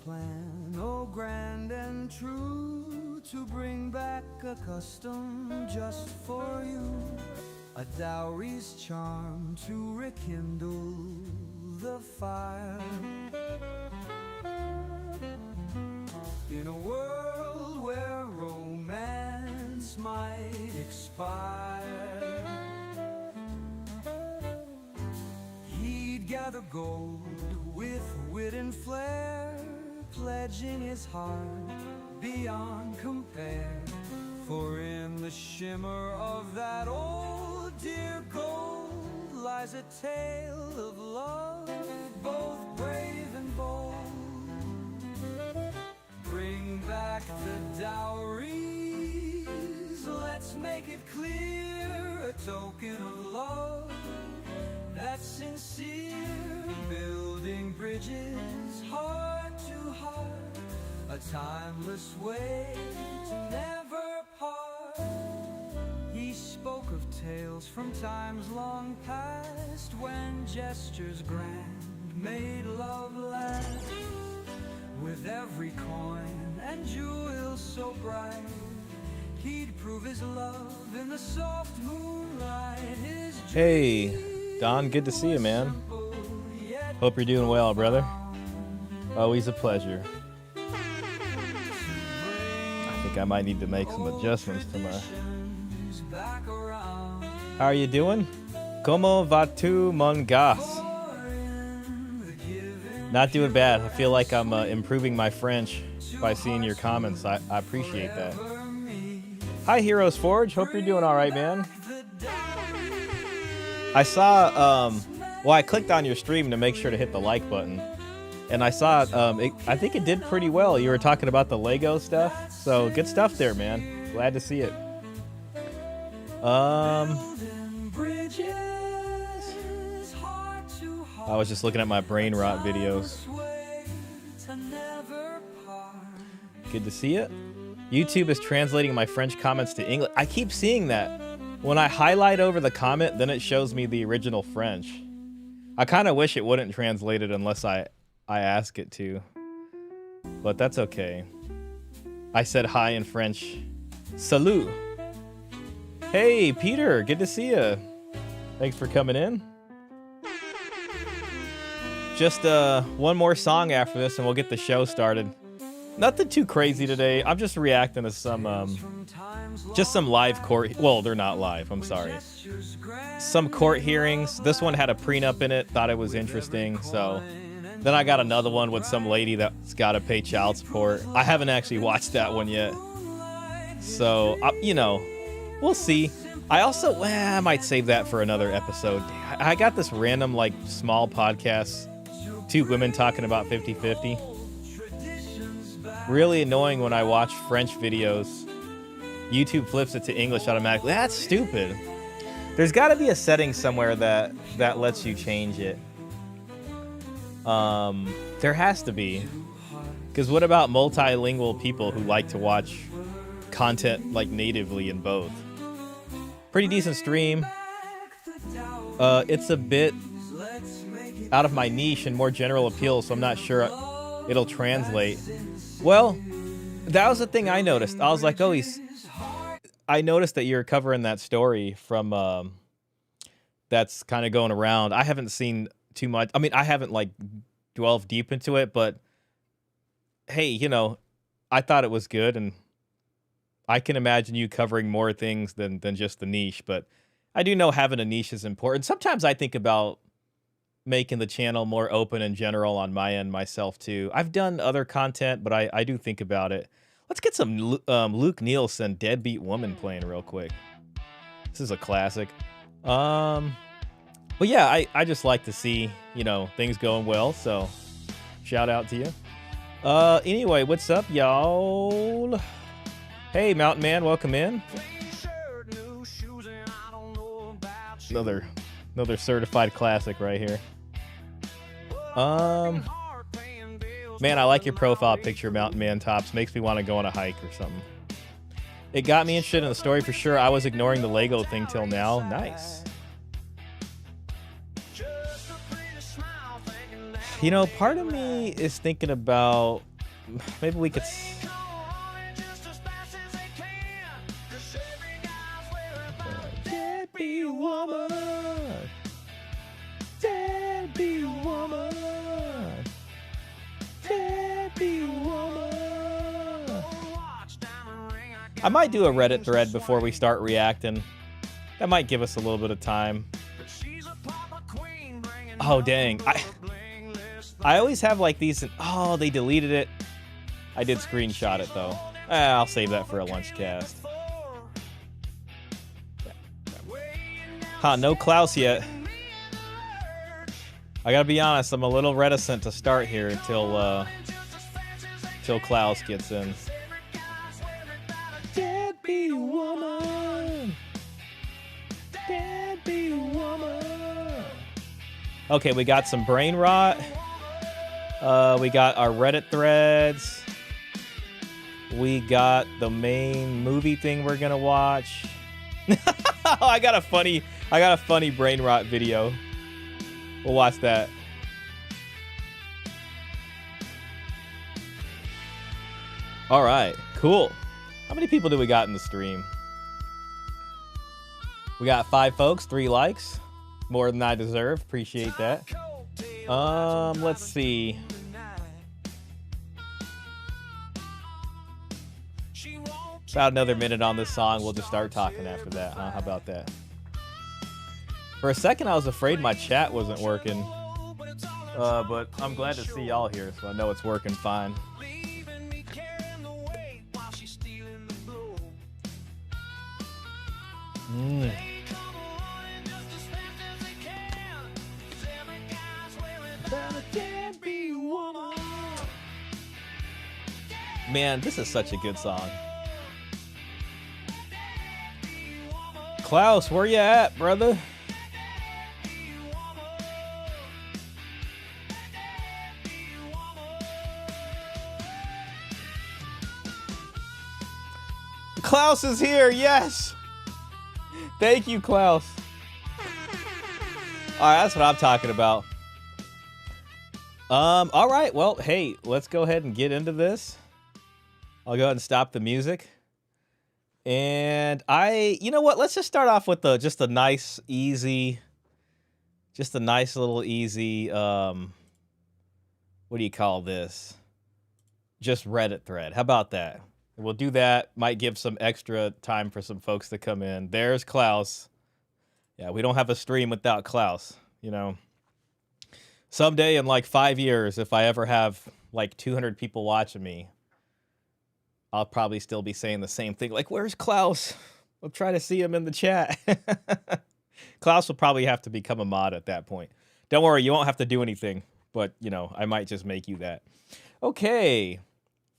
plan, oh grand and true, to bring back a custom just for you, a dowry's charm to rekindle the fire. In a world where romance might expire, he'd gather gold with wit and flair, pledging his heart beyond compare. For in the shimmer of that old dear gold lies a tale of love, both brave and bold. Bring back the dowries, let's make it clear, a token of love that's sincere, building bridges heart to heart, a timeless way to never part. He spoke of tales from times long past, when gestures grand made love last. With every coin and jewel so bright, he'd prove his love in the soft moonlight. His Hey, Don, good to see you, man. Hope you're doing well, brother. Always a pleasure. I think I might need to make some adjustments to my... How are you doing? Como va tu, mon gas? Not doing bad. I feel like I'm improving my French by seeing your comments. I appreciate that. Hi, Heroes Forge. Hope you're doing all right, man. I saw, well, I clicked on your stream to make sure to hit the like button. And I saw, I think it did pretty well. You were talking about the Lego stuff. So good stuff there, man. Glad to see it. I was just looking at my brain rot videos. Good to see it. YouTube is translating my French comments to English. I keep seeing that. When I highlight over the comment, then it shows me the original French. I kind of wish it wouldn't translate it unless I ask it to. But that's okay. I said hi in French. Salut. Hey, Peter. Good to see you. Thanks for coming in. Just one more song after this and we'll get the show started. Nothing too crazy today. I'm just reacting to some just some live court, well, they're not live, I'm sorry. Some court hearings. This one had a prenup in it, thought it was interesting. So then I got another one with some lady that's got to pay child support. I haven't actually watched that one yet. So, you know, we'll see. I also, I might save that for another episode. I got this random, like, small podcast. 2 women talking about 50-50. Really annoying when I watch French videos. YouTube flips it to English automatically. That's stupid. There's got to be a setting somewhere that lets you change it. There has to be. Because what about multilingual people who like to watch content like natively in both? Pretty decent stream. It's a bit out of my niche and more general appeal, so I'm not sure it'll translate. Well, that was the thing I noticed. I was like, oh, I noticed that you're covering that story from that's kind of going around. I haven't seen too much. I mean, I haven't like delved deep into it, but hey, you know, I thought it was good, and I can imagine you covering more things than just the niche, but I do know having a niche is important. Sometimes I think about making the channel more open in general on my end myself too. I've done other content, but I do think about it. Let's get some Luke Nielsen, Deadbeat Woman playing real quick. This is a classic. But yeah, I just like to see, you know, things going well, so shout out to you. Anyway, what's up, y'all? Hey, Mountain Man, welcome in. Another certified classic right here. Man, I like your profile picture, Mountain Man Tops. Makes me want to go on a hike or something. It got me interested in the story for sure. I was ignoring the Lego thing till now. Nice. You know, part of me is thinking about maybe we could. Deadbeat woman. Deadbeat woman. Deadbeat woman. I might do a Reddit thread before we start reacting. That might give us a little bit of time. Oh, dang. I always have like these. Oh, they deleted it. I did screenshot it, though. I'll save that for a lunch cast. Huh, no Klaus yet. I gotta be honest, I'm a little reticent to start here until Klaus gets in. Deadbeat woman. Deadbeat woman. Okay, we got some brain rot. We got our Reddit threads. We got the main movie thing we're gonna watch. I got a funny brain rot video. We'll watch that. All right, cool. How many people do we got in the stream? We got 5 folks, 3 likes. More than I deserve. Appreciate that. Let's see. About another minute on this song. We'll just start talking after that, huh? How about that? For a second, I was afraid my chat wasn't working. But I'm glad to see y'all here, so I know it's working fine. Man, this is such a good song. Klaus, where you at, brother? Klaus is here, yes! Thank you, Klaus. Alright, that's what I'm talking about. Alright, well, hey, let's go ahead and get into this. I'll go ahead and stop the music. And you know what? Let's just start off with just a nice little easy, what do you call this? Just Reddit thread. How about that? We'll do that. Might give some extra time for some folks to come in. There's Klaus. Yeah, we don't have a stream without Klaus, you know. Someday in like 5 years, if I ever have like 200 people watching me, I'll probably still be saying the same thing. Like, where's Klaus? We'll try to see him in the chat. Klaus will probably have to become a mod at that point. Don't worry, you won't have to do anything. But, you know, I might just make you that. Okay.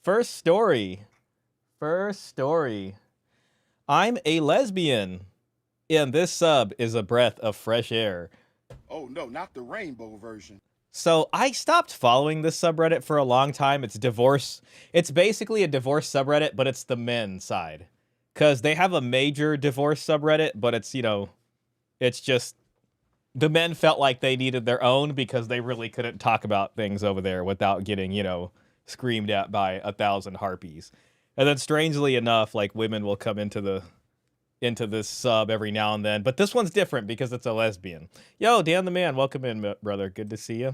First story. I'm a lesbian. And this sub is a breath of fresh air. Oh, no, not the rainbow version. So I stopped following this subreddit for a long time. It's divorce. It's basically a divorce subreddit, but it's the men side. Because they have a major divorce subreddit, but it's, you know, it's just the men felt like they needed their own because they really couldn't talk about things over there without getting, you know, screamed at by 1,000 harpies. And then strangely enough, like women will come into this sub every now and then. But this one's different because it's a lesbian. Yo, Dan the Man, welcome in, brother. Good to see you.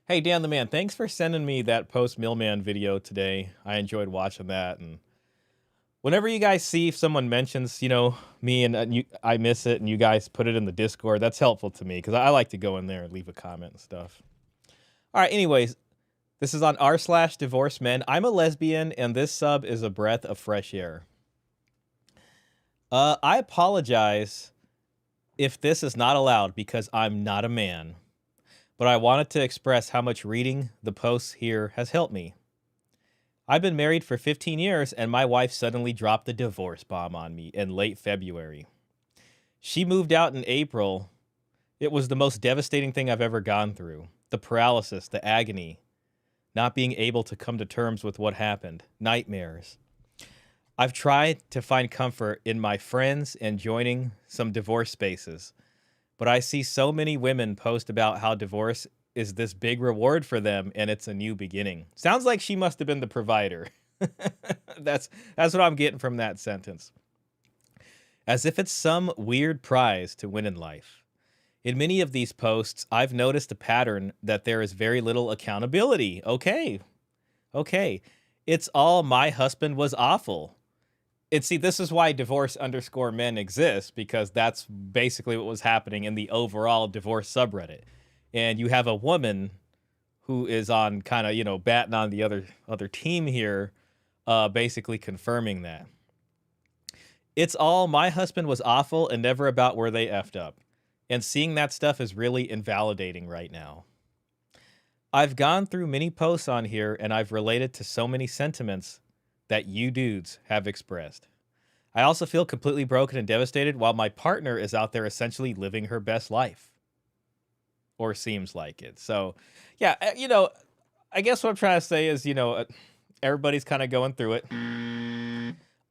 Hey, Dan the Man, thanks for sending me that post-Millman video today. I enjoyed watching that. And whenever you guys see if someone mentions, you know, me and I miss it and you guys put it in the Discord, that's helpful to me because I like to go in there and leave a comment and stuff. All right, anyways, this is on r/divorcemen. I'm a lesbian and this sub is a breath of fresh air. I apologize if this is not allowed because I'm not a man. But I wanted to express how much reading the posts here has helped me. I've been married for 15 years and my wife suddenly dropped the divorce bomb on me in late February. She moved out in April. It was the most devastating thing I've ever gone through. The paralysis, the agony, not being able to come to terms with what happened, nightmares. I've tried to find comfort in my friends and joining some divorce spaces. But I see so many women post about how divorce is this big reward for them, and it's a new beginning. Sounds like she must have been the provider. That's what I'm getting from that sentence. As if it's some weird prize to win in life. In many of these posts, I've noticed a pattern that there is very little accountability. Okay. It's all my husband was awful. See, this is why divorce_men exists, because that's basically what was happening in the overall divorce subreddit. And you have a woman who is on kind of, batting on the other team here, basically confirming that. It's all my husband was awful and never about where they effed up. And seeing that stuff is really invalidating right now. I've gone through many posts on here and I've related to so many sentiments that you dudes have expressed. I also feel completely broken and devastated while my partner is out there essentially living her best life. Or seems like it. So, yeah, I guess what I'm trying to say is, everybody's kind of going through it.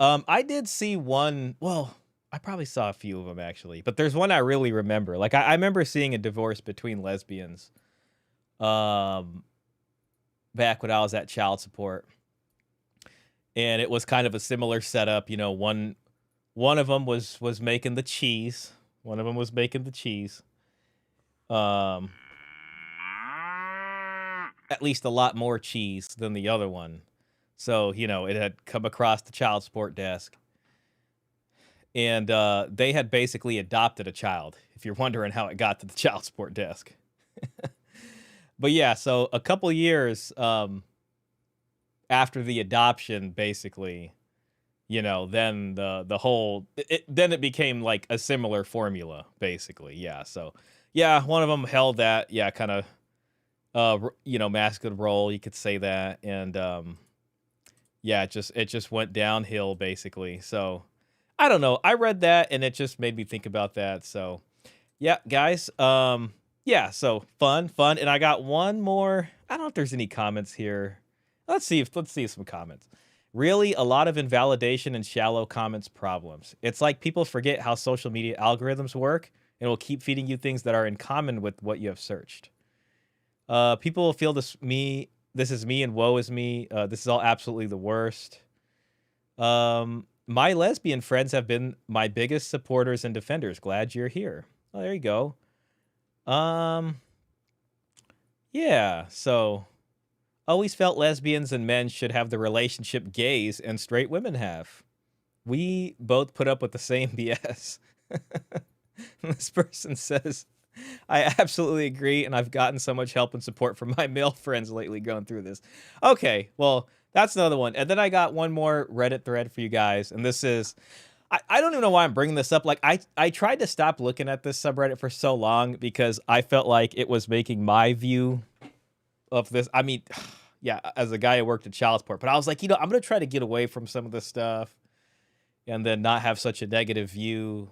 I did see one, well, I probably saw a few of them actually, but there's one I really remember. Like I remember seeing a divorce between lesbians back when I was at child support. And it was kind of a similar setup, one of them was making the cheese. One of them was making the cheese. At least a lot more cheese than the other one. So, it had come across the child support desk. And they had basically adopted a child, if you're wondering how it got to the child support desk. But yeah, so a couple years after the adoption, basically, then the whole, then it became like a similar formula, basically. Yeah, so yeah, one of them held that, kind of, masculine role, you could say that. And yeah, it just went downhill, basically. So I don't know. I read that and it just made me think about that. So yeah, guys. Yeah, so fun. And I got one more. I don't know if there's any comments here. Let's see some comments. Really, a lot of invalidation and shallow comments problems. It's like people forget how social media algorithms work and will keep feeding you things that are in common with what you have searched. People will feel this is me and woe is me. This is all absolutely the worst. My lesbian friends have been my biggest supporters and defenders. Glad you're here. Oh, there you go. Yeah, so always felt lesbians and men should have the relationship gays and straight women have. We both put up with the same BS. This person says, I absolutely agree, and I've gotten so much help and support from my male friends lately going through this. Okay, well, that's another one. And then I got one more Reddit thread for you guys, and this is, I don't even know why I'm bringing this up. Like, I tried to stop looking at this subreddit for so long because I felt like it was making my view of this. I mean, yeah, as a guy who worked at child support, but I was like, I'm going to try to get away from some of this stuff and then not have such a negative view,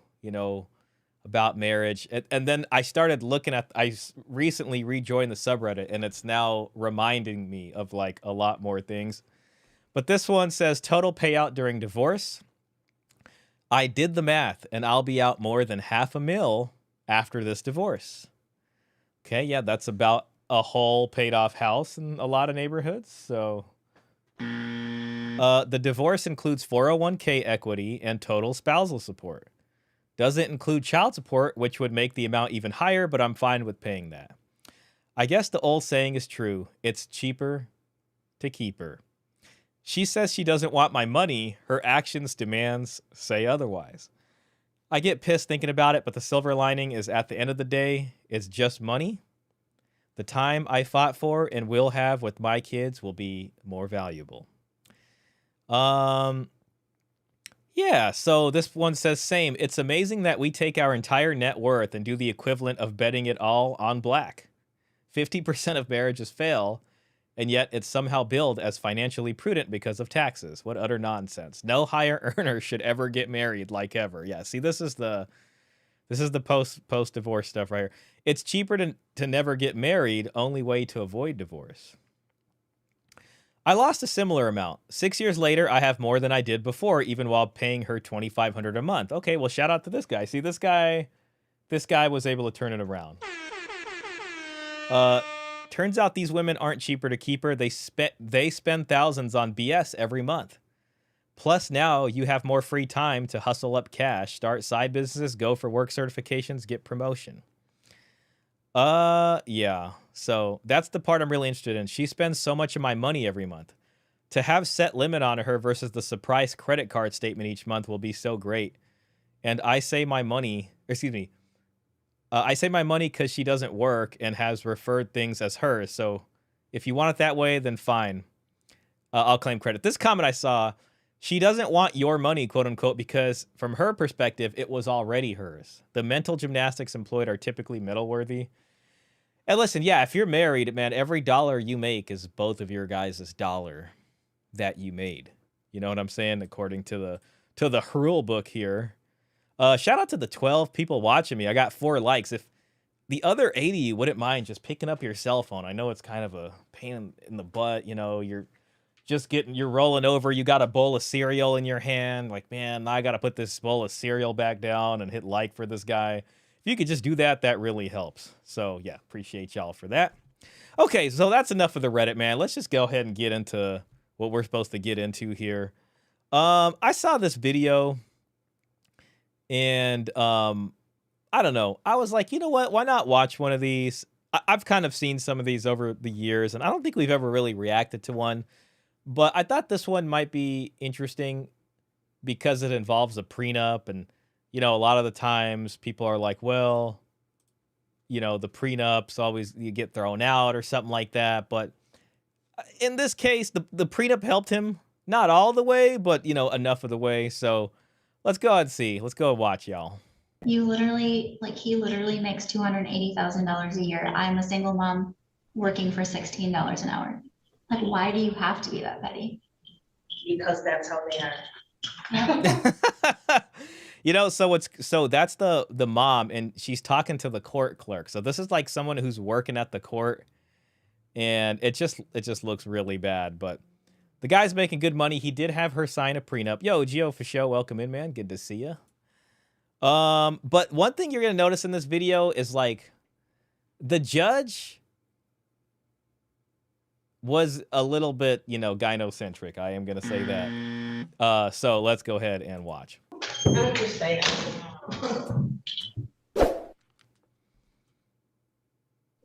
about marriage. And then I started looking at, I recently rejoined the subreddit and it's now reminding me of like a lot more things. But this one says total payout during divorce. I did the math and I'll be out more than $500,000 after this divorce. Okay, yeah, that's about a whole paid off house in a lot of neighborhoods. So the divorce includes 401k equity and total spousal support. Doesn't include child support, which would make the amount even higher, but I'm fine with paying that. I guess the old saying is true. It's cheaper to keep her. She says she doesn't want my money. Her actions, demands say otherwise. I get pissed thinking about it, but the silver lining is at the end of the day, it's just money. The time I fought for and will have with my kids will be more valuable. Yeah, so this one says same. It's amazing that we take our entire net worth and do the equivalent of betting it all on black. 50% of marriages fail, and yet it's somehow billed as financially prudent because of taxes. What utter nonsense. No higher earner should ever get married like ever. Yeah, see, this is the post-divorce stuff right here. It's cheaper to never get married, only way to avoid divorce. I lost a similar amount. 6 years later, I have more than I did before, even while paying her $2,500 a month. Okay, well, shout out to this guy. See, this guy was able to turn it around. turns out these women aren't cheaper to keep her. They spend thousands on BS every month. Plus, now you have more free time to hustle up cash, start side businesses, go for work certifications, get promotion. Yeah. So that's the part I'm really interested in. She spends so much of my money every month. To have set limit on her versus the surprise credit card statement each month will be so great. And I say my money, I say my money because she doesn't work and has referred things as hers. So if you want it that way, then fine. I'll claim credit. This comment I saw, she doesn't want your money, quote unquote, because from her perspective, it was already hers. The mental gymnastics employed are typically metal worthy. And listen, yeah, if you're married, man, every dollar you make is both of your guys' dollar that you made. You know what I'm saying? According to the rule book here. Shout out to the 12 people watching me. I got 4 likes. If the other 80 wouldn't mind just picking up your cell phone. I know it's kind of a pain in the butt. You know, you're rolling over. You got a bowl of cereal in your hand. Like, man, I got to put this bowl of cereal back down and hit like for this guy. If you could just do that, that really helps. So yeah, appreciate y'all for that. Okay, so that's enough of the Reddit, man. Let's just go ahead and get into what we're supposed to get into here. I saw this video and I don't know. I was like, you know what? Why not watch one of these? I've kind of seen some of these over the years, and I don't think we've ever really reacted to one. But I thought this one might be interesting because it involves a prenup. And, you know, a lot of the times people are like, well, you know, the prenups always you get thrown out or something like that. But in this case, the prenup helped him. Not all the way, but, you know, enough of the way. So let's go and see. Let's go and watch, y'all. You literally, like, he literally makes $280,000 a year. I'm a single mom working for $16 an hour. Like, why do you have to be that petty? Because that's how they are. Yeah. You know, so that's the mom, and she's talking to the court clerk. So this is like someone who's working at the court, and it just looks really bad. But the guy's making good money. He did have her sign a prenup. Yo, Gio for show, welcome in, man. Good to see you. But one thing you're gonna notice in this video is like the judge was a little bit, you know, gynocentric. I am gonna say that. So let's go ahead and watch. I understand.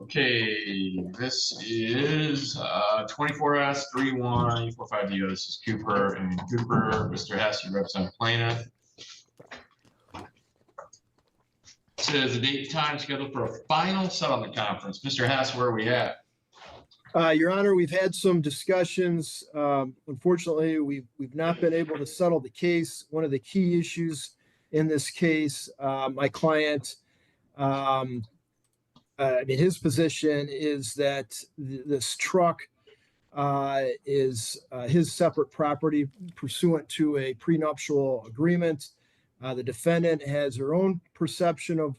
Okay, this is 24S3145DO. This is Cooper and Cooper. Mr. Hess, you represent plaintiff. Says the date and time scheduled for a final settlement conference. Mr. Hess, where are we at? Your Honor, we've had some discussions. Unfortunately, we've not been able to settle the case. One of the key issues in this case, my client, his position is that this truck is his separate property pursuant to a prenuptial agreement. The defendant has her own perception of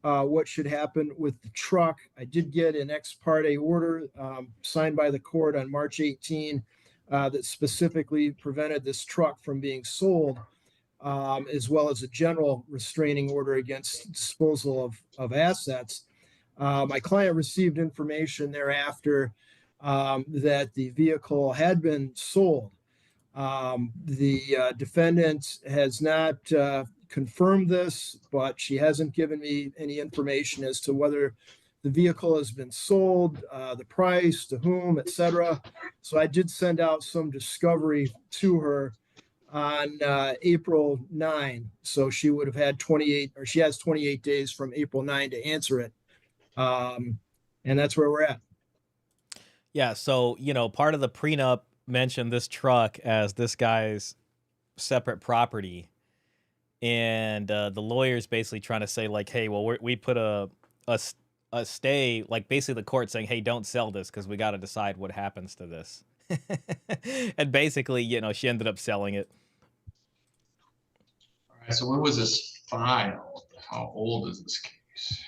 what should happen with the truck. I did get an ex parte order signed by the court on March 18 that specifically prevented this truck from being sold, as well as a general restraining order against disposal of assets. My client received information thereafter that the vehicle had been sold. The defendant has not confirmed this, but she hasn't given me any information as to whether the vehicle has been sold, the price, to whom, etc. So I did send out some discovery to her on April 9. So she would have had 28, or she has 28 days from April 9 to answer it. And that's where we're at. Yeah, so, you know, part of the prenup mentioned this truck as this guy's separate property. And the lawyer's basically trying to say, like, hey, well, we put a stay, like basically the court saying, hey, don't sell this because we got to decide what happens to this. And basically, you know, she ended up selling it. All right, so when was this filed? How old is this case?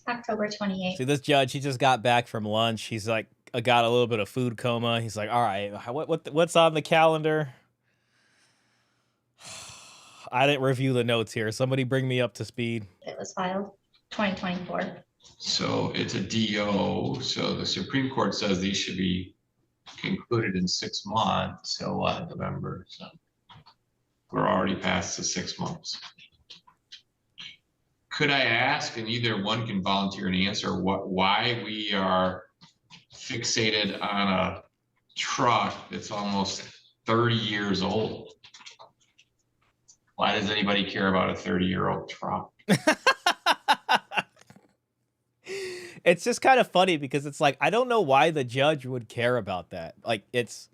October 28th. See, this judge, he just got back from lunch. He's like, got a little bit of food coma. He's like, all right, what's on the calendar? I didn't review the notes here. Somebody bring me up to speed. It was filed 2024. So it's a DO. So the Supreme Court says these should be concluded in 6 months. So what, November? So we're already past the 6 months. Could I ask, and either one can volunteer an answer, why we are fixated on a truck that's almost 30 years old? Why does anybody care about a 30-year-old truck? It's just kind of funny because it's like, I don't know why the judge would care about that. Like, it's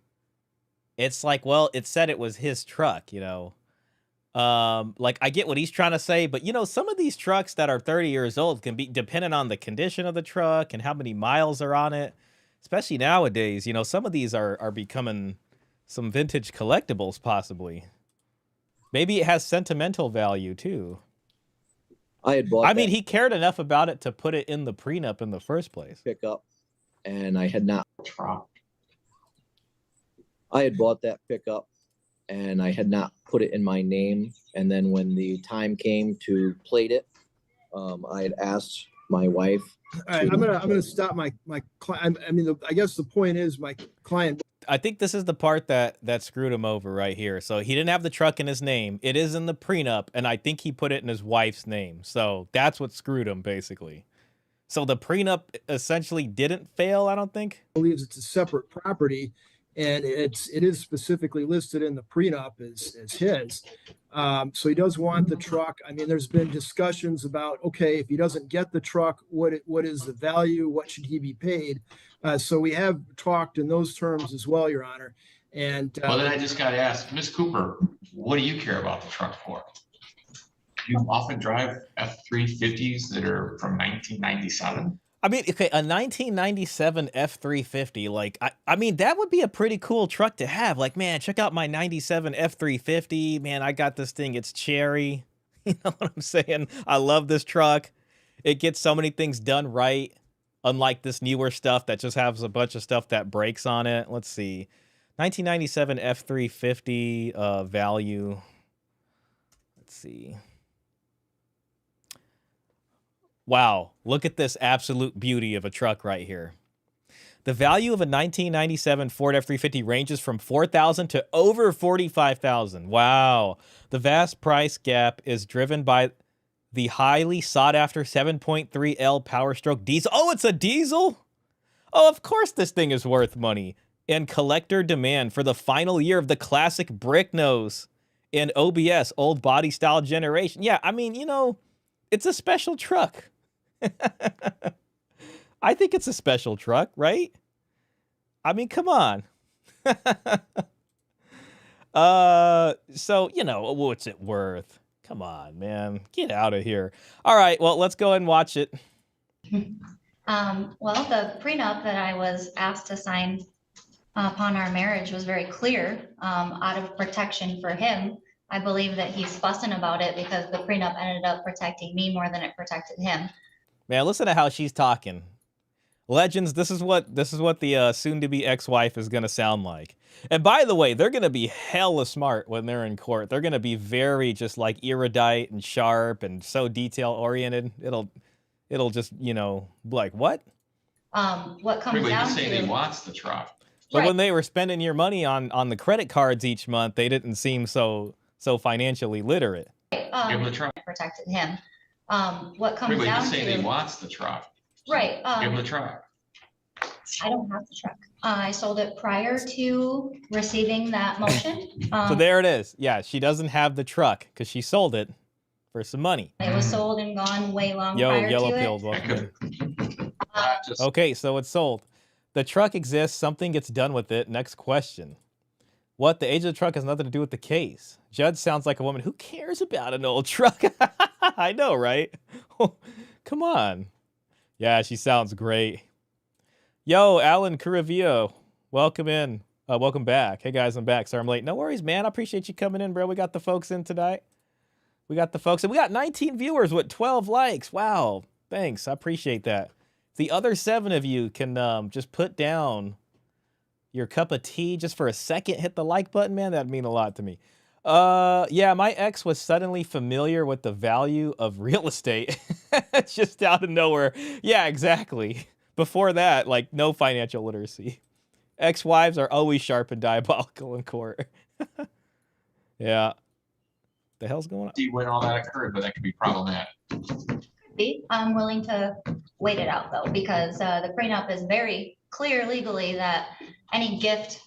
like, well, it said it was his truck, you know. Like, I get what he's trying to say, but you know, some of these trucks that are 30 years old can be dependent on the condition of the truck and how many miles are on it. Especially nowadays, you know, some of these are becoming some vintage collectibles, possibly. Maybe it has sentimental value too. I had bought I mean, that he cared enough about it to put it in the prenup in the first place. pickup, and I had not. Truck. I had bought that pickup, and I had not put it in my name. And then when the time came to plate it, I had asked my wife. All right, I'm gonna stop my client. I mean, I guess the point is my client. I think this is the part that screwed him over right here. So he didn't have the truck in his name. It is in the prenup, and I think he put it in his wife's name. So that's what screwed him, basically. So the prenup essentially didn't fail, I don't think. Believes it's a separate property, and it is specifically listed in the prenup as his. So he does want the truck. I mean, there's been discussions about, okay, if he doesn't get the truck, what is the value? What should he be paid? So we have talked in those terms as well, Your Honor. And Well, then I just got to ask, Ms. Cooper, what do you care about the truck for? You often drive F-350s that are from 1997. I mean, okay, a 1997 F-350, like, I mean, that would be a pretty cool truck to have. Like, man, check out my 97 F-350. Man, I got this thing. It's cherry. You know what I'm saying? I love this truck. It gets so many things done right, unlike this newer stuff that just has a bunch of stuff that breaks on it. Let's see. 1997 F-350 value. Let's see. Wow, look at this absolute beauty of a truck right here. The value of a 1997 Ford F-350 ranges from $4,000 to over $45,000. Wow. The vast price gap is driven by the highly sought-after 7.3L Power Stroke diesel. Oh, it's a diesel? Oh, of course this thing is worth money. And collector demand for the final year of the classic brick nose and OBS, old body style generation. Yeah, I mean, you know, it's a special truck. I think it's a special truck, right? I mean, come on. So, you know, what's it worth? Come on, man. Get out of here. All right, well, let's go and watch it. Well, the prenup that I was asked to sign upon our marriage was very clear, out of protection for him. I believe that he's fussing about it because the prenup ended up protecting me more than it protected him. Man, listen to how she's talking. Legends, this is what the soon-to-be ex-wife is going to sound like. And by the way, they're going to be hella smart when they're in court. They're going to be very just like erudite and sharp and so detail-oriented. It'll just, you know, like, what? What comes Everybody down just saying he to, wants the truck. But Right. when they were spending your money on the credit cards each month, they didn't seem so financially literate. Give him the truck. protected him. What comes Everybody down just saying he to, wants the truck. right, Give him the truck. I don't have the truck. I sold it prior to receiving that motion. So there it is. Yeah, she doesn't have the truck because she sold it for some money. It was sold and gone way long Yo, prior yellow to it. pilled, welcome in. Just Okay, so it's sold. The truck exists. Something gets done with it. Next question. What? The age of the truck has nothing to do with the case. Judd sounds like a woman. Who cares about an old truck? I know, right? Come on. Yeah, she sounds great. Yo, Alan Curavio, welcome in. Welcome back. Hey, guys, I'm back. Sorry I'm late. No worries, man. I appreciate you coming in, bro. We got the folks in tonight. We got the folks. And we got 19 viewers with 12 likes. Wow. Thanks. I appreciate that. The other 7 of you can just put down your cup of tea just for a second. Hit the like button, man. That'd mean a lot to me. Yeah, my ex was suddenly familiar with the value of real estate. It's just out of nowhere. Yeah, exactly. Before that, like, no financial literacy. Ex-wives are always sharp and diabolical in court. Yeah. The hell's going on? See when all that occurred, but that could be problematic. I'm willing to wait it out though, because the prenup is very clear legally that any gift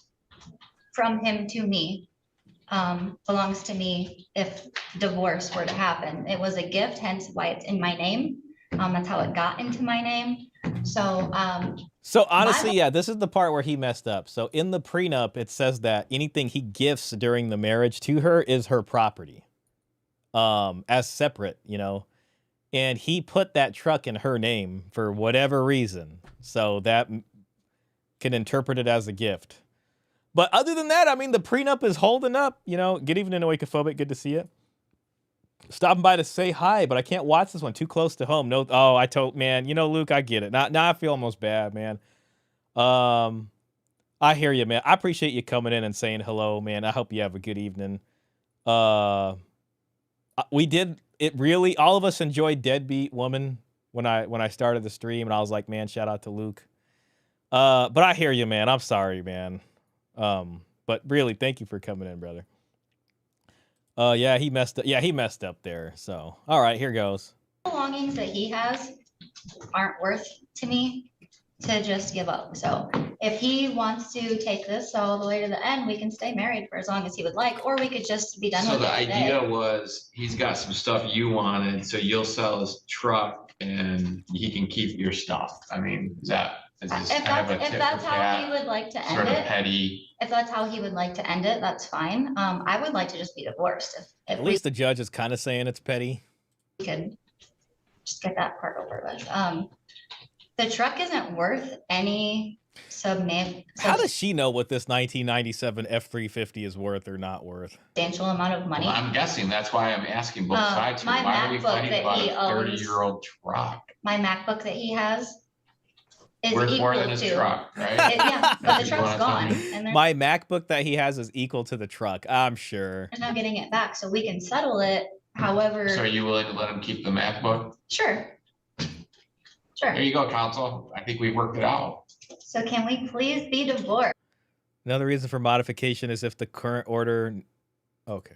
from him to me belongs to me if divorce were to happen. It was a gift, hence why it's in my name. That's how it got into my name. So So honestly, yeah, this is the part where he messed up. So in the prenup, it says that anything he gifts during the marriage to her is her property, as separate, you know. And he put that truck in her name for whatever reason. So that can interpret it as a gift. But other than that, I mean, the prenup is holding up, you know. Good evening, Oikophobic. Good to see you. Stopping by to say hi, but I can't watch this one. Too close to home. No, oh, I told, man, you know, Luke, I get it. Now I feel almost bad, man. I hear you, man. I appreciate you coming in and saying hello, man. I hope you have a good evening. We did it really. All of us enjoyed Deadbeat Woman when I started the stream, and I was like, man, shout out to Luke. But I hear you, man. I'm sorry, man. But really, thank you for coming in, brother. Yeah, he messed up. Yeah, he messed up there. So, all right, here goes. belongings that he has aren't worth to me to just give up. So if he wants to take this all the way to the end, we can stay married for as long as he would like, or we could just be done So with the it idea today. was he's got some stuff you wanted, so you'll sell his truck and he can keep your stuff. I mean, is this If kind of a that's, if tit that's for how he tat, would like to sort end of it, petty? if that's how he would like to end it, that's fine. I would like to just be divorced. If At we least the judge is kind of saying it's petty. could just get that part over with. The truck isn't worth any How does she know what this 1997 F-350 is worth or not worth? substantial amount of money. Well, I'm guessing that's why I'm asking both sides. Here. My Why are we MacBook fighting that about he a owns- 30-year-old truck? My MacBook that he has is Worth equal more than his to. truck, right? Yeah, but That's the what you truck's wanna tell gone me? and My MacBook that he has is equal to the truck, I'm sure. there's no getting it back, so we can settle it however. So are you willing to let him keep the MacBook? Sure. There Sure. you go, counsel. I think we worked it out. So can we please be divorced? Another reason for modification is if the current order. Okay.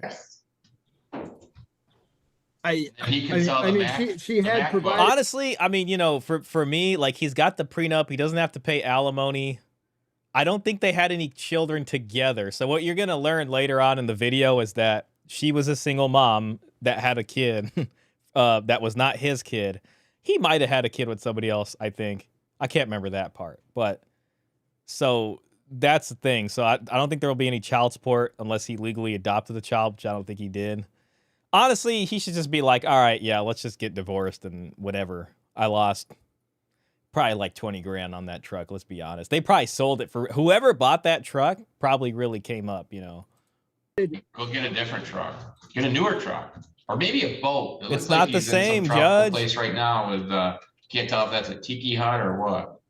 And he can sell the Mac. she the had MacBook. provided. Honestly, I mean, you know, for me, like, he's got the prenup. He doesn't have to pay alimony. I don't think they had any children together. So what you're going to learn later on in the video is that she was a single mom that had a kid that was not his kid. He might have had a kid with somebody else, I think. I can't remember that part. But so that's the thing. So I don't think there will be any child support unless he legally adopted the child, which I don't think he did. Honestly, he should just be like, all right, yeah, let's just get divorced and whatever. I lost probably like 20 grand on that truck. Let's be honest. They probably sold it for whoever bought that truck probably really came up, you know. Go get a different truck. Get a newer truck. Or maybe a boat. It It's looks not like the he's in some same, tropical Judge. place right now with can't tell if that's a tiki hut or what.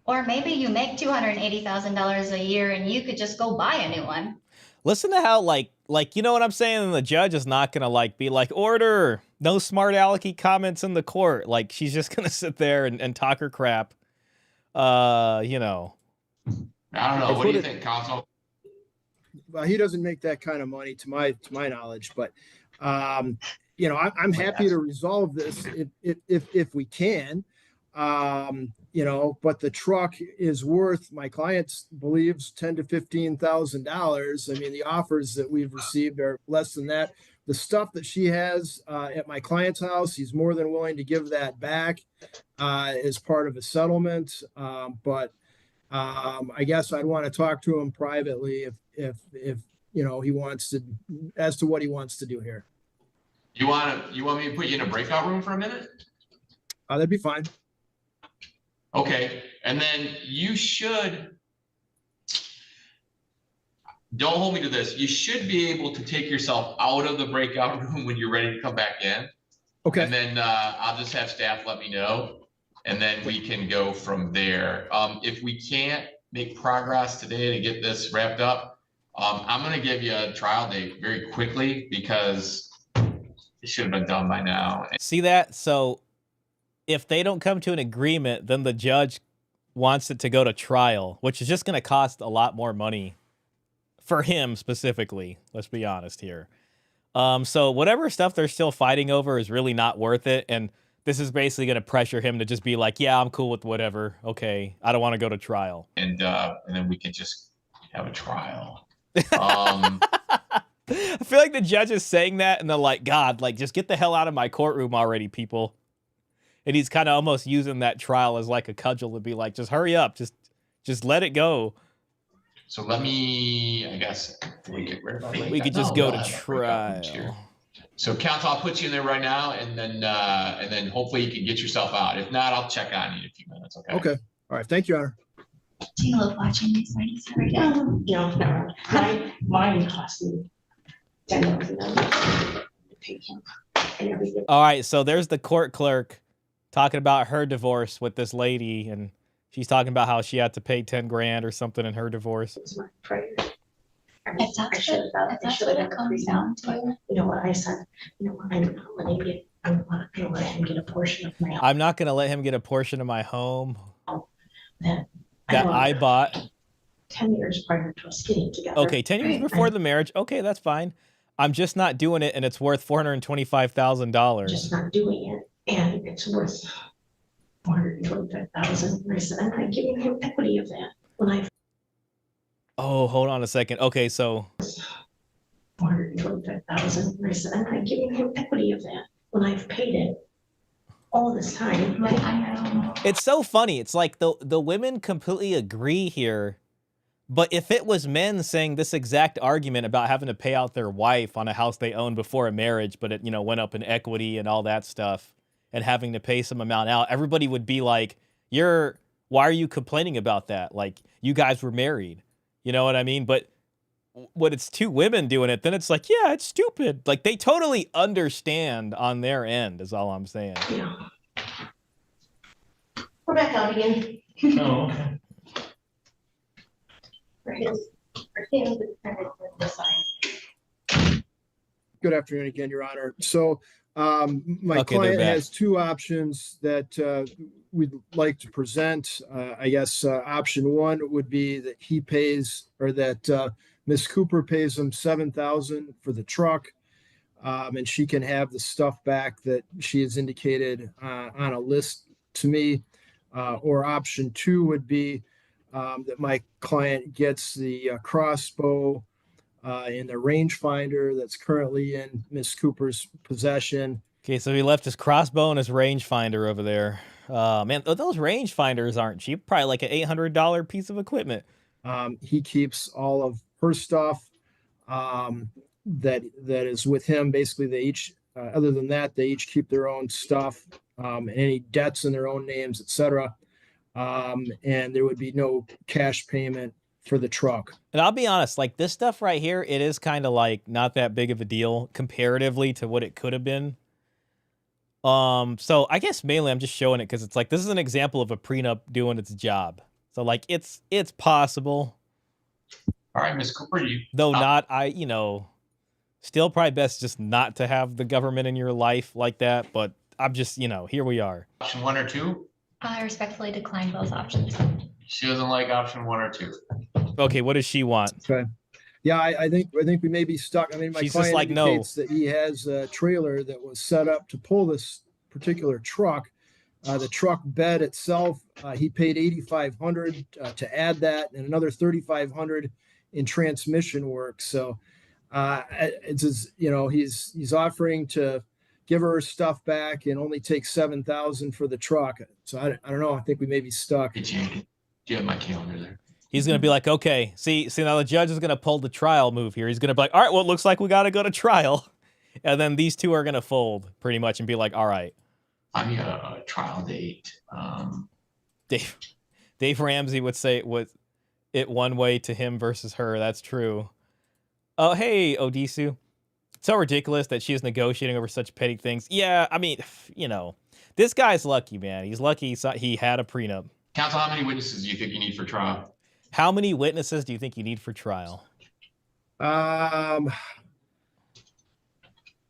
Or maybe you make $280,000 a year and you could just go buy a new one. Listen to how like you know what I'm saying? The judge is not gonna like be like, order, no smart alecky comments in the court. Like, she's just gonna sit there and talk her crap. You know. I don't know. What do you think, counsel? Well, he doesn't make that kind of money to my knowledge, but you know, I'm happy to resolve this if we can. You know, but the truck is worth, my client believes, $10,000 to $15,000. I mean, the offers that we've received are less than that. The stuff that she has at my client's house, he's more than willing to give that back as part of a settlement. But I guess I'd want to talk to him privately if you know he wants to, as to what he wants to do here. You want me to put you in a breakout room for a minute? That'd be fine. Okay, and then you should, don't hold me to this, you should be able to take yourself out of the breakout room when you're ready to come back in. Okay. And then I'll just have staff let me know, and then we can go from there. If we can't make progress today to get this wrapped up, I'm gonna give you a trial date very quickly because it should have been done by now. See that? So if they don't come to an agreement, then the judge wants it to go to trial, which is just going to cost a lot more money for him specifically. Let's be honest here. So whatever stuff they're still fighting over is really not worth it. And this is basically going to pressure him to just be like, yeah, I'm cool with whatever. Okay. I don't want to go to trial. And then we can just have a trial. I feel like the judge is saying that and they're like, God, like, just get the hell out of my courtroom already, people. And he's kind of almost using that trial as like a cudgel to be like, just hurry up. Just let it go. So let me, I guess, we could just go to trial. So counsel, I'll put you in there right now, and then hopefully you can get yourself out. If not, I'll check on you in a few minutes. Okay. Okay. All right. Thank you, Honor. Do you love watching these ladies every day? No, mine cost me $10,000 to pay him and everything. All right. So there's the court clerk talking about her divorce with this lady, and she's talking about how she had to pay 10 grand or something in her divorce. It was my prayer. If that's what it comes down to. You know what I said? You know what? I'm not gonna let him get a portion of my home. I'm not going to let him get a portion of my home that I bought. 10 years prior to us getting together. Okay, 10 years before the marriage. Okay, that's fine. I'm just not doing it, and it's worth $425,000. Just not doing it, and it's worth $425,000. And I said, I'm not giving him equity of that when I. Oh, hold on a second. Okay, so $425,000. And I said, I'm not giving him equity of that when I've paid it all this time. it's so funny. It's like the women completely agree here. But if it was men saying this exact argument about having to pay out their wife on a house they owned before a marriage, but it, went up in equity and all that stuff, and having to pay some amount out, everybody would be like, why are you complaining about that? Like, you guys were married. You know what I mean? But when it's two women doing it, then it's like, yeah, it's stupid. Like, they totally understand on their end, is all I'm saying. Yeah. We're back out again. Oh, okay. For him to kind of decide. Good afternoon again, Your Honor. So my Okay, they're client back. has two options that we'd like to present. I guess option one would be that he pays, or that Ms. Cooper pays him $7,000 for the truck, and she can have the stuff back that she has indicated on a list to me. Or option two would be that my client gets the crossbow and the rangefinder that's currently in Miss Cooper's possession. Okay, so he left his crossbow and his rangefinder over there. Man, those rangefinders aren't cheap. Probably like an $800 piece of equipment. He keeps all of her stuff that is with him. Basically, they each, other than that, they each keep their own stuff, and any debts in their own names, etc. And there would be no cash payment for the truck. And I'll be honest, like this stuff right here, it is kind of like not that big of a deal comparatively to what it could have been. So I guess mainly I'm just showing it because it's like, this is an example of a prenup doing its job. So like, it's possible. All right, Ms. Cooper, Though not, still probably best just not to have the government in your life like that. But I'm just, here we are. option 1 or 2? I respectfully decline both options. She doesn't like option 1 or 2. Okay, what does she want? Okay. Yeah, I think we may be stuck. I mean, my She's just client like, no. indicates that he has a trailer that was set up to pull this particular truck. The truck bed itself, he paid $8,500 to add that, and another $3,500 in transmission work. So it's just, he's offering to give her stuff back and only take $7,000 for the truck. So I don't know. I think we may be stuck. Hey, Jane, do you have my calendar there? He's going to be like, okay, see, now the judge is going to pull the trial move here. He's going to be like, all right, well, it looks like we got to go to trial. And then these two are going to fold pretty much and be like, all right. I need a trial date. Dave Ramsey would say it one way to him versus her. That's true. Oh, hey, Odisu. It's so ridiculous that she is negotiating over such petty things. Yeah, I mean, this guy's lucky, man. He's lucky he had a prenup. Counsel, how many witnesses do you think you need for trial? How many witnesses do you think you need for trial?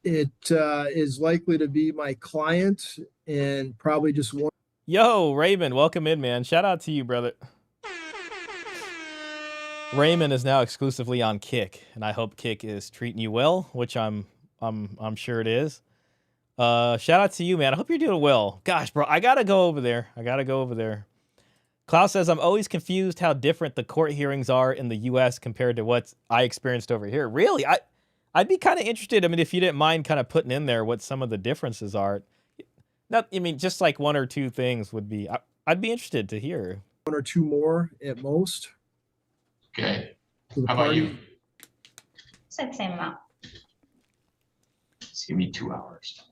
It is likely to be my client and probably just one. Yo, Raymond, welcome in, man. Shout out to you, brother. Raymond is now exclusively on Kick, and I hope Kick is treating you well, which I'm sure it is. Shout out to you, man. I hope you're doing well. Gosh, bro, I gotta go over there. Klaus says, I'm always confused how different the court hearings are in the U.S. compared to what I experienced over here. Really? I'd be kind of interested. I mean, if you didn't mind kind of putting in there what some of the differences are. Not, I mean, just like one or two things would be, I'd be interested to hear. One or two more at most. Okay. For the How about party. you? It's like the same amount. Just give me 2 hours.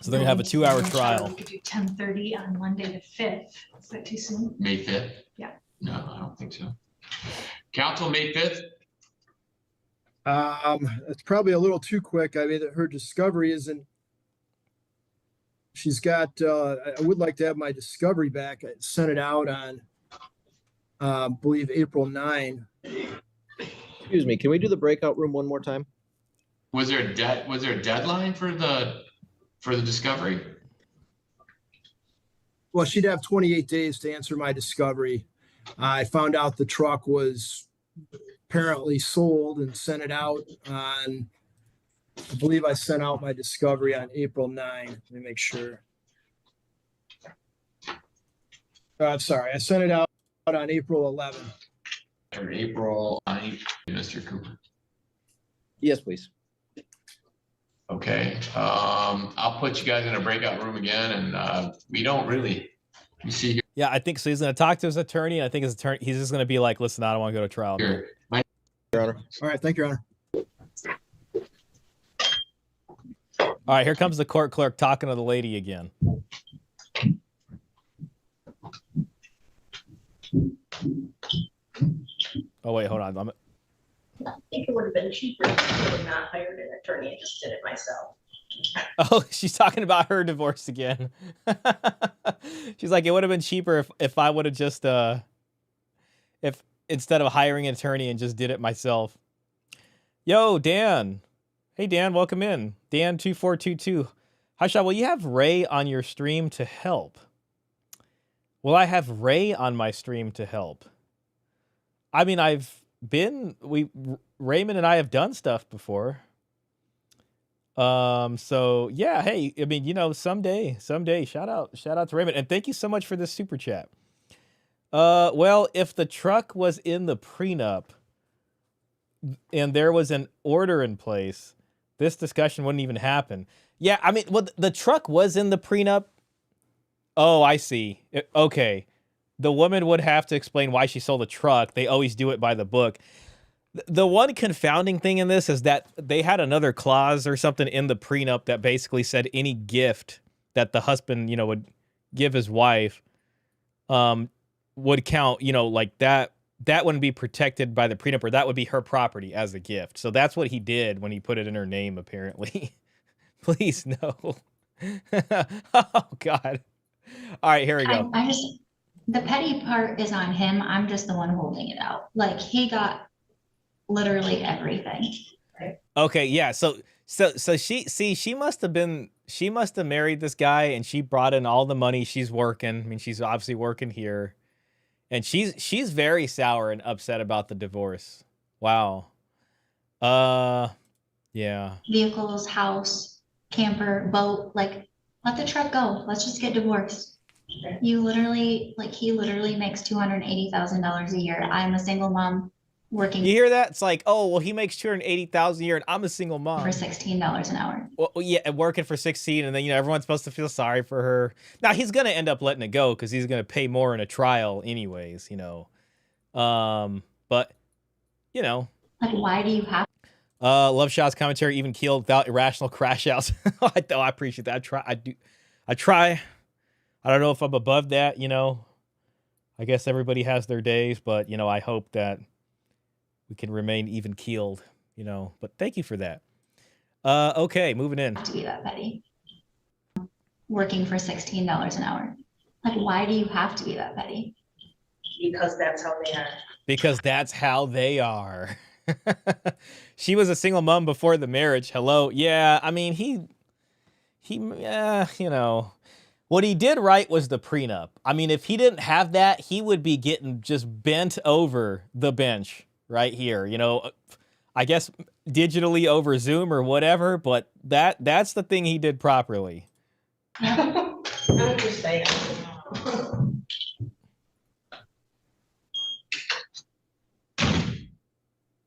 So they're gonna have a 2-hour trial. We could do 10:30 on Monday the 5th. Is that too soon? May 5th? Yeah. No, I don't think so. Council, May 5th? It's probably a little too quick. I mean, her discovery isn't. She's got. I would like to have my discovery back. I sent it out on, I believe April 9. Excuse me, can we do the breakout room one more time? Was there a deadline for the discovery? Well, she'd have 28 days to answer my discovery. I found out the truck was apparently sold and sent it out on, I believe I sent out my discovery on April 9. Let me make sure. I'm sorry, I sent it out on April 11. Or April 9th, Mr. Cooper? Yes, please. Okay, I'll put you guys in a breakout room again, and we don't really, you see Yeah, I think so. He's gonna talk to his attorney. And I think his attorney, he's just gonna be like, listen, I don't want to go to trial. here, Your Honor. All right, thank you, Your Honor. All right, here comes the court clerk talking to the lady again. Oh wait, hold on. I think it would have been cheaper if I would not hired an attorney and just did it myself. Oh, she's talking about her divorce again. She's like, it would have been cheaper if I would have just if instead of hiring an attorney and just did it myself. Yo, Dan. Hey Dan, welcome in. Dan2422. Hi Shaw, will you have Ray on your stream to help? Will I have Ray on my stream to help? I mean, Raymond and I have done stuff before. So yeah, hey, I mean, you know, someday, shout out to Raymond. And thank you so much for this super chat. Well, if the truck was in the prenup and there was an order in place, this discussion wouldn't even happen. Yeah, I mean, well, the truck was in the prenup. Oh, I see. Okay. The woman would have to explain why she sold the truck. They always do it by the book. The one confounding thing in this is that they had another clause or something in the prenup that basically said any gift that the husband, you know, would give his wife would count, you know, like that wouldn't be protected by the prenup, or that would be her property as a gift. So that's what he did when he put it in her name, apparently. Please, no. Oh, God. All right, here we go. I just, the petty part is on him. I'm just the one holding it out. Like, he got literally everything. Okay, yeah. So she must have married this guy, and she brought in all the money. She's working. I mean, she's obviously working here. And she's very sour and upset about the divorce. Wow. Yeah. Vehicles, house, camper, boat, like, let the truck go. Let's just get divorced. You literally, like, he literally makes $280,000 a year. I'm a single mom working You hear that? It's like, oh, well, he makes $280,000 a year, and I'm a single mom. for $16 an hour. Well, yeah, working for 16, and then, you know, everyone's supposed to feel sorry for her. Now, he's going to end up letting it go because he's going to pay more in a trial anyways, you know. But, you know. Like, why do you have Love Shot's commentary even keeled without irrational crash outs. I appreciate that. I try. I don't know if I'm above that, you know. I guess everybody has their days, but, you know, I hope that we can remain even keeled, you know. But thank you for that. Okay, moving in. to be that petty? Working for $16 an hour. Like, why do you have to be that petty? Because that's how they are. Because that's how they are. She was a single mom before the marriage. Hello. Yeah, I mean, you know, what he did right was the prenup. I mean, if he didn't have that, he would be getting just bent over the bench right here. You know, I guess digitally over Zoom or whatever, but that's the thing he did properly. I'm just saying.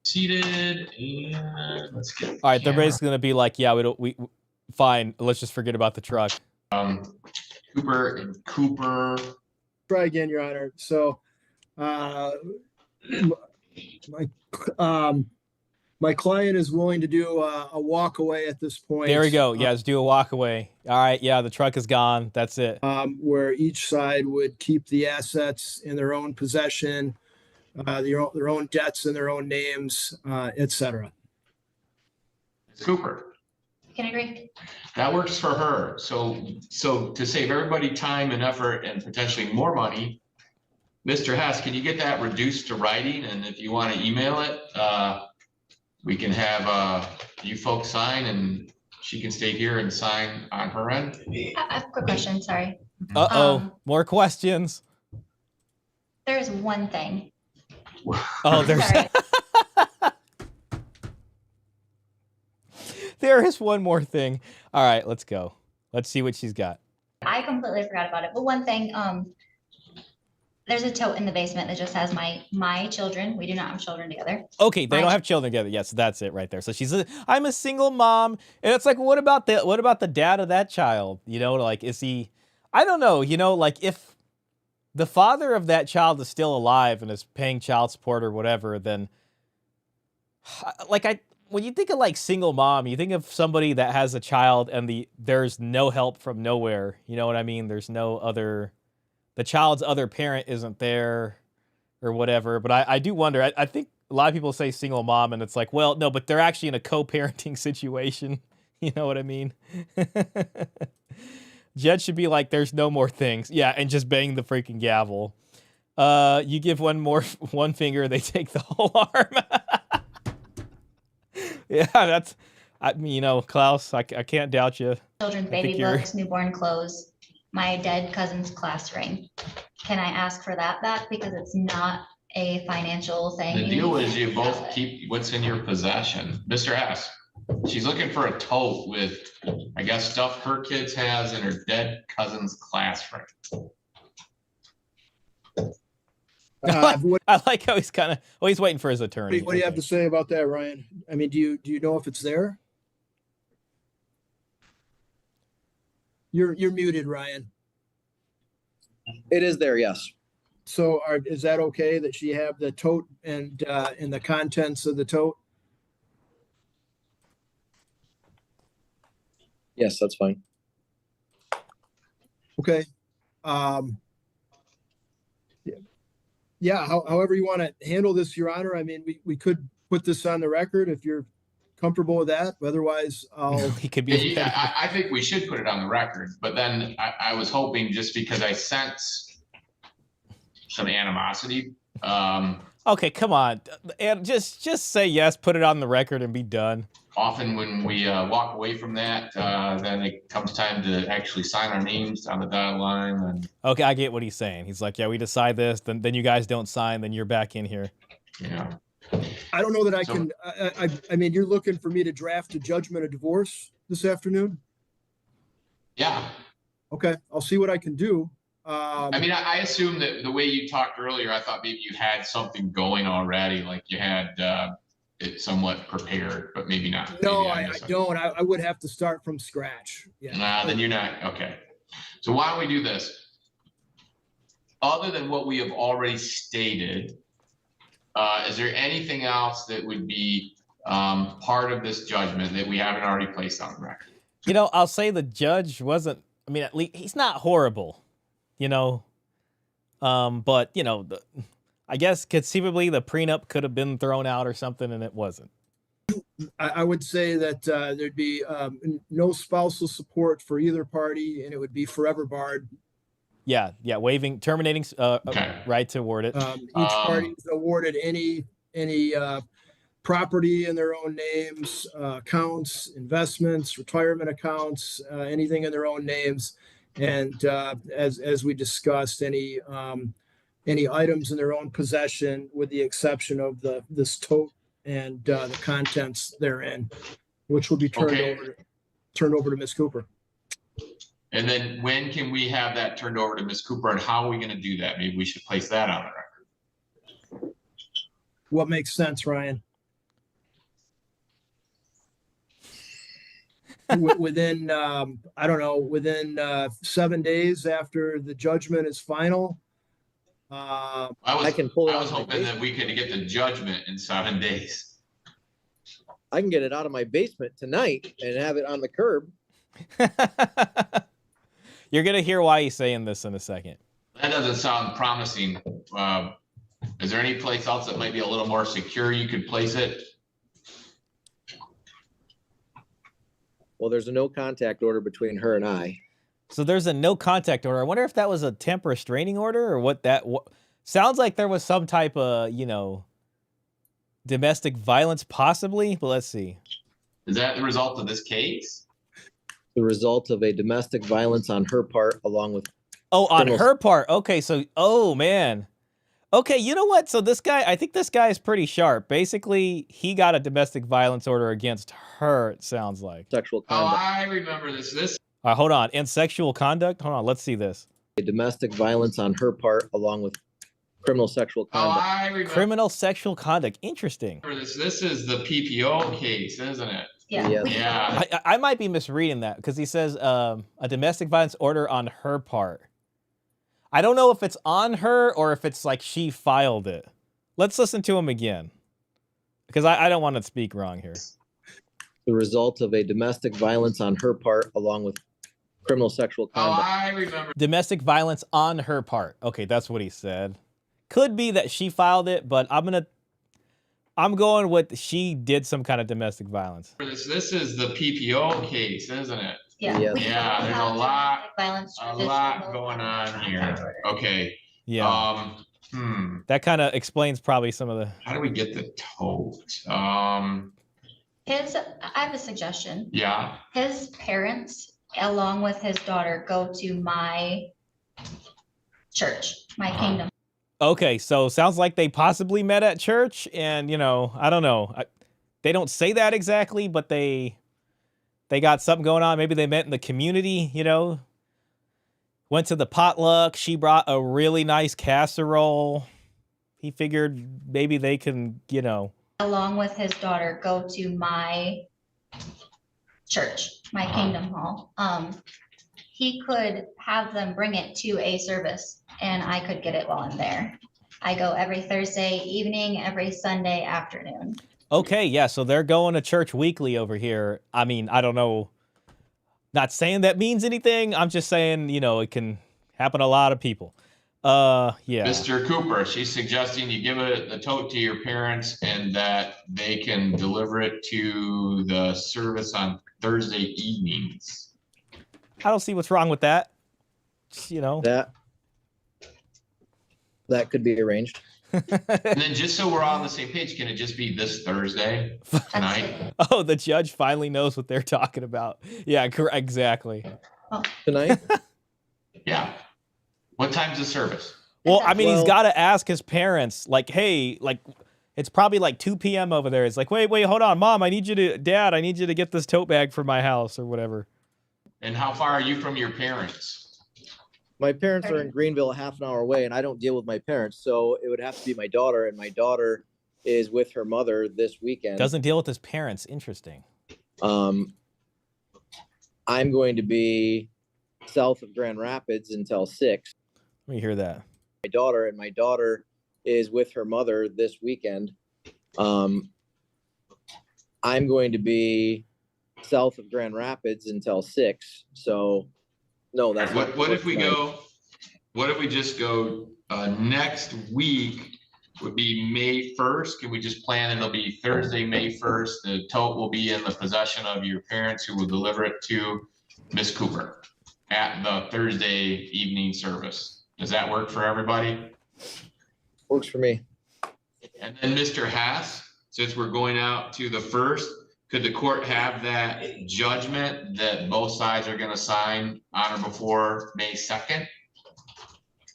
Seated, and let's get. All right, they're basically gonna be like, yeah, we fine. Let's just forget about the truck. Cooper and Cooper. Try again, Your Honor. So, my client is willing to do a walk away at this point. There we go. Yeah, let's do a walk away. All right, yeah, the truck is gone. That's it. Where each side would keep the assets in their own possession, their own debts in their own names, etc. Cooper. Can agree. That works for her. So to save everybody time and effort and potentially more money, Mr. Hess, can you get that reduced to writing? And if you want to email it, we can have you folks sign and she can stay here and sign on her end. I have a quick question, sorry. More questions. There's one thing. Oh, there's Sorry. there is one more thing. All right, let's go. Let's see what she's got. I completely forgot about it, but one thing, there's a tote in the basement that just has my children. We do not have children together. Okay, they don't have children together. Yes, that's it right there. So I'm a single mom, and it's like, what about the dad of that child? You know, like, is he? I don't know. You know, like, if the father of that child is still alive and is paying child support or whatever, then, like, when you think of like single mom, you think of somebody that has a child and there's no help from nowhere. You know what I mean? There's no other. The child's other parent isn't there or whatever. But I do wonder, I think a lot of people say single mom and it's like, well, no, but they're actually in a co-parenting situation. You know what I mean? Judge should be like, there's no more things. Yeah, and just bang the freaking gavel. You give one finger, they take the whole arm. Yeah, I mean, you know, Klaus, I can't doubt you. Children's baby books, newborn clothes, my dead cousin's class ring. Can I ask for that back? Because it's not a financial thing. The deal is you both keep what's in your possession. Mr. S, she's looking for a tote with, I guess, stuff her kids has in her dead cousin's class ring. I like how he's kind of, well, he's waiting for his attorney. What do you have to say about that, Ryan? I mean, do you know if it's there? You're muted, Ryan. It is there, yes. So is that okay that she have the tote and the contents of the tote? Yes, that's fine. Okay. Yeah, however you want to handle this, Your Honor. I mean, we could put this on the record if you're comfortable with that. Otherwise, he could be. Yeah, I think we should put it on the record. But then I was hoping, just because I sense some animosity. Okay, come on, and just say yes, put it on the record, and be done. Often when we walk away from that, then it comes time to actually sign our names on the dotted line. And okay, I get what he's saying. He's like, yeah, we decide this, then you guys don't sign, then you're back in here. Yeah. I don't know that I can. I mean, you're looking for me to draft a judgment of divorce this afternoon? Yeah. Okay, I'll see what I can do. I mean, I assume that the way you talked earlier, I thought maybe you had something going already, like you had it somewhat prepared, but maybe not. No, maybe I don't. I would have to start from scratch. Yeah. Nah, then you're not. Okay. So why don't we do this? Other than what we have already stated, is there anything else that would be part of this judgment that we haven't already placed on the record? You know, I'll say the judge wasn't, I mean, at least he's not horrible, you know, but, you know, I guess conceivably the prenup could have been thrown out or something, and it wasn't. I would say that there'd be no spousal support for either party, and it would be forever barred. Yeah, terminating right to award it. Each party is awarded any property in their own names, accounts, investments, retirement accounts, anything in their own names. And as we discussed, any items in their own possession, with the exception of this tote and the contents therein, which will be turned Okay. over to Ms. Cooper. And then when can we have that turned over to Ms. Cooper, and how are we gonna do that? Maybe we should place that on the record. What makes sense, Ryan? Within, I don't know, within 7 days after the judgment is final. I can pull it I out was of my hoping that we could get the judgment in 7 days. I can get it out of my basement tonight and have it on the curb. You're gonna hear why he's saying this in a second. That doesn't sound promising. Is there any place else that might be a little more secure you could place it? Well, there's a no contact order between her and I. So there's a no contact order. I wonder if that was a temp restraining order or what that sounds like. There was some type of, domestic violence possibly, but let's see. Is that the result of this case? The result of a domestic violence on her part, along with. Oh, on criminal- her part. Okay, so, oh man. Okay, you know what? So this guy, I think this guy is pretty sharp. Basically, he got a domestic violence order against her, it sounds like. Sexual Oh, conduct. I remember this. Hold on. And sexual conduct? Hold on, let's see this. A domestic violence on her part, along with criminal sexual Oh, conduct. I remember Criminal sexual conduct. Interesting. this. This is the PPO case, isn't it? Yeah. Yeah. Yeah. I might be misreading that because he says a domestic violence order on her part. I don't know if it's on her or if it's like she filed it. Let's listen to him again because I don't want to speak wrong here. The result of a domestic violence on her part, along with criminal sexual Oh, conduct. I remember. Domestic violence on her part. Okay, that's what he said. Could be that she filed it, but I'm going with she did some kind of domestic violence. This is the PPO case, isn't it? Yeah. Yeah. we Yeah, there's a have lot- domestic violence A traditional lot going on contact here. order. Okay. Yeah. Um, That kind of explains probably some of the. how do we get the tote? I have a suggestion. Yeah. His parents, along with his daughter, go to my church, my kingdom. Okay, so sounds like they possibly met at church, and I don't know. They don't say that exactly, but they got something going on. Maybe they met in the community. Went to the potluck. She brought a really nice casserole. He figured maybe they can, Along with his daughter, go to my church, my kingdom hall. He could have them bring it to a service and I could get it while I'm there. I go every Thursday evening, every Sunday afternoon. Okay, yeah, so they're going to church weekly over here. I mean, I don't know. Not saying that means anything. I'm just saying, it can happen to a lot of people. Yeah. Mr. Cooper, she's suggesting you give the tote to your parents and that they can deliver it to the service on Thursday evenings. I don't see what's wrong with that. That could be arranged. And then just so we're all on the same page, can it just be this Thursday tonight? Oh, the judge finally knows what they're talking about. Yeah, exactly. Tonight? Yeah. What time's the service? Well, I mean, he's Well- got to ask his parents, like, hey, like, it's probably like 2 p.m. over there. It's like, wait, hold on, Mom, Dad, I need you to get this tote bag for my house or whatever. And how far are you from your parents? My parents are in Greenville, a half an hour away, and I don't deal with my parents, so it would have to be my daughter, and my daughter is with her mother this weekend. Doesn't deal with his parents. Interesting. I'm going to be south of Grand Rapids until 6. Let me hear that. My daughter is with her mother this weekend. I'm going to be south of Grand Rapids until 6. So, no, that's not. What if we just go next week would be May 1st? Can we just plan it'll be Thursday, May 1st? The tote will be in the possession of your parents who will deliver it to Miss Cooper at the Thursday evening service. Does that work for everybody? Works for me. And then Mr. Haas, since we're going out to the 1st, could the court have that judgment that both sides are gonna sign on or before May 2nd?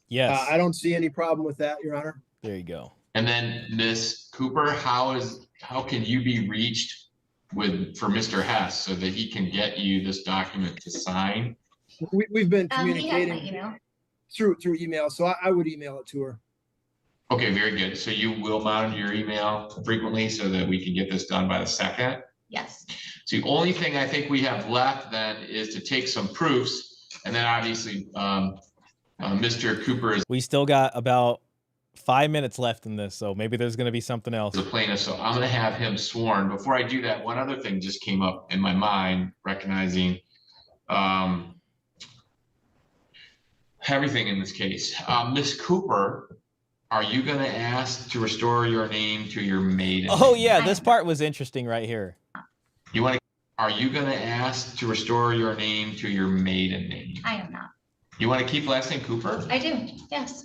Yes. I don't see any problem with that, Your Honor. There you go. And then Ms. Cooper, how can you be reached for Mr. Hess so that he can get you this document to sign? We've been He has my communicating email. through email, so I would email it to her. Okay, very good. So you will monitor your email frequently so that we can get this done by the 2nd? Yes. So the only thing I think we have left then is to take some proofs, and then obviously, Mr. Cooper is We still got about 5 minutes left in this, so maybe there's going to be something else. the plaintiff, so I'm gonna have him sworn. Before I do that, one other thing just came up in my mind, recognizing everything in this case. Ms. Cooper, are you gonna ask to restore your name to your maiden? Oh yeah, this part was interesting right here. Are you gonna ask to restore your name to your maiden name? I am not. You wanna keep last name Cooper? I do, yes.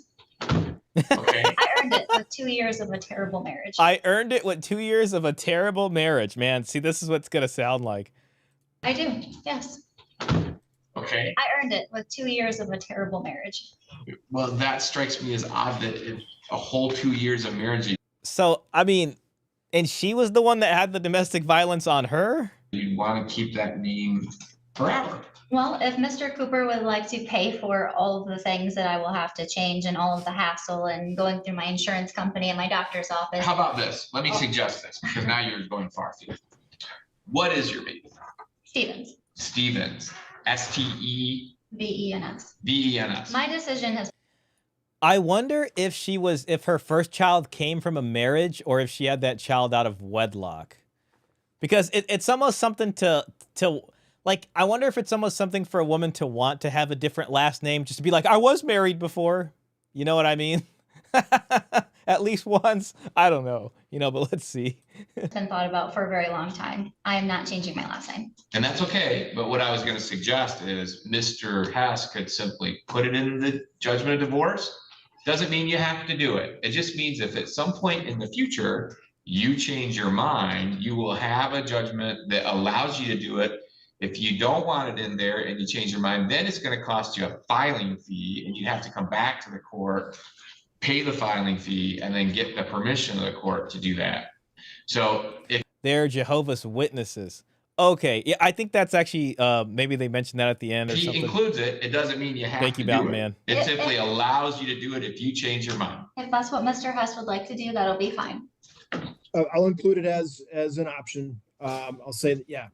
Okay. I earned it with 2 years of a terrible marriage. I earned it with 2 years of a terrible marriage, man. See, this is what's gonna sound like. I do, yes. Okay. I earned it with 2 years of a terrible marriage. Well, that strikes me as odd that a whole 2 years of marriage, So, I mean, and she was the one that had the domestic violence on her? you want to keep that name forever. Well, if Mr. Cooper would like to pay for all of the things that I will have to change and all of the hassle and going through my insurance company and my doctor's office. How about this? Let me suggest this, because now you're going far afield. What is your maiden? Stevens, Stevens, S-T-E-V-E-N-S. VENS. My decision has I wonder if her first child came from a marriage or if she had that child out of wedlock. Because it's almost something to like, I wonder if it's almost something for a woman to want to have a different last name, just to be like, I was married before. You know what I mean? At least once. I don't know, but let's see. been thought about for a very long time. I am not changing my last name. And that's okay, but what I was going to suggest is Mr. Hess could simply put it in the judgment of divorce. Doesn't mean you have to do it. It just means if at some point in the future you change your mind, you will have a judgment that allows you to do it. If you don't want it in there and you change your mind, then it's going to cost you a filing fee and you have to come back to the court, pay the filing fee, and then get the permission of the court to do that. So if They're Jehovah's Witnesses. Okay, yeah, I think that's actually, maybe they mentioned that at the end or he something. includes it, it doesn't mean you have Thank to you, do Mountain it. Man. It simply allows you to do it if you change your mind. If that's what Mr. Hess would like to do, that'll be fine. I'll include it as an option. I'll say that, yeah.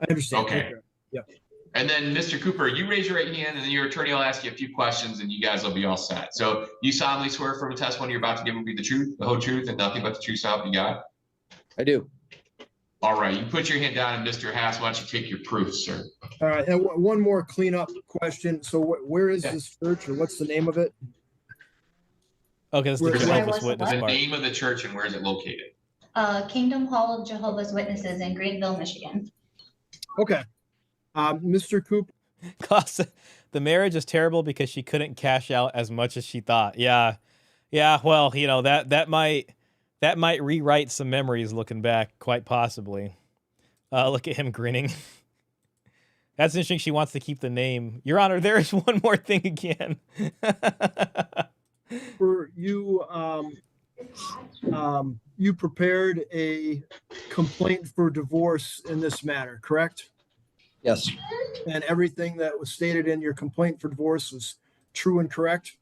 I understand. Okay. Yep. And then Mr. Cooper, you raise your right hand and then your attorney will ask you a few questions and you guys will be all set. So you solemnly swear from a testimony you're about to give will be the truth, the whole truth, and nothing but the truth, so help you God? I do. All right, you put your hand down and Mr. Haas, why don't you take your proof, sir? All right, and one more cleanup question. So where is Yeah. this church or what's the name of it? Okay, that's the Where's Jehovah's the Witness The part. name of the church and where is it located? Kingdom Hall of Jehovah's Witnesses in Greenville, Michigan. Okay. Mr. Coop, The marriage is terrible because she couldn't cash out as much as she thought. Yeah. Well, that might rewrite some memories looking back, quite possibly. Look at him grinning. That's interesting. She wants to keep the name. Your Honor, there is one more thing again. for you, you prepared a complaint for divorce in this matter, correct? Yes, And everything that was stated in your complaint for divorce was true and correct?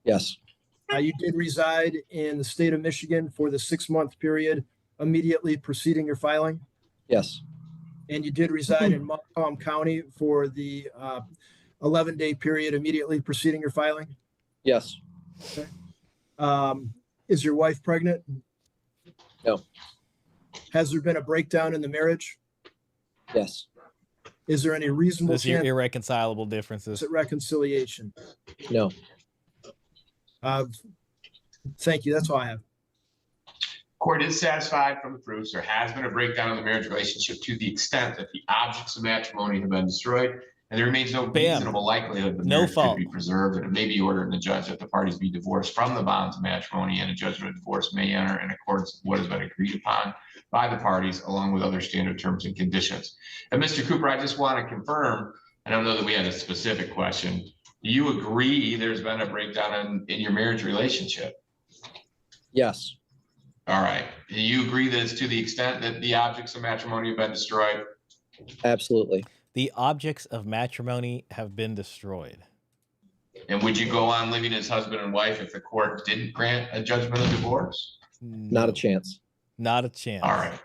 yes, You did reside in the state of Michigan for the 6-month period immediately preceding your filing? yes, And you did reside in Montcalm County for the 11-day period immediately preceding your filing? yes, Is your wife pregnant? No. Has there been a breakdown in the marriage? yes, Is there any reasonable Those are chance irreconcilable differences. at reconciliation? no, Thank you. That's all I have. Court is satisfied from the proofs there has been a breakdown in the marriage relationship to the extent that the objects of matrimony have been destroyed and there remains no Bam. reasonable likelihood the No marriage fault. could be preserved, and it may be ordered in the judge that the parties be divorced from the bonds of matrimony, and a judgment of divorce may enter in accordance with what has been agreed upon by the parties, along with other standard terms and conditions. And Mr. Cooper, I just want to confirm, I don't know that we had a specific question. Do you agree there's been a breakdown in your marriage relationship? Yes. All right. Do you agree that it's to the extent that the objects of matrimony have been destroyed? Absolutely. The objects of matrimony have been destroyed. And would you go on living as husband and wife if the court didn't grant a judgment of divorce? Not a chance. Not a chance. All right.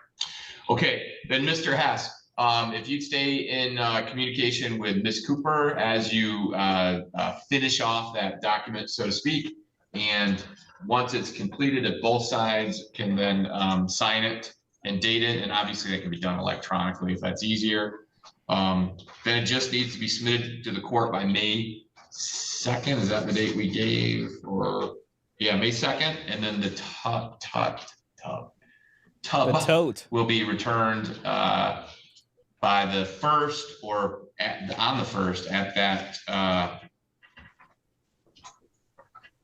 Okay, then Mr. Hess, if you'd stay in communication with Ms. Cooper as you finish off that document, so to speak, and once it's completed, if both sides can then sign it and date it, and obviously that can be done electronically if that's easier, then it just needs to be submitted to the court by May 2nd. Is that the date we gave? Or yeah, May 2nd, and then the tote will be returned by the 1st or on the 1st at that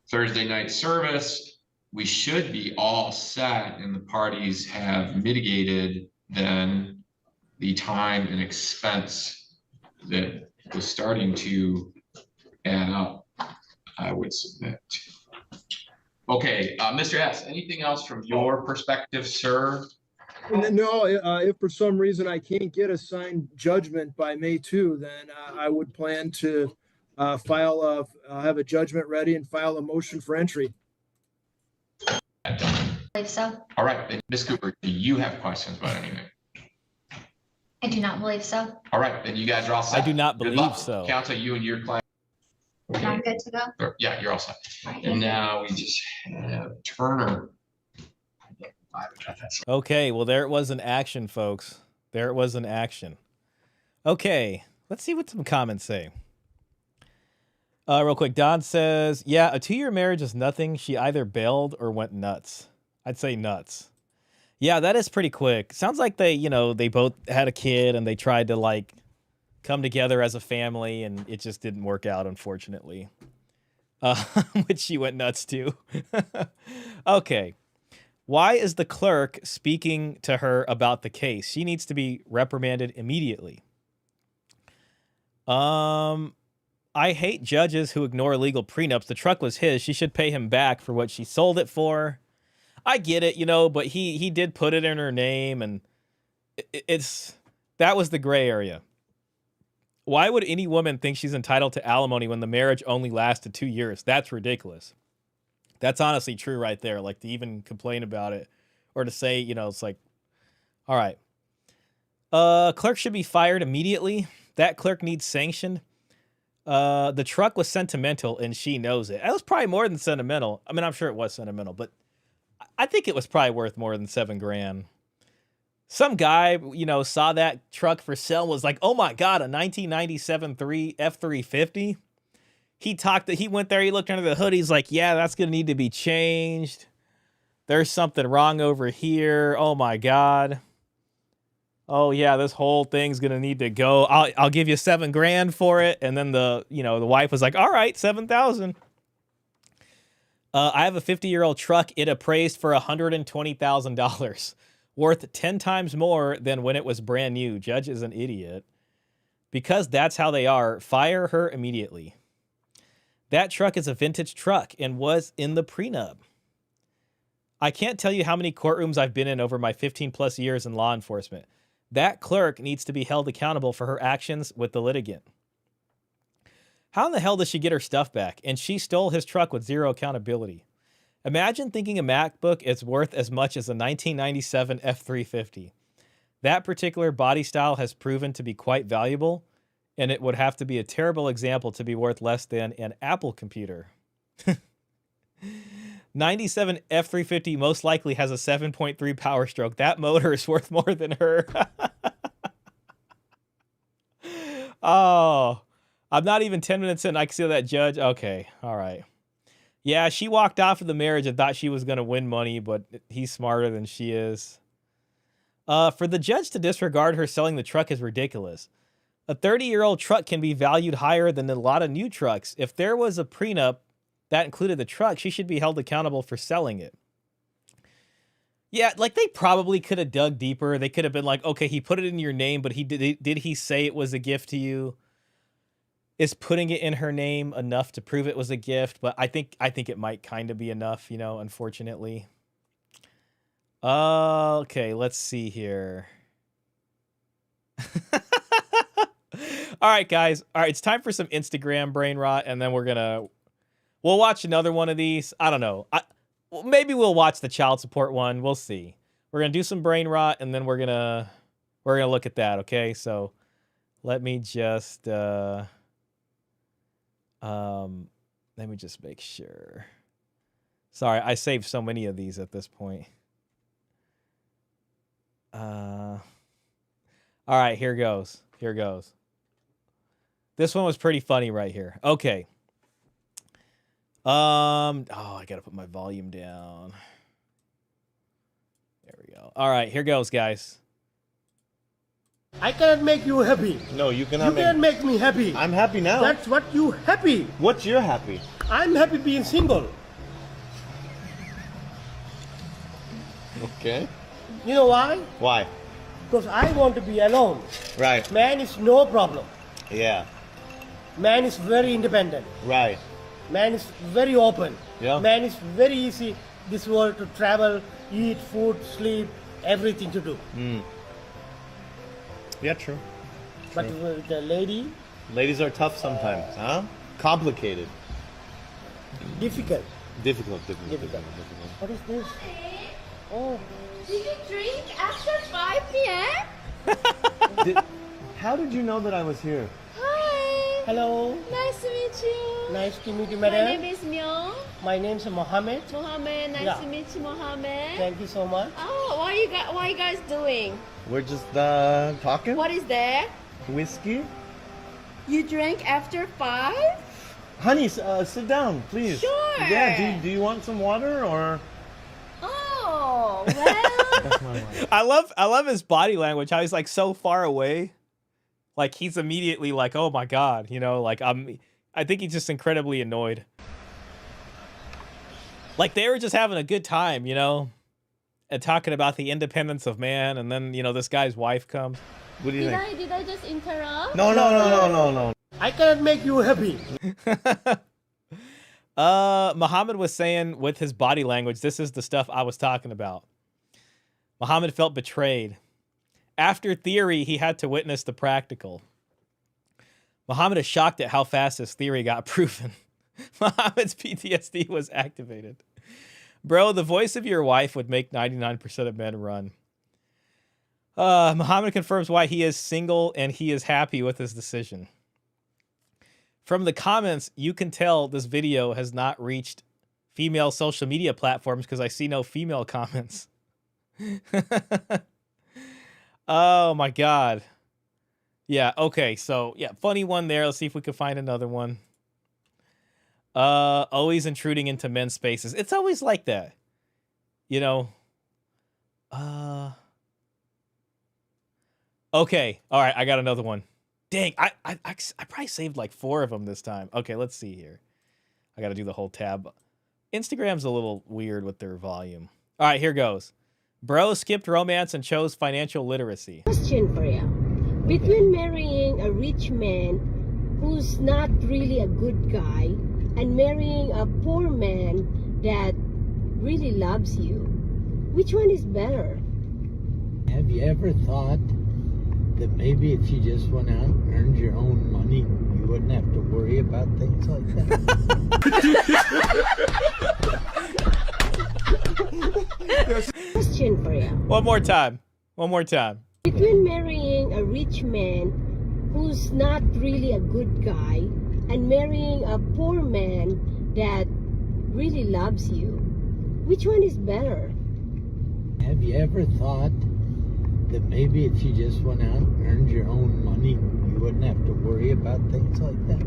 Thursday night service. We should be all set, and the parties have mitigated then the time and expense that was starting to add up, I would submit. Okay, Mr. S., anything else from your perspective, sir? No, if for some reason I can't get a signed judgment by May 2, then I would plan to have a judgment ready and file a motion for entry. I believe so. All right, then, Ms. Cooper, do you have questions about anything? I do not believe so. All right, then you guys are all set. I do not Good believe luck. so. Counsel, you and your client. I'm good to go. Yeah, you're all set. Right. And now we just have Turner. Okay, well, there it was in action, folks. There it was in action. Okay, let's see what some comments say. Real quick, Don says, yeah, a 2-year marriage is nothing. She either bailed or went nuts. I'd say nuts. Yeah, that is pretty quick. Sounds like they both had a kid and they tried to like come together as a family and it just didn't work out, unfortunately. Which she went nuts too. Okay. Why is the clerk speaking to her about the case? She needs to be reprimanded immediately. I hate judges who ignore legal prenups. The truck was his. She should pay him back for what she sold it for. I get it, but he did put it in her name, and that was the gray area. Why would any woman think she's entitled to alimony when the marriage only lasted 2 years? That's ridiculous. That's honestly true right there. Like, to even complain about it or to say, it's like, all right. Clerk should be fired immediately. That clerk needs sanctioned. The truck was sentimental and she knows it. It was probably more than sentimental. I mean, I'm sure it was sentimental, but I think it was probably worth more than $7,000. Some guy, saw that truck for sale, was like, oh my God, a 1997 F-350. He went there, he looked under the hood. He's like, yeah, that's going to need to be changed. There's something wrong over here. Oh my God. Oh yeah, this whole thing's going to need to go. I'll give you $7,000 for it. And then the wife was like, all right, $7,000. I have a 50-year-old truck. It appraised for $120,000, worth 10 times more than when it was brand new. Judge is an idiot. Because that's how they are, fire her immediately. That truck is a vintage truck and was in the prenup. I can't tell you how many courtrooms I've been in over my 15 plus years in law enforcement. That clerk needs to be held accountable for her actions with the litigant. How in the hell does she get her stuff back? And she stole his truck with zero accountability. Imagine thinking a MacBook is worth as much as a 1997 F-350. That particular body style has proven to be quite valuable, and it would have to be a terrible example to be worth less than an Apple computer. 97 F-350 most likely has a 7.3 power stroke. That motor is worth more than her. Oh, I'm not even 10 minutes in. I can see that judge. Okay. All right. Yeah, she walked off of the marriage and thought she was going to win money, but he's smarter than she is. For the judge to disregard her selling the truck is ridiculous. A 30-year-old truck can be valued higher than a lot of new trucks. If there was a prenup that included the truck, she should be held accountable for selling it. Yeah, like they probably could have dug deeper. They could have been like, okay, he put it in your name, but did he say it was a gift to you? Is putting it in her name enough to prove it was a gift? But I think it might kind of be enough, you know, unfortunately. Okay, let's see here. All right, guys. All right, it's time for some Instagram brain rot, and then we'll watch another one of these. I don't know. Maybe we'll watch the child support one. We'll see. We're gonna do some brain rot, and then we're gonna look at that. Okay, so let me just make sure. Sorry, I saved so many of these at this point. All right, here goes. Here goes. This one was pretty funny right here. Okay. Oh, I gotta put my volume down. There we go. All right, here goes, guys. I cannot make you happy. No, you cannot. You cannot make me happy. I'm happy now. That's what you happy. What's your happy? I'm happy being single. Okay. You know why? Why? Because I want to be alone. Right. Man is no problem. Yeah. Man is very independent. Right. Man is very open. Yeah. Man is very easy this world to travel, eat, food, sleep, everything to do. Yeah, true. But with the lady, Ladies are tough sometimes, huh? Complicated. difficult. Difficult. What is this? Oh, Did you drink after 5 p.m.? How did you know that I was here? Hi. hello. Nice to meet you. Nice to meet you, My madam. name is Myung. My name is Mohammed. Mohammed, nice Yeah. to meet you, Mohammed. Thank you so much. Oh, what you guys doing? We're just talking. What is there? Whiskey. You drank after 5? Honey, sit down, please. Sure. Yeah. Do you want some water or? Oh, well. That's my wife. I love his body language. How he's like so far away, like he's immediately like, oh my god, you know, like I think he's just incredibly annoyed. Like they were just having a good time, you know, and talking about the independence of man, and then you know this guy's wife comes. What do you think? Did I just interrupt? No. I cannot make you happy. Muhammad was saying with his body language, this is the stuff I was talking about. Muhammad felt betrayed. After theory, he had to witness the practical. Muhammad is shocked at how fast his theory got proven. Muhammad's PTSD was activated. Bro, the voice of your wife would make 99% of men run. Muhammad confirms why he is single and he is happy with his decision. From the comments, you can tell this video has not reached female social media platforms because I see no female comments. Oh my god. Yeah, okay, so yeah, funny one there. Let's see if we can find another one. Always intruding into men's spaces. It's always like that. You know. Okay, all right, I got another one. Dang, I probably saved like 4 of them this time. Okay, let's see here. I got to do the whole tab. Instagram's a little weird with their volume. All right, here goes. Bro skipped romance and chose financial literacy. Question for you. Between marrying a rich man who's not really a good guy and marrying a poor man that really loves you, which one is better? Have you ever thought that maybe if you just went out and earned your own money, you wouldn't have to worry about things like that? Question for you. One more time. Between marrying a rich man who's not really a good guy and marrying a poor man that really loves you, which one is better? Have you ever thought that maybe if you just went out and earned your own money, you wouldn't have to worry about things like that?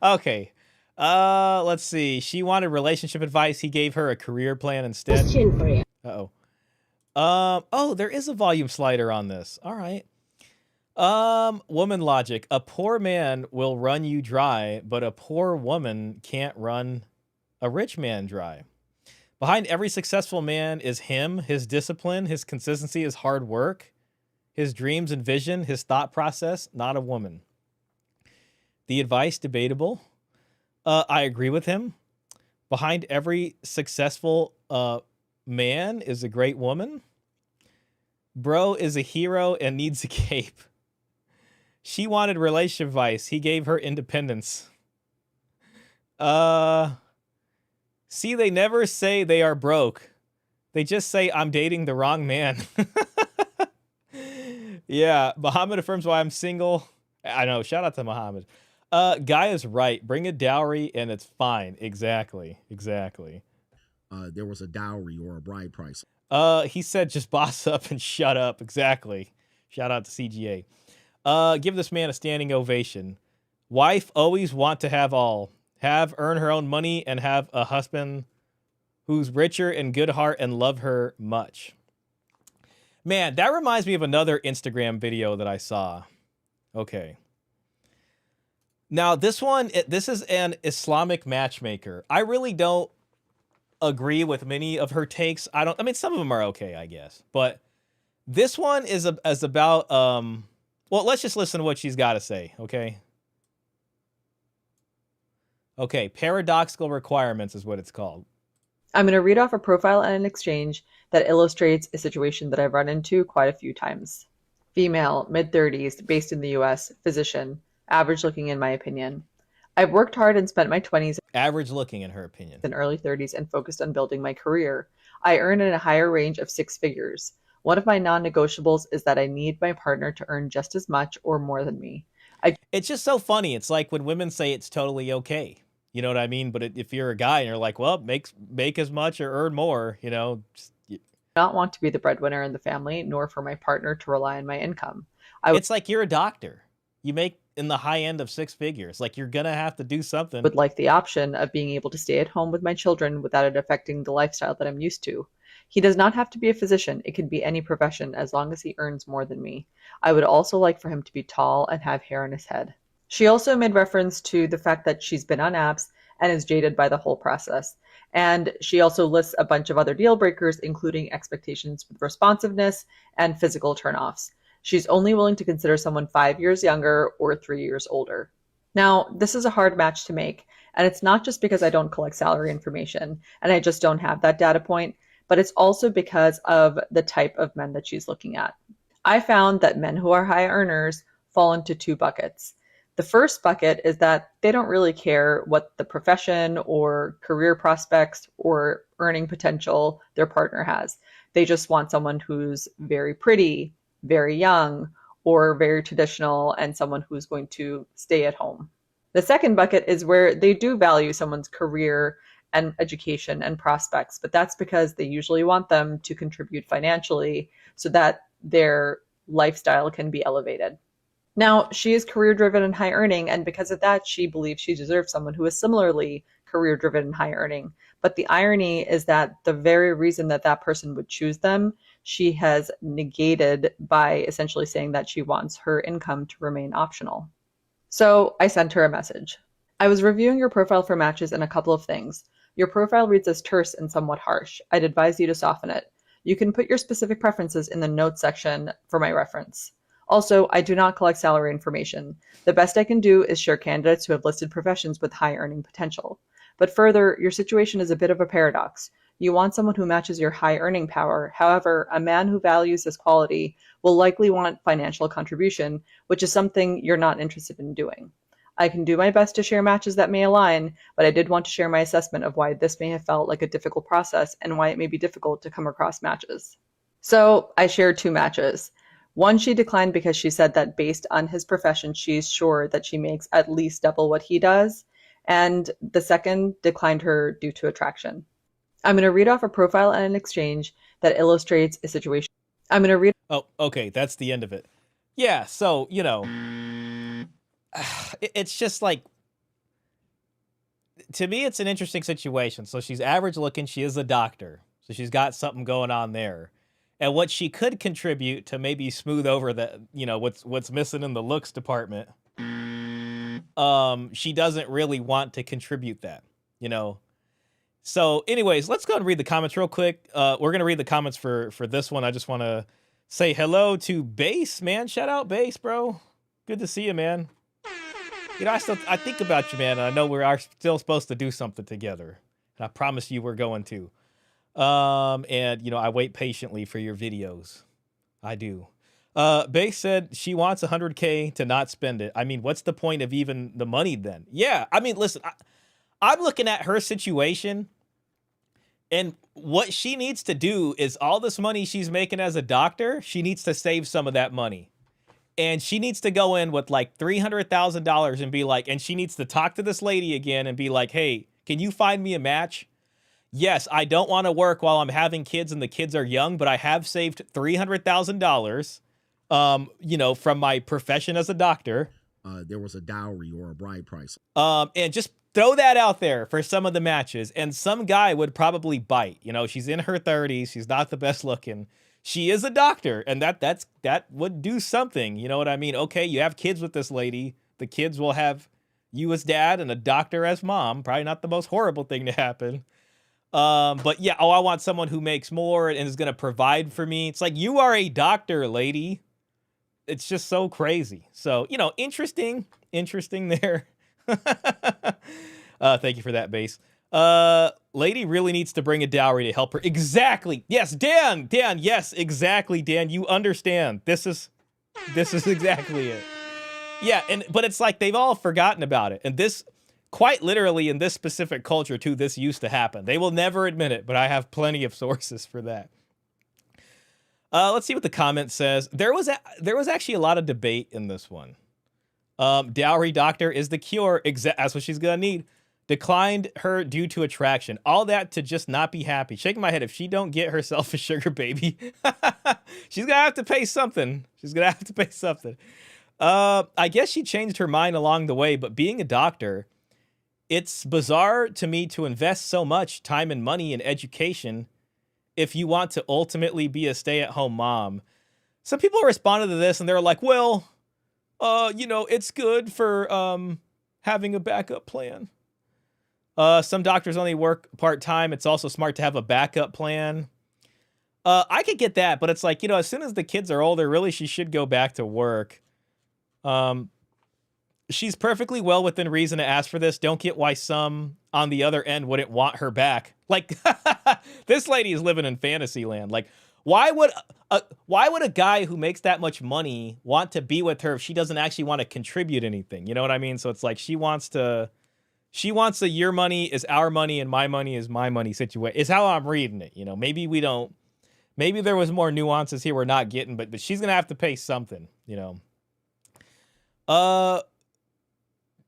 Okay. Let's see. She wanted relationship advice. He gave her a career plan instead. Question for you. Uh-oh. Oh, there is a volume slider on this. All right. Woman logic. A poor man will run you dry, but a poor woman can't run a rich man dry. Behind every successful man is him, his discipline, his consistency, his hard work, his dreams and vision, his thought process, not a woman. The advice, debatable. I agree with him. Behind every successful man is a great woman. Bro is a hero and needs a cape. She wanted relationship advice. He gave her independence. See, they never say they are broke. They just say, I'm dating the wrong man. Yeah, Muhammad affirms why I'm single. I know, shout out to Muhammad. Guy is right. Bring a dowry and it's fine. Exactly. There was a dowry or a bride price. He said just boss up and shut up. Exactly. Shout out to CGA. Give this man a standing ovation. Wife always want to have all. Earn her own money and have a husband who's richer and good heart and love her much. Man, that reminds me of another Instagram video that I saw. Okay. Now, this is an Islamic matchmaker. I really don't agree with many of her takes. I mean, some of them are okay, I guess. But this one is about, well, let's just listen to what she's got to say, okay? Okay, paradoxical requirements is what it's called. I'm going to read off a profile and an exchange that illustrates a situation that I've run into quite a few times. Female, mid-30s, based in the US, physician, average looking in my opinion. I've worked hard and spent my 20s average looking in her opinion and early 30s and focused on building my career. I earn in a higher range of 6 figures. One of my non-negotiables is that I need my partner to earn just as much or more than me. It's just so funny. It's like when women say it's totally okay. You know what I mean? But if you're a guy and you're like, well, make as much or earn more, you know. Not want to be the breadwinner in the family, nor for my partner to rely on my income. It's like you're a doctor. You make in the high end of 6 figures. Like you're going to have to do something. Would like the option of being able to stay at home with my children without it affecting the lifestyle that I'm used to. He does not have to be a physician. It can be any profession as long as he earns more than me. I would also like for him to be tall and have hair on his head. She also made reference to the fact that she's been on apps and is jaded by the whole process. And she also lists a bunch of other deal breakers, including expectations with responsiveness and physical turnoffs. She's only willing to consider someone 5 years younger or 3 years older. Now, this is a hard match to make, and it's not just because I don't collect salary information and I just don't have that data point, but it's also because of the type of men that she's looking at. I found that men who are high earners fall into 2 buckets. The first bucket is that they don't really care what the profession or career prospects or earning potential their partner has. They just want someone who's very pretty, very young, or very traditional, and someone who's going to stay at home. The second bucket is where they do value someone's career and education and prospects, but that's because they usually want them to contribute financially so that their lifestyle can be elevated. Now, she is career-driven and high-earning, and because of that, she believes she deserves someone who is similarly career-driven and high-earning. But the irony is that the very reason that that person would choose them, she has negated by essentially saying that she wants her income to remain optional. So I sent her a message. I was reviewing your profile for matches and a couple of things. Your profile reads as terse and somewhat harsh. I'd advise you to soften it. You can put your specific preferences in the notes section for my reference. Also, I do not collect salary information. The best I can do is share candidates who have listed professions with high earning potential. But further, your situation is a bit of a paradox. You want someone who matches your high earning power. However, a man who values this quality will likely want financial contribution, which is something you're not interested in doing. I can do my best to share matches that may align, but I did want to share my assessment of why this may have felt like a difficult process and why it may be difficult to come across matches. So I shared 2 matches. One she declined because she said that based on his profession, she's sure that she makes at least double what he does. And the second declined her due to attraction. I'm going to read off a profile and an exchange that illustrates a situation. I'm going to read. Oh, okay. That's the end of it. Yeah. So, you know, it's just like, to me, it's an interesting situation. So she's average looking. She is a doctor. So she's got something going on there. and what she could contribute to maybe smooth over the, what's missing in the looks department. She doesn't really want to contribute that, So anyways, let's go and read the comments real quick. We're going to read the comments for this one. I just want to say hello to Base, man. Shout out Base, bro. Good to see you, man. I think about you, man. I know we are still supposed to do something together. And I promise you we're going to. And I wait patiently for your videos. I do. Base said she wants 100K to not spend it. I mean, what's the point of even the money then? Yeah, I mean, listen, I'm looking at her situation, and what she needs to do is all this money she's making as a doctor, she needs to save some of that money. And she needs to go in with like $300,000 and be like, and she needs to talk to this lady again and be like, hey, can you find me a match? Yes, I don't want to work while I'm having kids and the kids are young, but I have saved $300,000. From my profession as a doctor. There was a dowry or a bride price. And just throw that out there for some of the matches. And some guy would probably bite. She's in her 30s. She's not the best looking. She is a doctor, and that would do something. You know what I mean? Okay, you have kids with this lady. The kids will have you as dad and a doctor as mom. Probably not the most horrible thing to happen. But yeah, I want someone who makes more and is going to provide for me. It's like, you are a doctor, lady. It's just so crazy. So, interesting there. Thank you for that, Base. Lady really needs to bring a dowry to help her. Exactly. Yes, Dan, yes, exactly, Dan. You understand. This is exactly it. Yeah, but it's like they've all forgotten about it. And this, quite literally in this specific culture too, this used to happen. They will never admit it, but I have plenty of sources for that. Let's see what the comment says. There was actually a lot of debate in this one. Dowry doctor is the cure. That's what she's gonna need. Declined her due to attraction. All that to just not be happy. Shaking my head. If she don't get herself a sugar baby, she's gonna have to pay something. I guess she changed her mind along the way, but being a doctor, it's bizarre to me to invest so much time and money in education if you want to ultimately be a stay-at-home mom. Some people responded to this and they're like, well, it's good for having a backup plan. Some doctors only work part-time. It's also smart to have a backup plan. I could get that, but it's like, as soon as the kids are older, really she should go back to work. She's perfectly well within reason to ask for this. Don't get why some on the other end wouldn't want her back. Like, this lady is living in fantasy land. Like, why would a guy who makes that much money want to be with her if she doesn't actually want to contribute anything? You know what I mean? So it's like she wants a your money is our money and my money is my money situation. Is how I'm reading it. Maybe there was more nuances here we're not getting, but she's gonna have to pay something.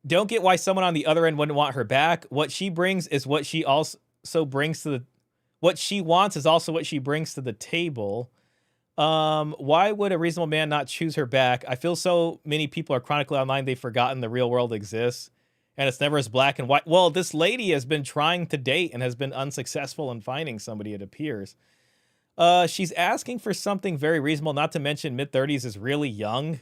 Don't get why someone on the other end wouldn't want her back. What she brings is what she also brings to the. What she wants is also what she brings to the table. Why would a reasonable man not choose her back? I feel so many people are chronically online. They've forgotten the real world exists, and it's never as black and white. Well, this lady has been trying to date and has been unsuccessful in finding somebody, it appears. She's asking for something very reasonable. Not to mention mid-30s is really young.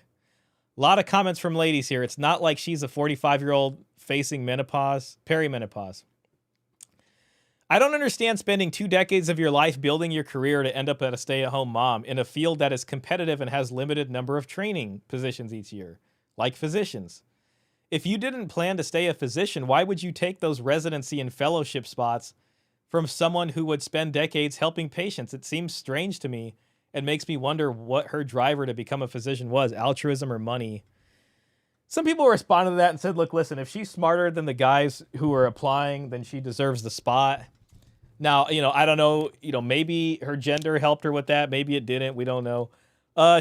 A lot of comments from ladies here. It's not like she's a 45-year-old facing perimenopause. I don't understand spending 2 decades of your life building your career to end up at a stay-at-home mom in a field that is competitive and has limited number of training positions each year, like physicians. If you didn't plan to stay a physician, why would you take those residency and fellowship spots from someone who would spend decades helping patients? It seems strange to me and makes me wonder what her driver to become a physician was, altruism or money. Some people responded to that and said, look, listen, if she's smarter than the guys who are applying, then she deserves the spot. Now, I don't know, maybe her gender helped her with that. Maybe it didn't. We don't know.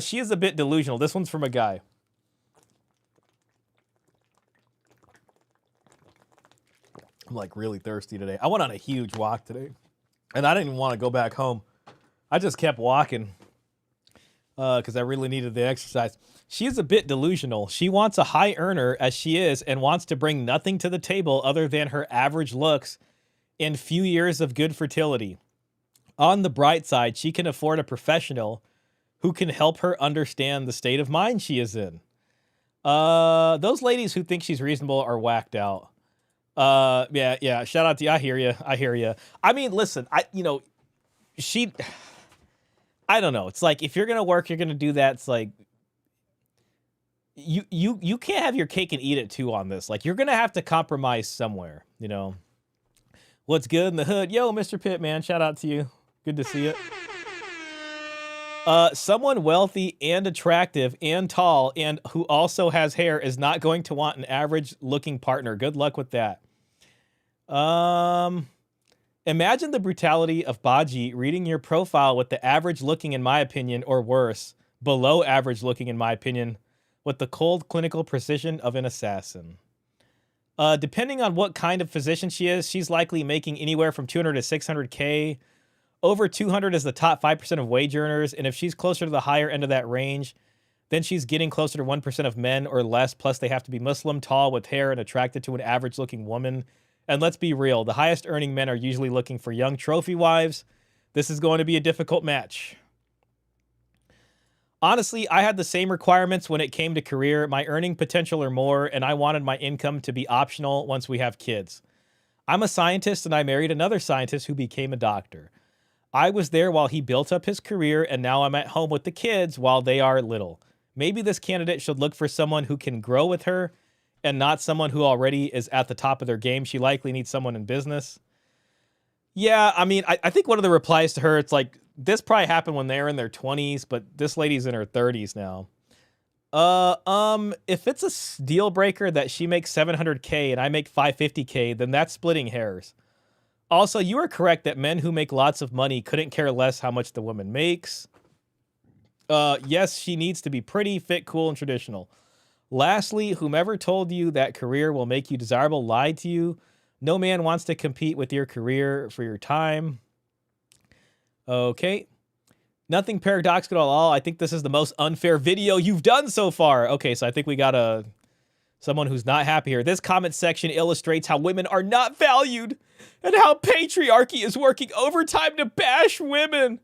She is a bit delusional. This one's from a guy. I'm like really thirsty today. I went on a huge walk today and I didn't even want to go back home. I just kept walking because I really needed the exercise. She is a bit delusional. She wants a high earner as she is and wants to bring nothing to the table other than her average looks and few years of good fertility. On the bright side, she can afford a professional who can help her understand the state of mind she is in. Those ladies who think she's reasonable are whacked out. Yeah. Shout out to you. I hear you. I mean, listen, I don't know. It's like, if you're going to work, you're going to do that. It's like, you can't have your cake and eat it too on this. Like, you're going to have to compromise somewhere, you know. What's good in the hood? Yo, Mr. Pitt, man. Shout out to you. Good to see it. Someone wealthy and attractive and tall and who also has hair is not going to want an average looking partner. Good luck with that. Imagine the brutality of Baji reading your profile with the average looking, in my opinion, or worse, below average looking, in my opinion, with the cold clinical precision of an assassin. Depending on what kind of physician she is, she's likely making anywhere from 200 to 600K. Over 200 is the top 5% of wage earners, and if she's closer to the higher end of that range, then she's getting closer to 1% of men or less, plus they have to be Muslim, tall, with hair, and attracted to an average-looking woman. And let's be real, the highest-earning men are usually looking for young trophy wives. This is going to be a difficult match. Honestly, I had the same requirements when it came to career, my earning potential or more, and I wanted my income to be optional once we have kids. I'm a scientist, and I married another scientist who became a doctor. I was there while he built up his career, and now I'm at home with the kids while they are little. Maybe this candidate should look for someone who can grow with her and not someone who already is at the top of their game. She likely needs someone in business. Yeah, I mean, I think one of the replies to her, it's like, this probably happened when they're in their 20s, but this lady's in her 30s now. If it's a deal breaker that she makes 700K and I make 550K, then that's splitting hairs. Also, you are correct that men who make lots of money couldn't care less how much the woman makes. Yes, she needs to be pretty, fit, cool, and traditional. Lastly, whomever told you that career will make you desirable lied to you. No man wants to compete with your career for your time. Okay. Nothing paradoxical at all. I think this is the most unfair video you've done so far. Okay, so I think we got someone who's not happy here. This comment section illustrates how women are not valued and how patriarchy is working overtime to bash women.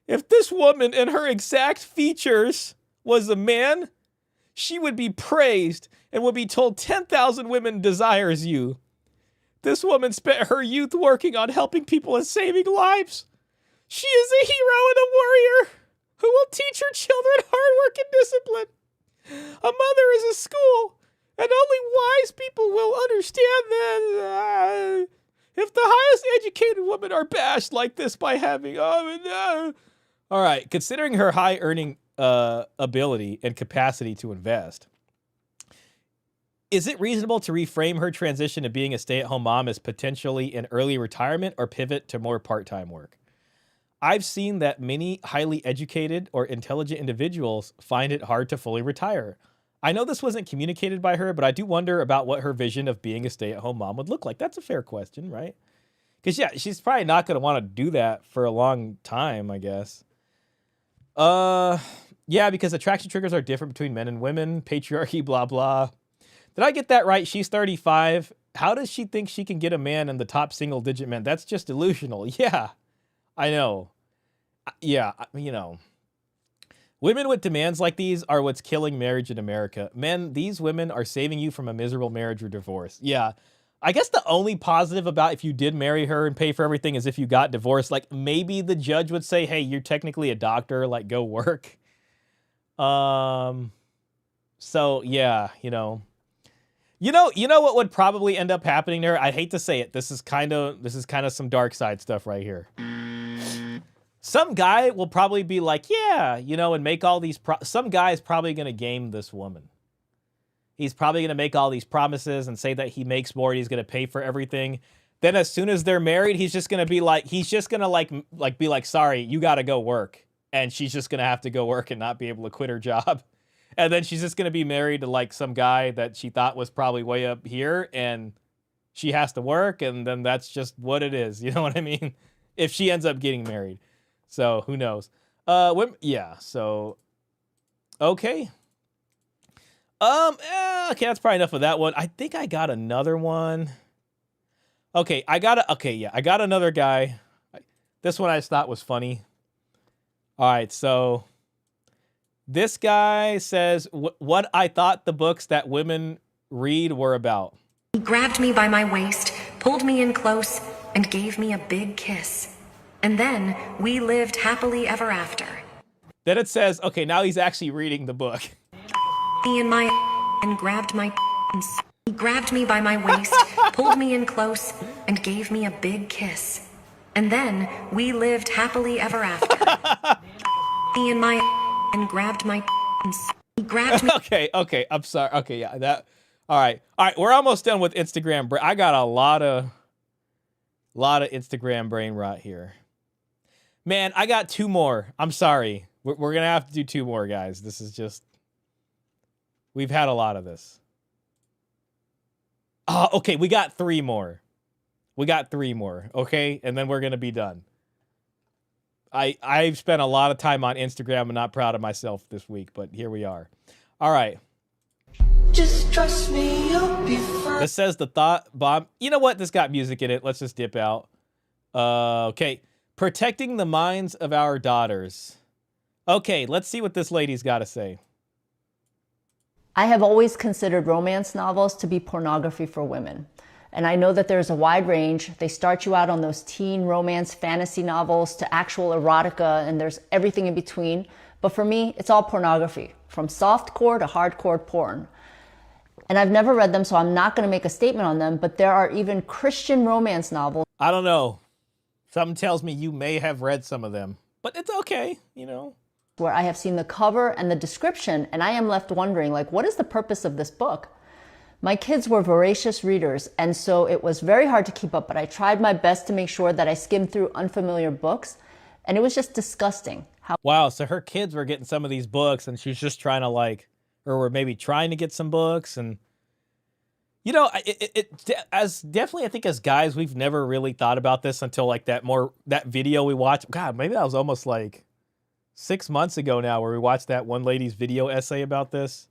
If this woman and her exact features was a man, she would be praised and would be told 10,000 women desires you. This woman spent her youth working on helping people and saving lives. She is a hero and a warrior who will teach her children hard work and discipline. A mother is a school, and only wise people will understand that if the highest educated women are bashed like this by having... All right, considering her high earning ability and capacity to invest, is it reasonable to reframe her transition to being a stay-at-home mom as potentially an early retirement or pivot to more part-time work? I've seen that many highly educated or intelligent individuals find it hard to fully retire. I know this wasn't communicated by her, but I do wonder about what her vision of being a stay-at-home mom would look like. That's a fair question, right? Because, yeah, she's probably not going to want to do that for a long time, I guess. Yeah, because attraction triggers are different between men and women. Patriarchy, blah, blah. Did I get that right? She's 35. How does she think she can get a man in the top single-digit men? That's just delusional. Yeah, I know. Yeah, you know. Women with demands like these are what's killing marriage in America. Men, these women are saving you from a miserable marriage or divorce. Yeah, I guess the only positive about if you did marry her and pay for everything is if you got divorced. Like, maybe the judge would say, hey, you're technically a doctor, like, go work. So, yeah, you know what would probably end up happening there? I hate to say it. This is kind of some dark side stuff right here. Some guy will probably be like, yeah, and make all these... Some guy is probably going to game this woman. He's probably going to make all these promises and say that he makes more and he's going to pay for everything. Then as soon as they're married, he's just going to be like... He's just going to be like, sorry, you got to go work. And she's just going to have to go work and not be able to quit her job. And then she's just going to be married to like some guy that she thought was probably way up here. And she has to work. And then that's just what it is. You know what I mean? If she ends up getting married. So who knows? Yeah. So, okay. Okay, that's probably enough of that one. I think I got another one. Okay, I got another guy. This one I just thought was funny. All right, so this guy says what I thought the books that women read were about. He grabbed me by my waist, pulled me in close, and gave me a big kiss. And then we lived happily ever after. Then it says, okay, now he's actually reading the book. Me in my and grabbed my He grabbed me by my waist, pulled me in close, and gave me a big kiss. And then we lived happily ever after. Me in my and grabbed my He grabbed me. Okay, I'm sorry. Okay, yeah, that. All right, we're almost done with Instagram. I got a lot of Instagram brain rot here. Man, I got 2 more. I'm sorry. We're gonna have to do 2 more, guys. This is just. We've had a lot of this. Oh, okay, we got 3 more. Okay, and then we're gonna be done. I've spent a lot of time on Instagram. I'm not proud of myself this week, but here we are. All right. Just trust me, you'll be fine. This says the thought bomb. You know what? This got music in it. Let's just dip out. Okay. Protecting the minds of our daughters. Okay, let's see what this lady's got to say. I have always considered romance novels to be pornography for women. And I know that there's a wide range. They start you out on those teen romance fantasy novels to actual erotica, and there's everything in between. But for me, it's all pornography, from softcore to hardcore porn. And I've never read them, so I'm not going to make a statement on them, but there are even Christian romance novels. I don't know. Something tells me you may have read some of them, but it's okay, you know. Where I have seen the cover and the description, and I am left wondering, like, what is the purpose of this book? My kids were voracious readers, and so it was very hard to keep up, but I tried my best to make sure that I skimmed through unfamiliar books, and it was just disgusting. Wow, so her kids were getting some of these books, and she's just trying to, like, or were maybe trying to get some books, and you know, as definitely, I think as guys, we've never really thought about this until like that video we watched. God, maybe that was almost like 6 months ago now, where we watched that one lady's video essay about this.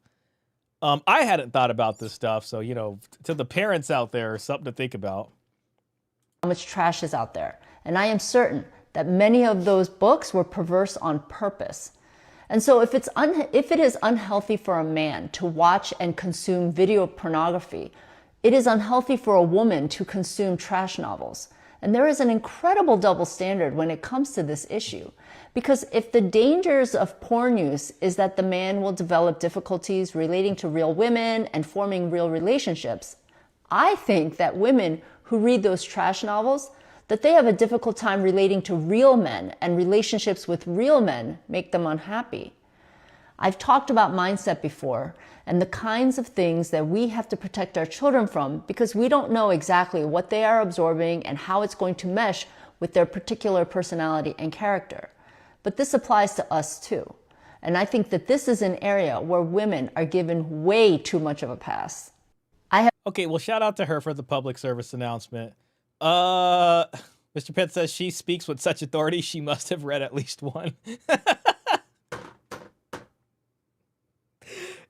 I hadn't thought about this stuff, so you know, to the parents out there, something to think about. How much trash is out there, and I am certain that many of those books were perverse on purpose. And so if it is unhealthy for a man to watch and consume video pornography, it is unhealthy for a woman to consume trash novels. And there is an incredible double standard when it comes to this issue. Because if the dangers of porn use is that the man will develop difficulties relating to real women and forming real relationships, I think that women who read those trash novels, that they have a difficult time relating to real men, and relationships with real men make them unhappy. I've talked about mindset before and the kinds of things that we have to protect our children from, because we don't know exactly what they are absorbing and how it's going to mesh with their particular personality and character. But this applies to us too. And I think that this is an area where women are given way too much of a pass. Okay, well, shout out to her for the public service announcement. Mr. Pitt says she speaks with such authority, she must have read at least one.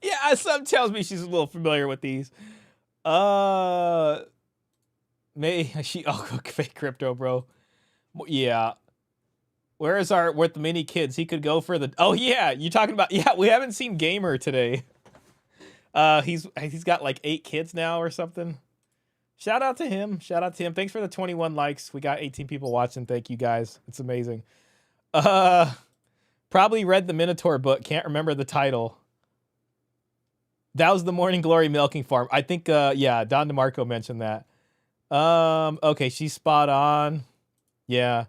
Yeah, something tells me she's a little familiar with these. Maybe she, fake crypto, bro. Yeah. With the mini kids? He could go for the, oh yeah, you talking about, yeah, we haven't seen Gamer today. He's got like 8 kids now or something. Shout out to him. Thanks for the 21 likes. We got 18 people watching. Thank you guys. It's amazing. Probably read the Minotaur book. Can't remember the title. That was the Morning Glory Milking Farm. I think, yeah, Don DeMarco mentioned that. Okay, she's spot on. Yeah.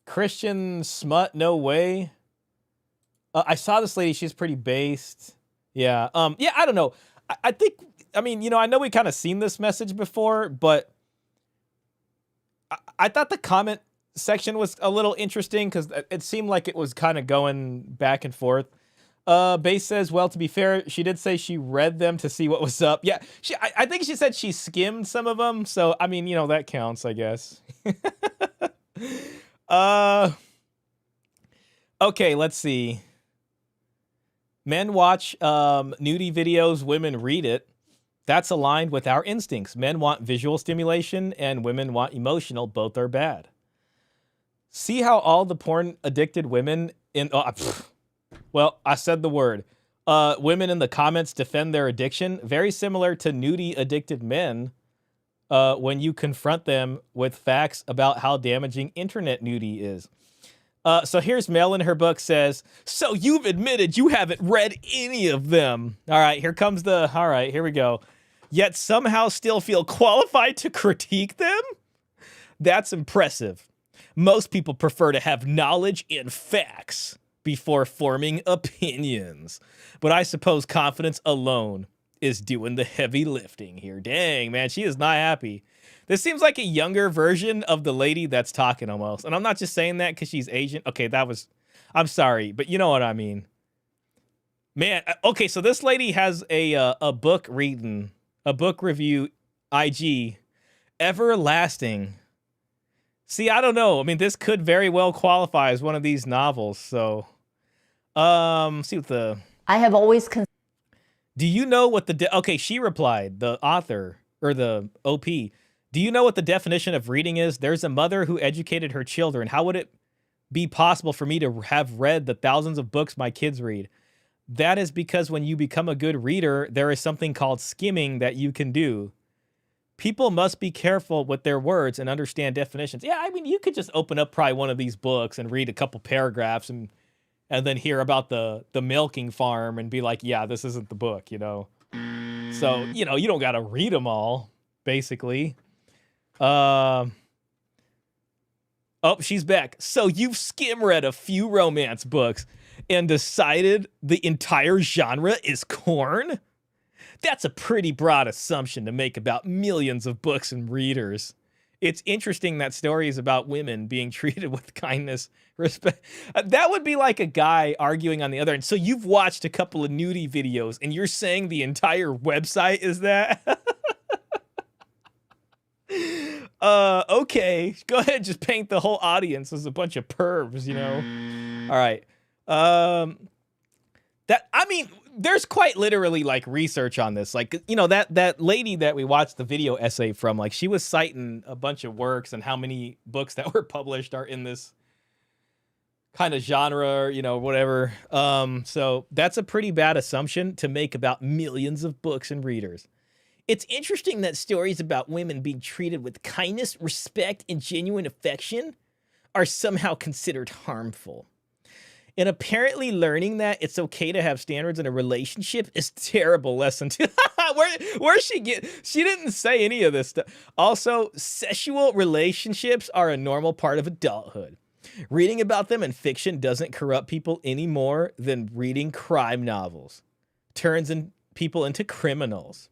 Christian smut, no way. I saw this lady. She's pretty based. Yeah. Yeah, I don't know. I think, I mean, you know, I know we kind of seen this message before, but I thought the comment section was a little interesting because it seemed like it was kind of going back and forth. Base says, well, to be fair, she did say she read them to see what was up. Yeah, I think she said she skimmed some of them. So, I mean, you know, that counts, I guess. Okay, let's see. Men watch nudie videos, women read it. That's aligned with our instincts. Men want visual stimulation and women want emotional. Both are bad. See how all the porn addicted women in well, I said the word. Women in the comments defend their addiction, very similar to nudie addicted men when you confront them with facts about how damaging internet nudie is. So here's Mel in her book says, so you've admitted you haven't read any of them. All right, here comes the, all right, here we go. Yet somehow still feel qualified to critique them? That's impressive. Most people prefer to have knowledge and facts before forming opinions. But I suppose confidence alone is doing the heavy lifting here. Dang, man, she is not happy. This seems like a younger version of the lady that's talking almost. And I'm not just saying that because she's Asian. Okay, I'm sorry, but you know what I mean. Man, okay, so this lady has a book reading, a book review IG, Everlasting. See, I don't know. I mean, this could very well qualify as one of these novels. So, see what the... I have always... Do you know what the... Okay, she replied, the author, or the OP. Do you know what the definition of reading is? There's a mother who educated her children. How would it be possible for me to have read the thousands of books my kids read? That is because when you become a good reader, there is something called skimming that you can do. People must be careful with their words and understand definitions. Yeah, I mean, you could just open up probably one of these books and read a couple paragraphs and then hear about the milking farm and be like, yeah, this isn't the book, you know? So, you know, you don't got to read them all, basically. Oh, she's back. So you've skim read a few romance books and decided the entire genre is corn? That's a pretty broad assumption to make about millions of books and readers. It's interesting that stories about women being treated with kindness, respect. That would be like a guy arguing on the other end. So you've watched a couple of nudie videos and you're saying the entire website is that? Okay. Go ahead, just paint the whole audience as a bunch of pervs, you know? All right. There's quite literally like research on this. Like, you know, that lady that we watched the video essay from, like she was citing a bunch of works and how many books that were published are in this kind of genre, you know, whatever. So that's a pretty bad assumption to make about millions of books and readers. It's interesting that stories about women being treated with kindness, respect, and genuine affection are somehow considered harmful. And apparently learning that it's okay to have standards in a relationship is a terrible lesson too. Where she didn't say any of this stuff. Also, sexual relationships are a normal part of adulthood. Reading about them in fiction doesn't corrupt people any more than reading crime novels. Turns people into criminals.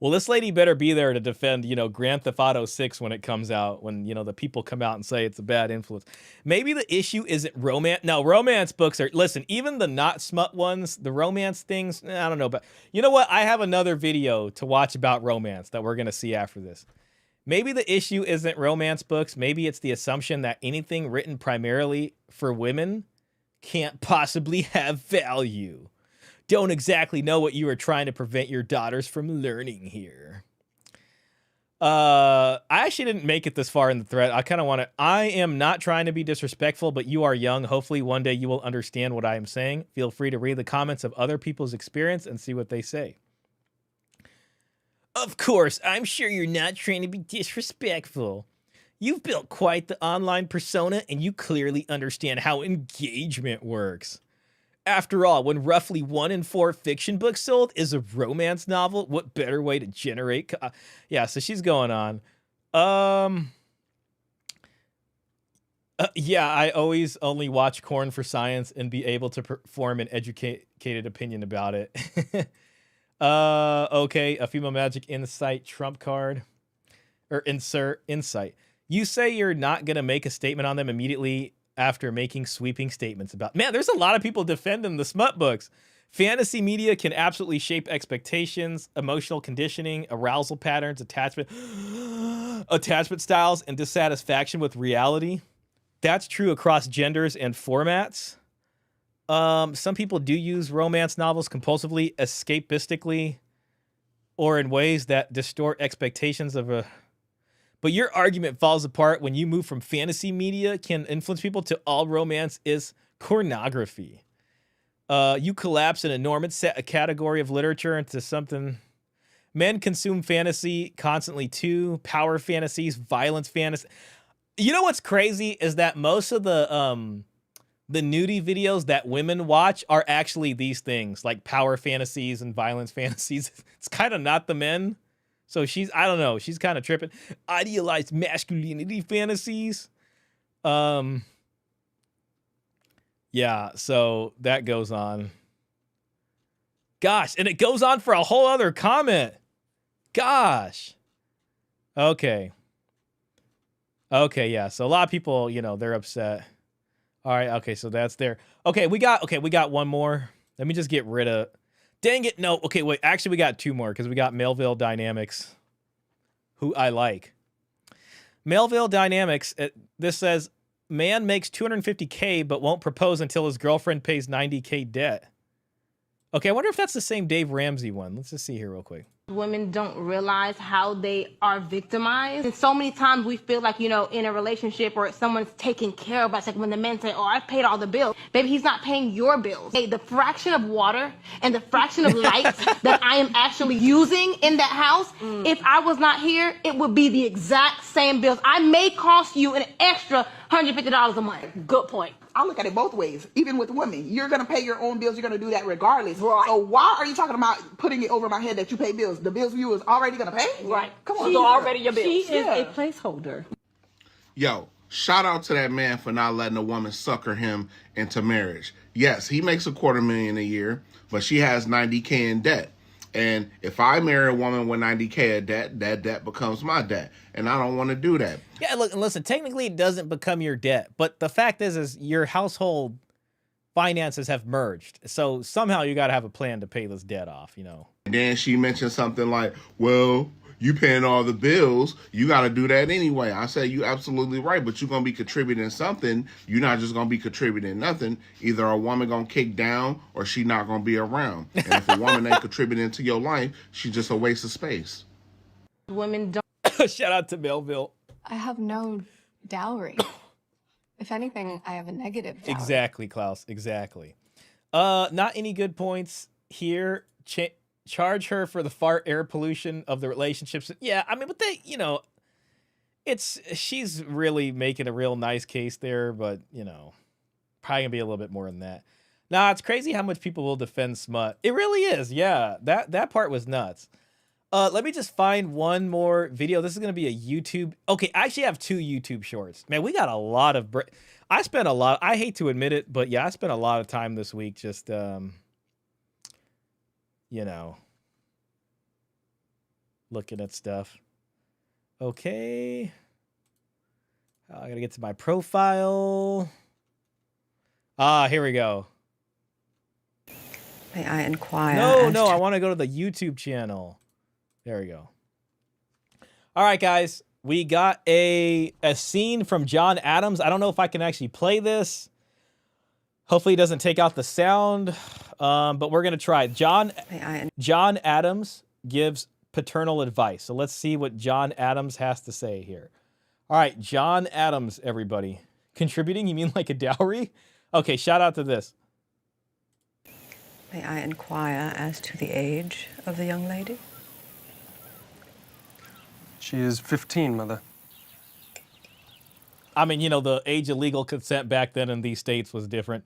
Well, this lady better be there to defend, you know, Grand Theft Auto 6 when it comes out, when, you know, the people come out and say it's a bad influence. Maybe the issue isn't romance. No, romance books are, listen, even the not smut ones, the romance things, I don't know. But you know what? I have another video to watch about romance that we're going to see after this. Maybe the issue isn't romance books. Maybe it's the assumption that anything written primarily for women can't possibly have value. Don't exactly know what you are trying to prevent your daughters from learning here. I actually didn't make it this far in the thread. I am not trying to be disrespectful, but you are young. Hopefully one day you will understand what I am saying. Feel free to read the comments of other people's experience and see what they say. Of course, I'm sure you're not trying to be disrespectful. You've built quite the online persona and you clearly understand how engagement works. After all, when roughly 1 in 4 fiction books sold is a romance novel, what better way to generate? Yeah, so she's going on. Yeah, I always only watch Corn for Science and be able to form an educated opinion about it. Okay, a female magic insight trump card. Or insert insight. You say you're not going to make a statement on them immediately after making sweeping statements about... Man, there's a lot of people defending the smut books. Fantasy media can absolutely shape expectations, emotional conditioning, arousal patterns, attachment styles, and dissatisfaction with reality. That's true across genders and formats. Some people do use romance novels compulsively, escapistically, or in ways that distort expectations of a... But your argument falls apart when you move from fantasy media can influence people to all romance is pornography. You collapse an enormous category of literature into something. Men consume fantasy constantly too. Power fantasies, violence fantasy. You know what's crazy is that most of the nudie videos that women watch are actually these things, like power fantasies and violence fantasies. It's kind of not the men. So I don't know, she's kind of tripping. Idealized masculinity fantasies. Yeah, so that goes on. Gosh, and it goes on for a whole other comment. Gosh. Okay. Okay, yeah. So a lot of people, you know, they're upset. All right, okay, so that's there. Okay, we got one more. Let me just get rid of. Dang it, no. Okay, wait, actually we got two more because we got Melville Dynamics, who I like. Melville Dynamics, this says, man makes $250K but won't propose until his girlfriend pays $90K debt. Okay, I wonder if that's the same Dave Ramsey one. Let's just see here real quick. Women don't realize how they are victimized. And so many times we feel like, you know, in a relationship or someone's taking care of us, like when the men say, oh, I paid all the bills. Baby, he's not paying your bills. Hey, the fraction of water and the fraction of light that I am actually using in that house, if I was not here, it would be the exact same bills. I may cost you an extra $150 a month. Good point. I look at it both ways. Even with women, you're going to pay your own bills. You're going to do that regardless. Right. So why are you talking about putting it over my head that you pay bills? The bills you was already going to pay? Right. Come on. She's already your bills. She is a placeholder. Yo, shout out to that man for not letting a woman sucker him into marriage. Yes, he makes $250,000 a year, but she has $90K in debt. And if I marry a woman with $90K of debt, that debt becomes my debt. And I don't want to do that. Yeah, look, listen, technically it doesn't become your debt, but the fact is your household finances have merged. So somehow you got to have a plan to pay this debt off, you know. And then she mentioned something like, well, you paying all the bills, you got to do that anyway. I said, you absolutely right, but you're going to be contributing something. You're not just going to be contributing nothing. Either a woman going to kick down or she not going to be around. And if a woman ain't contributing to your life, she's just a waste of space. Women don't. Shout out to Melville. I have no dowry. If anything, I have a negative dowry. Exactly, Klaus. Exactly. Not any good points here. Charge her for the fart air pollution of the relationships. Yeah, I mean, but they, you know, she's really making a real nice case there, but, you know, probably gonna be a little bit more than that. Nah, it's crazy how much people will defend smut. It really is. Yeah, that part was nuts. Let me just find one more video. This is gonna be a YouTube. Okay, I actually have 2 YouTube shorts. Man, we got a lot of. I spent a lot. I hate to admit it, but yeah, I spent a lot of time this week just you know, looking at stuff. Okay. I gotta get to my profile. Here we go. May I inquire? No, I want to go to the YouTube channel. There we go. All right, guys. We got a scene from John Adams. I don't know if I can actually play this. Hopefully it doesn't take out the sound. But we're going to try. John Adams gives paternal advice. So let's see what John Adams has to say here. All right, John Adams, everybody. Contributing? You mean like a dowry? Okay, shout out to this. May I inquire as to the age of the young lady? She is 15, Mother. I mean, you know, the age of legal consent back then in these states was different.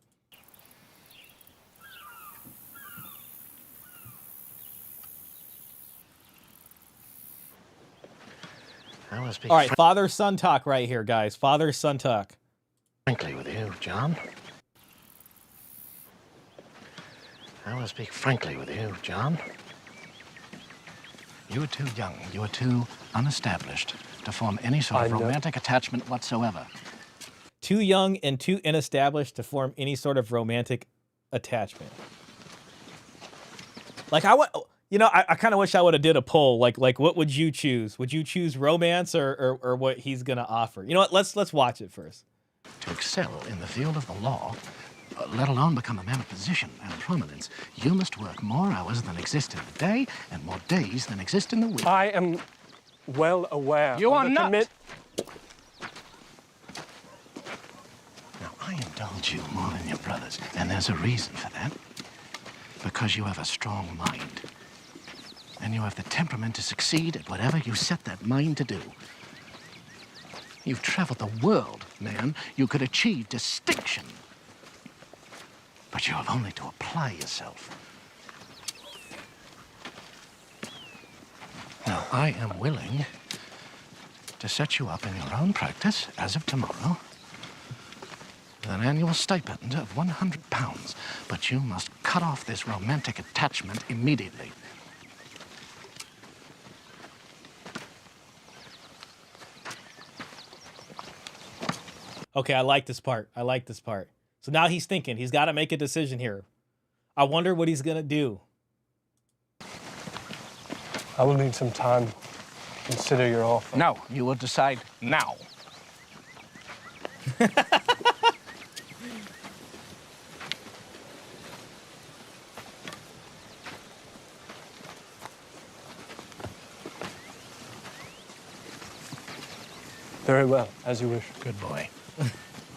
All right, father-son talk right here, guys. Father-son talk. Frankly with you, John. I will speak frankly with you, John. You are too young, you are too unestablished to form any sort of romantic attachment whatsoever. Too young and too unestablished to form any sort of romantic attachment. Like, you know, I kind of wish I would have did a poll. Like, what would you choose? Would you choose romance or what he's gonna offer? You know what? Let's watch it first. To excel in the field of the law, let alone become a man of position and prominence, you must work more hours than exist in the day and more days than exist in the week. I am well aware You of are the not. commit- Now, I indulge you more than your brothers, and there's a reason for that. Because you have a strong mind. And you have the temperament to succeed at whatever you set that mind to do. You've traveled the world, man. You could achieve distinction. But you have only to apply yourself. Now, I am willing to set you up in your own practice as of tomorrow with an annual stipend of £100. But you must cut off this romantic attachment immediately. Okay, I like this part. I like this part. So now he's thinking. He's got to make a decision here. I wonder what he's going to do. I will need some time to consider your offer. No, you will decide now. Very well, as you wish. Good boy.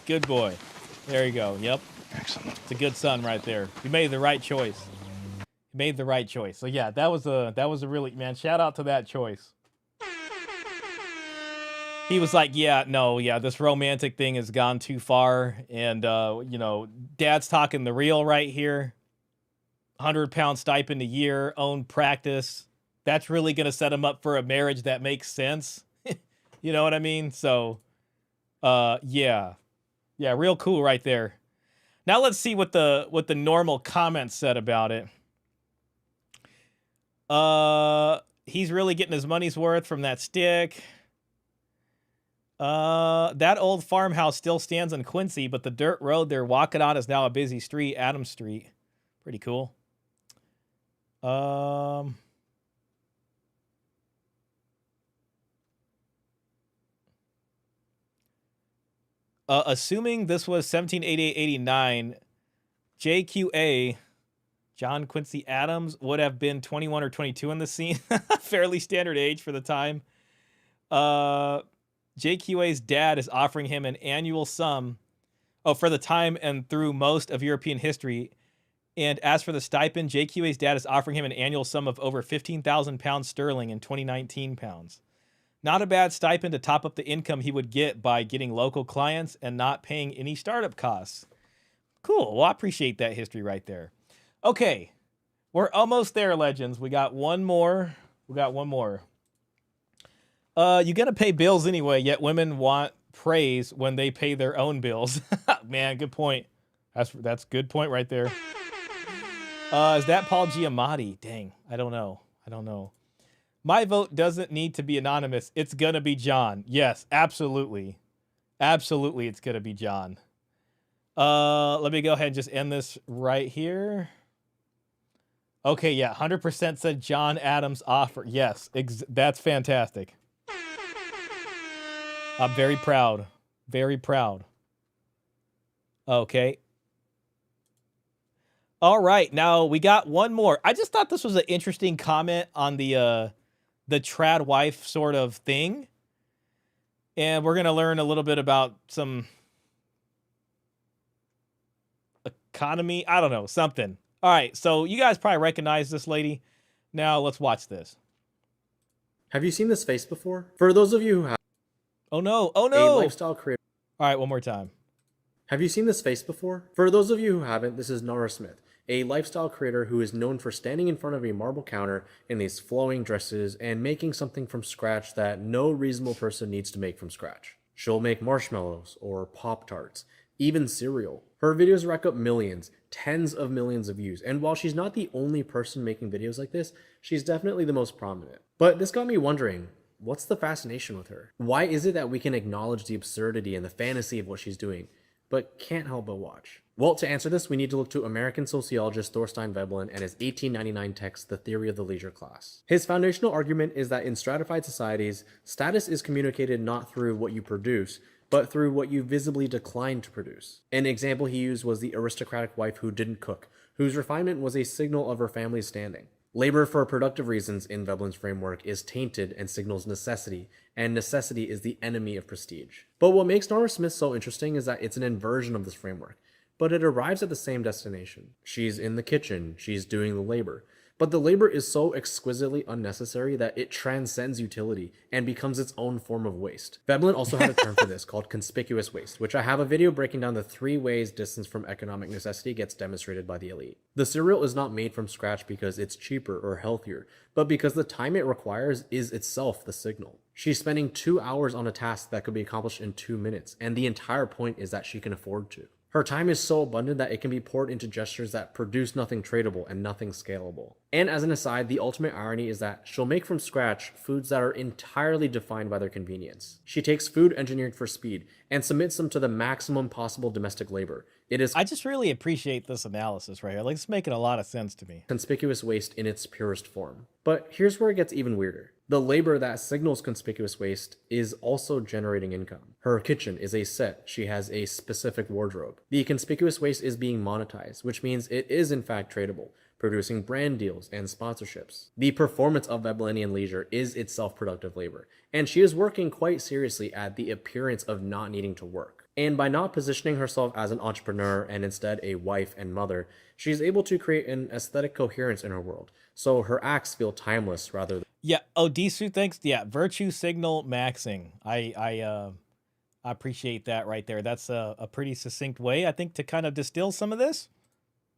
Good boy. There you go. Yep. Excellent. It's a good son right there. You made the right choice. You made the right choice. So yeah, that was a really, man, shout out to that choice. He was like, yeah, no, yeah, this romantic thing has gone too far. And, you know, dad's talking the real right here. £100 stipend a year, own practice. That's really going to set him up for a marriage that makes sense. You know what I mean? So, yeah. Yeah, real cool right there. Now let's see what the normal comments said about it. He's really getting his money's worth from that stick. That old farmhouse still stands in Quincy, but the dirt road they're walking on is now a busy street, Adams Street. Pretty cool. Assuming this was 1788-89, JQA, John Quincy Adams, would have been 21 or 22 in the scene. Fairly standard age for the time. JQA's dad is offering him an annual sum for the time and through most of European history. And as for the stipend, JQA's dad is offering him an annual sum of over 15,000 pounds sterling in 2019 pounds. Not a bad stipend to top up the income he would get by getting local clients and not paying any startup costs. Cool. Well, I appreciate that history right there. Okay. We're almost there, legends. We got one more. You got to pay bills anyway, yet women want praise when they pay their own bills. Man, good point. That's a good point right there. Is that Paul Giamatti? Dang, I don't know. My vote doesn't need to be anonymous. It's going to be John. Yes, absolutely. Absolutely, it's going to be John. Let me go ahead and just end this right here. Okay, yeah, 100% said John Adams offer. Yes, that's fantastic. I'm very proud. Very proud. Okay. All right, now we got one more. I just thought this was an interesting comment on the trad wife sort of thing. And we're going to learn a little bit about some economy. I don't know, something. All right, so you guys probably recognize this lady. Now let's watch this. Have you seen this face before? For those of you who have... Oh no. A lifestyle creator... All right, one more time. Have you seen this face before? For those of you who haven't, this is Nora Smith, a lifestyle creator who is known for standing in front of a marble counter in these flowing dresses and making something from scratch that no reasonable person needs to make from scratch. She'll make marshmallows or Pop-Tarts, even cereal. Her videos rack up millions, tens of millions of views, and while she's not the only person making videos like this, she's definitely the most prominent. But this got me wondering, what's the fascination with her? Why is it that we can acknowledge the absurdity and the fantasy of what she's doing, but can't help but watch? Well, to answer this, we need to look to American sociologist Thorstein Veblen and his 1899 text, The Theory of the Leisure Class. His foundational argument is that in stratified societies, status is communicated not through what you produce, but through what you visibly decline to produce. An example he used was the aristocratic wife who didn't cook, whose refinement was a signal of her family's standing. Labor for productive reasons in Veblen's framework is tainted and signals necessity, and necessity is the enemy of prestige. But what makes Norma Smith so interesting is that it's an inversion of this framework, but it arrives at the same destination. She's in the kitchen, she's doing the labor. But the labor is so exquisitely unnecessary that it transcends utility and becomes its own form of waste. Veblen also had a term for this called conspicuous waste, which I have a video breaking down the 3 ways distance from economic necessity gets demonstrated by the elite. The cereal is not made from scratch because it's cheaper or healthier, but because the time it requires is itself the signal. She's spending 2 hours on a task that could be accomplished in 2 minutes, and the entire point is that she can afford to. Her time is so abundant that it can be poured into gestures that produce nothing tradable and nothing scalable. And as an aside, the ultimate irony is that she'll make from scratch foods that are entirely defined by their convenience. She takes food engineered for speed and submits them to the maximum possible domestic labor. I just really appreciate this analysis right here. Like, it's making a lot of sense to me. Conspicuous waste in its purest form. But here's where it gets even weirder. The labor that signals conspicuous waste is also generating income. Her kitchen is a set. She has a specific wardrobe. The conspicuous waste is being monetized, which means it is in fact tradable, producing brand deals and sponsorships. The performance of Veblenian leisure is itself productive labor, and she is working quite seriously at the appearance of not needing to work. And by not positioning herself as an entrepreneur and instead a wife and mother, she's able to create an aesthetic coherence in her world, so her acts feel timeless rather than... Yeah, Odisu, thanks. Yeah, virtue signal maxing. I appreciate that right there. That's a pretty succinct way, I think, to kind of distill some of this.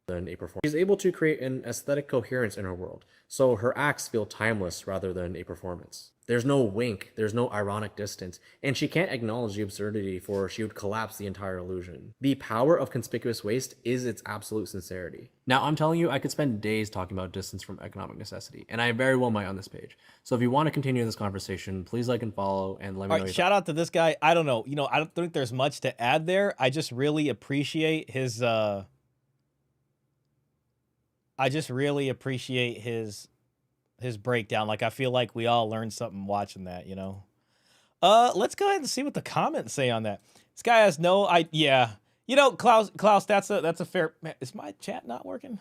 Than a performance. She's able to create an aesthetic coherence in her world, so her acts feel timeless rather than a performance. There's no wink, there's no ironic distance, and she can't acknowledge the absurdity, for she would collapse the entire illusion. The power of conspicuous waste is its absolute sincerity. Now, I'm telling you, I could spend days talking about distance from economic necessity, and I very well might on this page. So if you want to continue this conversation, please like and follow, and let me know. Shout out to this guy. I don't know. I don't think there's much to add there. I just really appreciate his breakdown. Like, I feel like we all learned something watching that, Let's go ahead and see what the comments say on that. This guy has no idea. Klaus, that's a fair... Is my chat not working?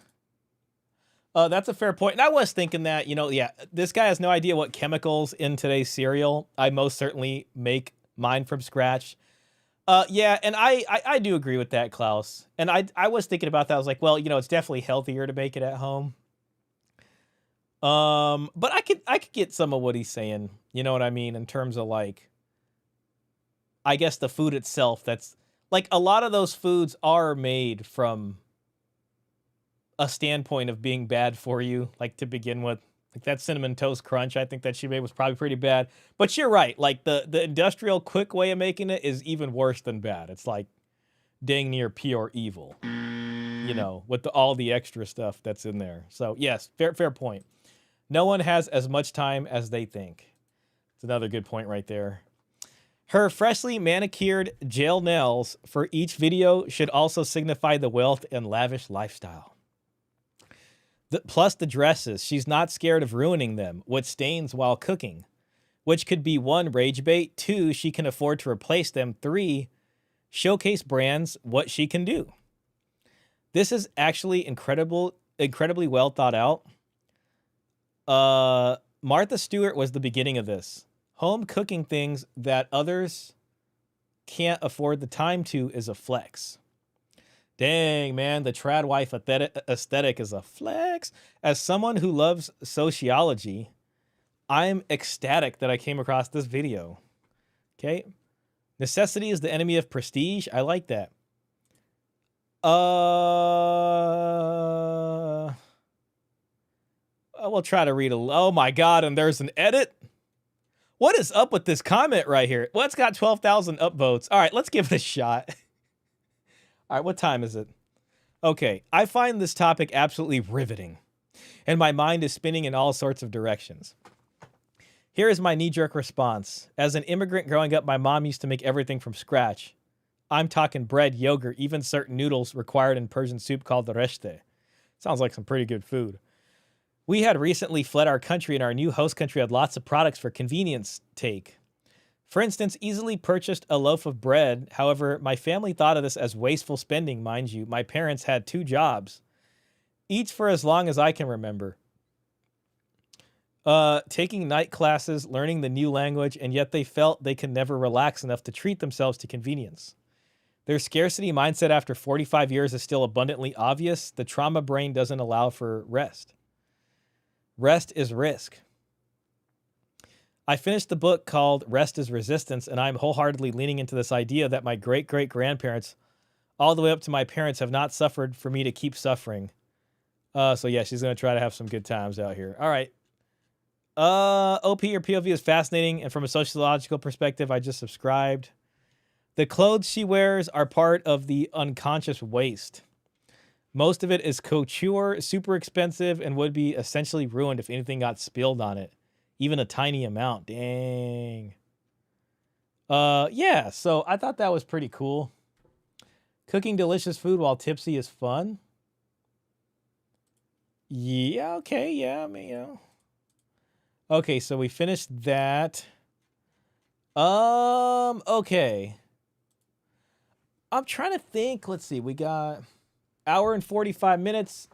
That's a fair point. And I was thinking that, this guy has no idea what chemicals in today's cereal. I most certainly make mine from scratch. Yeah, and I do agree with that, Klaus. And I was thinking about that. I was like, well, it's definitely healthier to make it at home. But I could get some of what he's saying, you know what I mean, in terms of, like, I guess the food itself. That's like, a lot of those foods are made from a standpoint of being bad for you, like, to begin with. Like, that Cinnamon Toast Crunch, I think that she made was probably pretty bad. But you're right, like, the industrial quick way of making it is even worse than bad. It's like dang near pure evil, with all the extra stuff that's in there. So yes, fair point. No one has as much time as they think. It's another good point right there. Her freshly manicured gel nails for each video should also signify the wealth and lavish lifestyle. Plus the dresses. She's not scared of ruining them with stains while cooking, which could be 1, rage bait, 2, she can afford to replace them, 3, showcase brands what she can do. This is actually incredibly well thought out. Martha Stewart was the beginning of this. Home cooking things that others can't afford the time to is a flex. Dang, man, the trad wife aesthetic is a flex. As someone who loves sociology, I'm ecstatic that I came across this video. Okay. Necessity is the enemy of prestige. I like that. We'll try to read oh my God, and there's an edit. What is up with this comment right here? Well, it's got 12,000 upvotes. All right, let's give it a shot. All right, what time is it? Okay, I find this topic absolutely riveting, and my mind is spinning in all sorts of directions. Here is my knee-jerk response. As an immigrant growing up, my mom used to make everything from scratch. I'm talking bread, yogurt, even certain noodles required in Persian soup called the reshte. Sounds like some pretty good food. We had recently fled our country, and our new host country had lots of products for convenience take. For instance, easily purchased a loaf of bread. However, my family thought of this as wasteful spending, mind you. My parents had 2 jobs, each for as long as I can remember. Taking night classes, learning the new language, and yet they felt they could never relax enough to treat themselves to convenience. Their scarcity mindset after 45 years is still abundantly obvious. The trauma brain doesn't allow for rest. Rest is risk. I finished the book called Rest is Resistance, and I'm wholeheartedly leaning into this idea that my great-great-grandparents, all the way up to my parents, have not suffered for me to keep suffering. So yeah, she's going to try to have some good times out here. All right. OP, your POV is fascinating, and from a sociological perspective, I just subscribed. The clothes she wears are part of the unconscious waste. Most of it is couture, super expensive, and would be essentially ruined if anything got spilled on it. Even a tiny amount. Dang. Yeah, so I thought that was pretty cool. Cooking delicious food while tipsy is fun. Yeah, okay, yeah, I mean, you know. Okay, so we finished that. Okay. I'm trying to think. Let's see. We got hour and 45 minutes.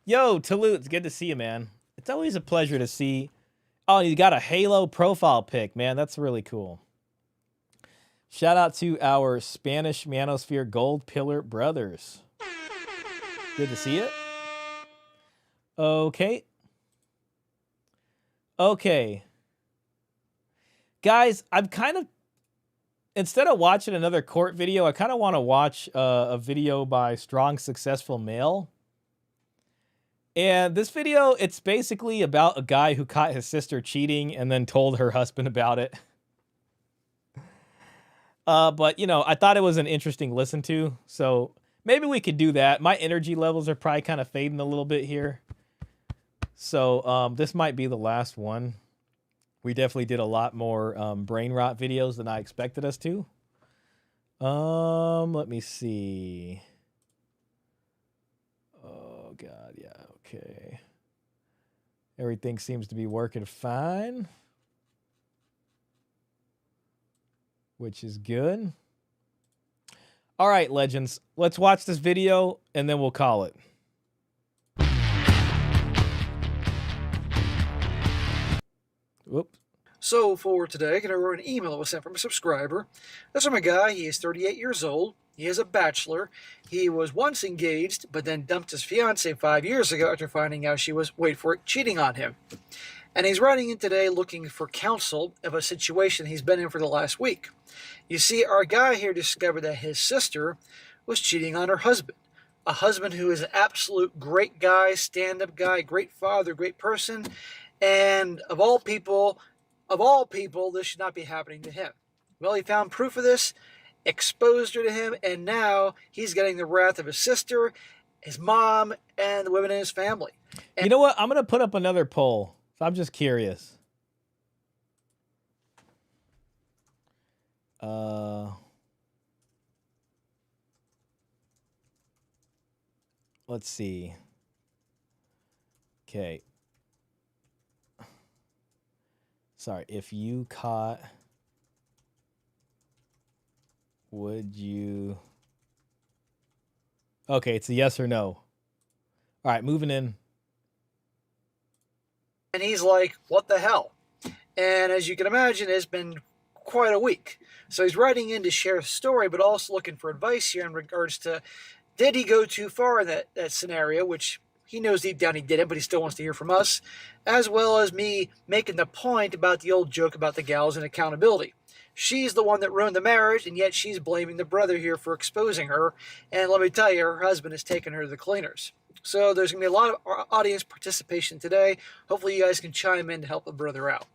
Yo, Tolu, it's good to see you, man. It's always a pleasure to see. Oh, you got a Halo profile pic, man. That's really cool. Shout out to our Spanish Manosphere Gold Pillar brothers. Good to see it. Okay. Okay. Guys, I'm kind of, instead of watching another court video, I kind of want to watch a video by Strong Successful Male. And this video, it's basically about a guy who caught his sister cheating and then told her husband about it. But, you know, I thought it was an interesting listen to, so maybe we could do that. My energy levels are probably kind of fading a little bit here. So this might be the last one. We definitely did a lot more brain rot videos than I expected us to. Let me see. Oh, God, yeah, okay. Everything seems to be working fine, which is good. All right, legends, let's watch this video, and then we'll call it. Whoops. So for today, I wrote an email that was sent from a subscriber. This is from a guy. He is 38 years old. He is a bachelor. He was once engaged, but then dumped his fiancée 5 years ago after finding out she was, wait for it, cheating on him. And he's writing in today looking for counsel of a situation he's been in for the last week. You see, our guy here discovered that his sister was cheating on her husband. A husband who is an absolute great guy, stand-up guy, great father, great person. And of all people, this should not be happening to him. Well, he found proof of this, exposed her to him, and now he's getting the wrath of his sister, his mom, and the women in his family. And you know what? I'm going to put up another poll. I'm just curious. Let's see. Okay. Sorry, if you caught, would you? Okay, it's a yes or no. All right, moving in. And he's like, what the hell? And as you can imagine, it's been quite a week. So he's writing in to share a story, but also looking for advice here in regards to, did he go too far in that scenario, which he knows deep down he didn't, but he still wants to hear from us, as well as me making the point about the old joke about the gals and accountability. She's the one that ruined the marriage, and yet she's blaming the brother here for exposing her. And let me tell you, her husband has taken her to the cleaners. So there's going to be a lot of audience participation today. Hopefully you guys can chime in to help a brother out.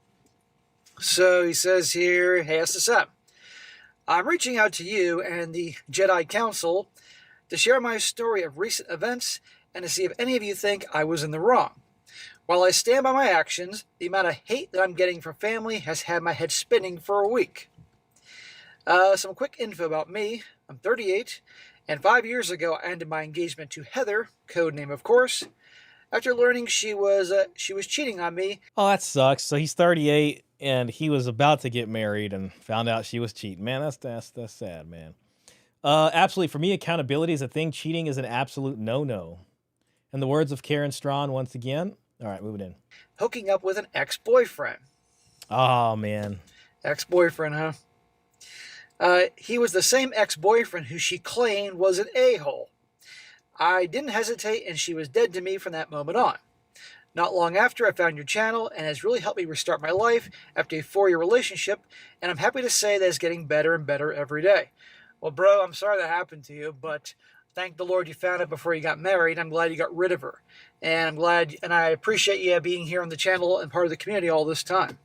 So he says here, hey SSM, I'm reaching out to you and the Jedi Council to share my story of recent events and to see if any of you think I was in the wrong. While I stand by my actions, the amount of hate that I'm getting from family has had my head spinning for a week. Some quick info about me. I'm 38, and 5 years ago I ended my engagement to Heather, code name of course, after learning she was cheating on me. Oh, that sucks. So he's 38, and he was about to get married and found out she was cheating. Man, that's sad, man. Absolutely, for me, accountability is a thing. Cheating is an absolute no-no. In the words of Karen Strawn, once again, All right, moving in. Hooking up with an ex-boyfriend. Oh, man. Ex-boyfriend, huh? He was the same ex-boyfriend who she claimed was an a-hole. I didn't hesitate, and she was dead to me from that moment on. Not long after, I found your channel, and has really helped me restart my life after a 4-year relationship, and I'm happy to say that it's getting better and better every day. Well, bro, I'm sorry that happened to you, but thank the Lord you found it before you got married. I'm glad you got rid of her, and I'm glad, and I appreciate you being here on the channel and part of the community all this time.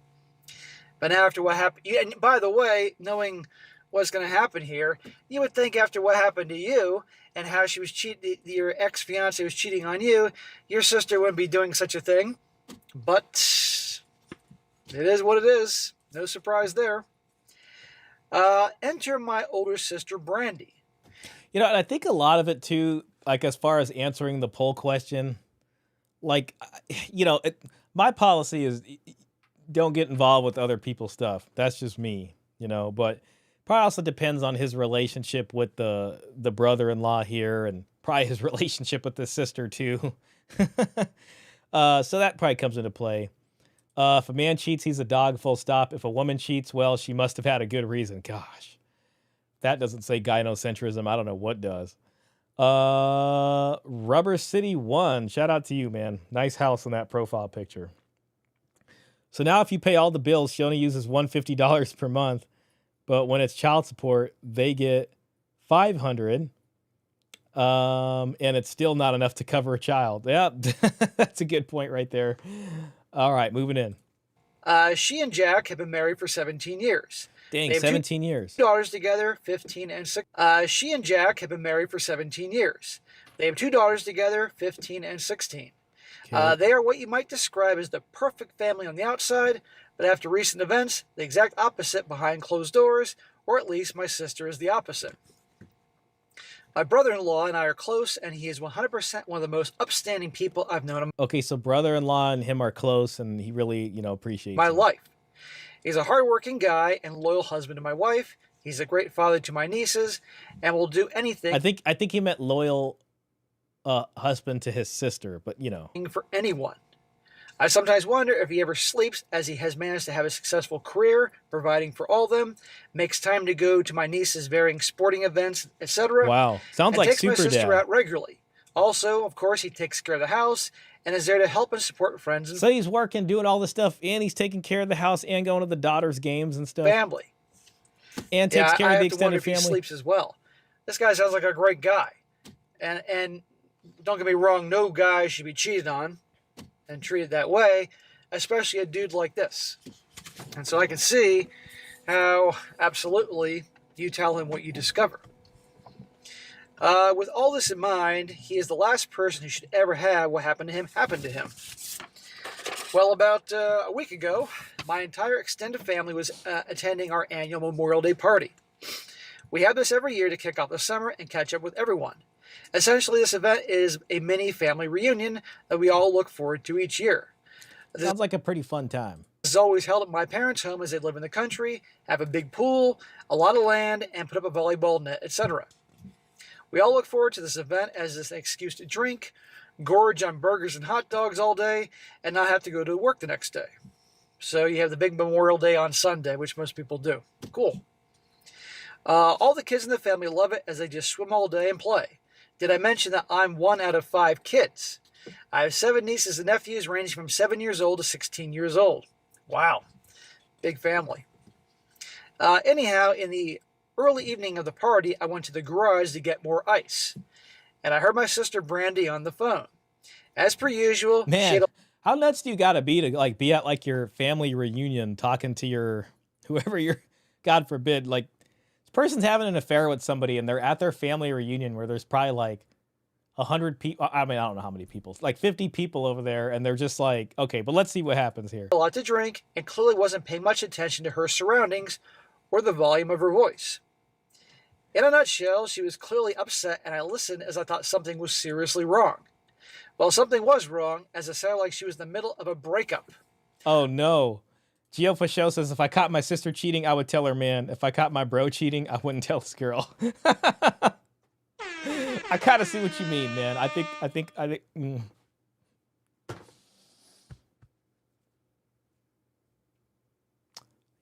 But now after what happened, and by the way, knowing what's going to happen here, you would think after what happened to you and how she was your ex-fiance was cheating on you, your sister wouldn't be doing such a thing. But it is what it is. No surprise there. Enter my older sister, Brandy. You know, and I think a lot of it too, like as far as answering the poll question, like, you know, my policy is don't get involved with other people's stuff. That's just me, you know, but probably also depends on his relationship with the brother-in-law here, and probably his relationship with the sister too. So that probably comes into play. If a man cheats, he's a dog, full stop. If a woman cheats, well, she must have had a good reason. Gosh, that doesn't say gynocentrism. I don't know what does. Rubber City 1, shout out to you, man. Nice house in that profile picture. So now if you pay all the bills, she only uses $150 per month. But when it's child support, they get $500. And it's still not enough to cover a child. Yeah, that's a good point right there. All right, moving in. She and Jack have been married for 17 years. Dang, 17 years. Daughters together, 15 and 6. She and Jack have been married for 17 years. They have 2 daughters together, 15 and 16. Okay. They are what you might describe as the perfect family on the outside, but after recent events, the exact opposite behind closed doors, or at least my sister is the opposite. My brother-in-law and I are close, and he is 100% one of the most upstanding people I've known in Okay, so brother-in-law and him are close, and he really, you know, appreciates my him. life. He's a hardworking guy and loyal husband to my wife. He's a great father to my nieces, and will do anything. I think he meant loyal husband to his sister, but you know. For anyone. I sometimes wonder if he ever sleeps, as he has managed to have a successful career, providing for all of them, makes time to go to my niece's varying sporting events, etc. Wow, sounds like takes super my sister dad. out regularly. Also, of course, he takes care of the house and is there to help and support friends and So he's working, doing all this stuff, and he's taking care of the house and going to the daughter's games and stuff. family. And takes care I of the have to wonder extended if he family. sleeps as well. This guy sounds like a great guy, and don't get me wrong, no guy should be cheated on and treated that way, especially a dude like this. And so I can see how absolutely you tell him what you discover. With all this in mind, he is the last person who should ever have what happened to him happen to him. Well, about a week ago, my entire extended family was attending our annual Memorial Day party. We have this every year to kick off the summer and catch up with everyone. Essentially, this event is a mini family reunion that we all look forward to each year. Sounds like a pretty fun time. This is always held at my parents' home as they live in the country, have a big pool, a lot of land, and put up a volleyball net, etc. We all look forward to this event as an excuse to drink, gorge on burgers and hot dogs all day, and not have to go to work the next day. So you have the big Memorial Day on Sunday, which most people do. Cool. All the kids in the family love it as they just swim all day and play. Did I mention that I'm 1 out of 5 kids? I have 7 nieces and nephews ranging from 7 years old to 16 years old. Wow. Big family. Anyhow, in the early evening of the party, I went to the garage to get more ice. And I heard my sister Brandy on the phone. As per usual, Man, how nuts do you gotta be to like be at like your family reunion talking to your whoever you're, God forbid, like this person's having an affair with somebody and they're at their family reunion where there's probably like 100 people. I mean, I don't know how many people, like 50 people over there, and they're just like, okay, but let's see what happens here. a lot to drink and clearly wasn't paying much attention to her surroundings or the volume of her voice. In a nutshell, she was clearly upset, and I listened as I thought something was seriously wrong. Well, something was wrong, as it sounded like she was in the middle of a breakup. Oh no. Gio Fasho says, if I caught my sister cheating, I would tell her man. If I caught my bro cheating, I wouldn't tell this girl. I kind of see what you mean, man. I think.